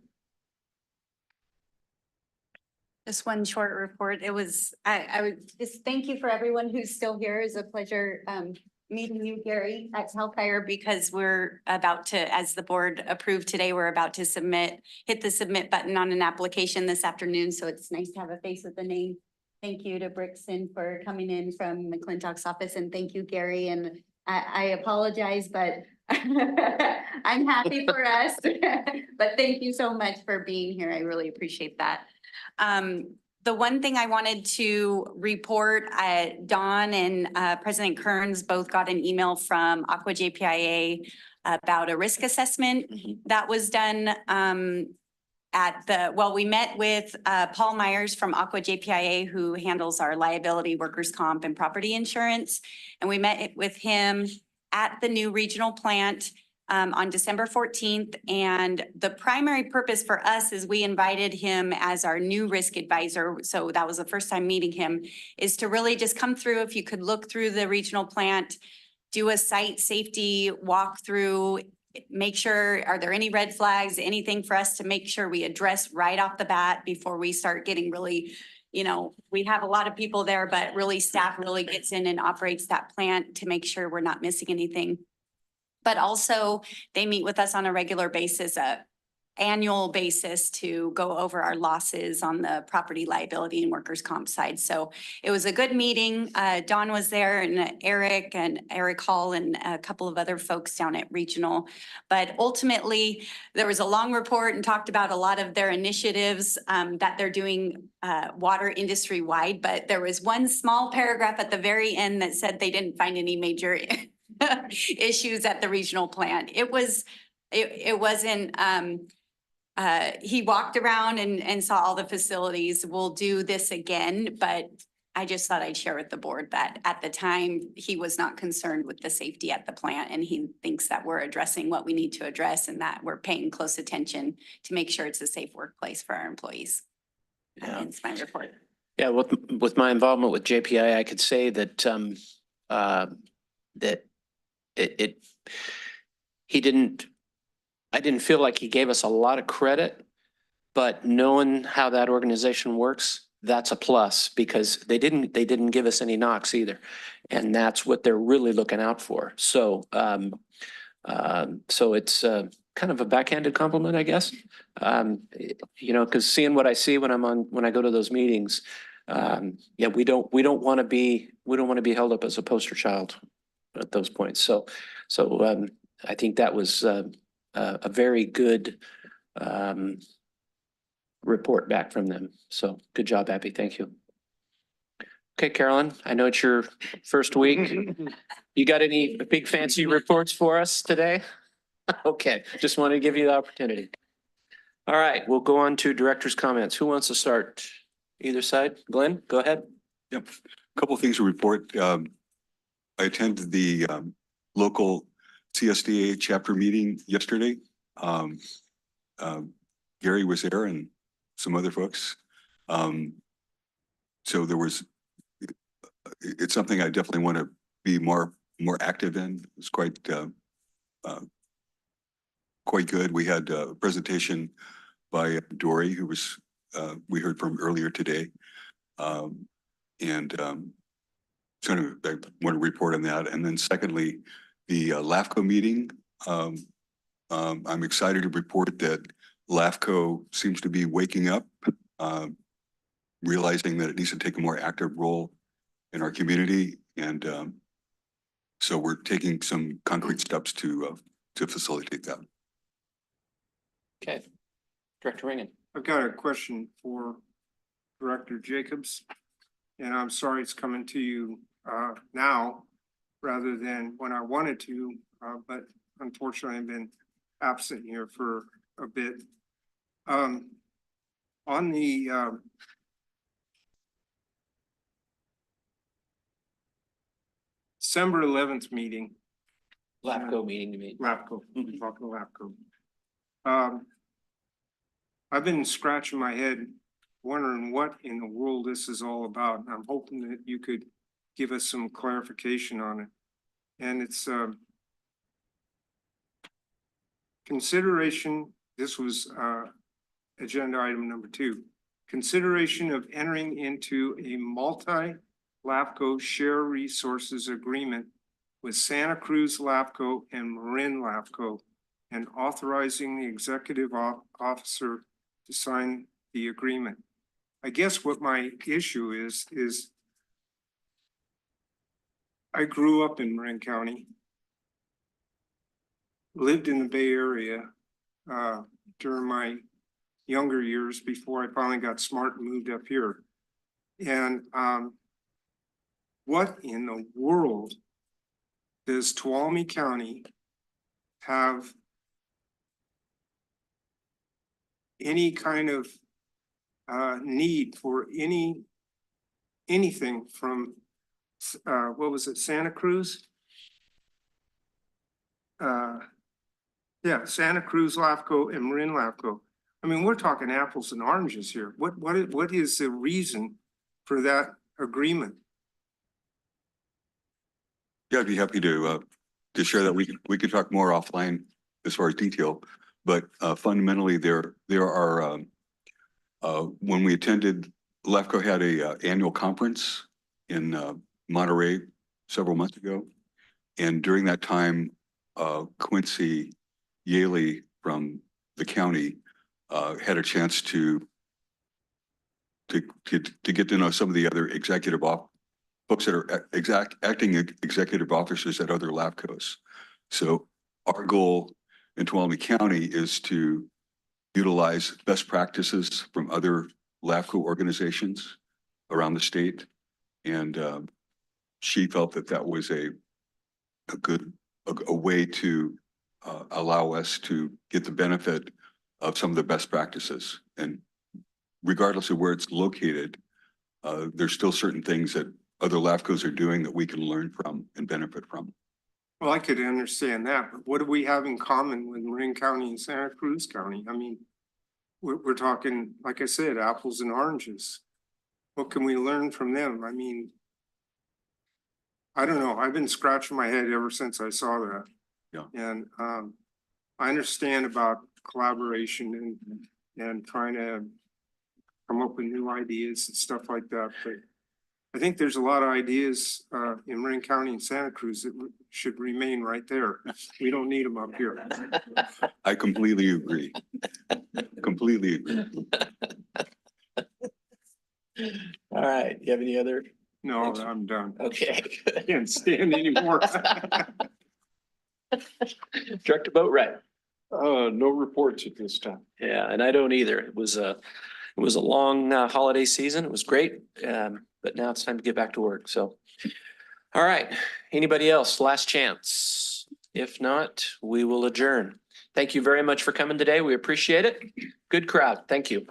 Speaker 17: Just one short report. It was, I would just thank you for everyone who's still here. It's a pleasure meeting you, Gary, at Hellfire, because we're about to, as the board approved today, we're about to hit the submit button on an application this afternoon. So it's nice to have a face with a name. Thank you to Brixton for coming in from McClintock's office, and thank you, Gary. And I apologize, but I'm happy for us. But thank you so much for being here. I really appreciate that. The one thing I wanted to report, Dawn and President Kearns both got an email from Aqua JPIA about a risk assessment that was done we met with Paul Myers from Aqua JPIA, who handles our liability, workers' comp, and property insurance. And we met with him at the new regional plant on December 14th. And the primary purpose for us is we invited him as our new risk advisor. So that was the first time meeting him, is to really just come through. If you could look through the regional plant, do a site safety walkthrough, make sure, are there any red flags, anything for us to make sure we address right off the bat before we start getting really, we have a lot of people there, but really staff really gets in and operates that plant to make sure we're not missing anything. But also they meet with us on a regular basis, annual basis, to go over our losses on the property liability and workers' comp side. So it was a good meeting. Dawn was there, and Eric Hall and a couple of other folks down at Regional. But ultimately, there was a long report and talked about a lot of their initiatives that they're doing water industry wide. But there was one small paragraph at the very end that said they didn't find any major issues at the regional plant. It wasn't, he walked around and saw all the facilities. We'll do this again, but I just thought I'd share with the board that at the time he was not concerned with the safety at the plant, and he thinks that we're addressing what we need to address and that we're paying close attention to make sure it's a safe workplace for our employees.
Speaker 1: Yeah.
Speaker 17: That's my report.
Speaker 1: Yeah, with my involvement with JPI, I could say that I didn't feel like he gave us a lot of credit, but knowing how that organization works, that's a plus, because they didn't give us any knocks either. And that's what they're really looking out for. So, so it's kind of a backhanded compliment, I guess. Because seeing what I see when I go to those meetings, yeah, we don't want to be held up as a poster child at those points. So I think that was a very good report back from them. So good job, Abby. Thank you. Okay, Carolyn, I know it's your first week. You got any big fancy reports for us today? Okay, just wanted to give you the opportunity. All right, we'll go on to director's comments. Who wants to start? Either side? Glenn, go ahead.
Speaker 8: Yep, a couple of things to report. I attended the local CSDA chapter meeting yesterday. Gary was there and some other folks. So there was, it's something I definitely want to be more active in. It's quite good. We had a presentation by Dory, who was we heard from earlier today. I want to report on that. And then secondly, the LAFCO meeting. I'm excited to report that LAFCO seems to be waking up. realizing that it needs to take a more active role in our community. And so we're taking some concrete steps to facilitate that.
Speaker 1: Okay. Director Ringen.
Speaker 7: I've got a question for Director Jacobs. And I'm sorry it's coming to you now rather than when I wanted to, but unfortunately I've been absent here for a bit. On the December 11th meeting.
Speaker 1: LAFCO meeting you mean?
Speaker 7: LAFCO, talking LAFCO. I've been scratching my head, wondering what in the world this is all about. I'm hoping that you could give us some clarification on it. And it's consideration, this was agenda item number 2, consideration of entering into a multi-LAFCO share resources agreement with Santa Cruz LAFCO and Marin LAFCO, and authorizing the executive officer to sign the agreement. I guess what my issue is I grew up in Marin County, lived in the Bay Area during my younger years before I finally got smart and moved up here. And what in the world does Tuolumne County have any kind of need for anything from what was it, Santa Cruz? Yeah, Santa Cruz LAFCO and Marin LAFCO. I mean, we're talking apples and oranges here. What is the reason for that agreement?
Speaker 8: Yeah, I'd be happy to share that. We could talk more offline as far as detail, but fundamentally there are when we attended, LAFCO had a annual conference in Monterey several months ago, and during that time, Quincy Yaley from the county had a chance to get to know some of the other executive folks that are acting executive officers at other LAFCOs. So our goal in Tuolumne County is to utilize best practices from other LAFCO organizations around the state. And she felt that that was a way to allow us to get the benefit of some of the best practices. And regardless of where it's located, there's still certain things that other LAFCOs are doing that we can learn from and benefit from.
Speaker 7: Well, I could understand that, but what do we have in common with Marin County and Santa Cruz County? I mean, we're talking, like I said, apples and oranges. What can we learn from them? I mean, I don't know. I've been scratching my head ever since I saw that.
Speaker 8: Yeah.
Speaker 7: And I understand about collaboration and trying to come up with new ideas and stuff like that, but I think there's a lot of ideas in Marin County and Santa Cruz that should remain right there. We don't need them up here.
Speaker 8: I completely agree. Completely agree.
Speaker 1: All right. You have any other?
Speaker 7: No, I'm done.
Speaker 1: Okay.
Speaker 7: I can't stand anymore.
Speaker 1: Director Boatright.
Speaker 2: No reports at this time.
Speaker 1: Yeah, and I don't either. It was a long holiday season. It was great. But now it's time to get back to work. So, all right. Anybody else? Last chance. If not, we will adjourn. Thank you very much for coming today. We appreciate it. Good crowd. Thank you.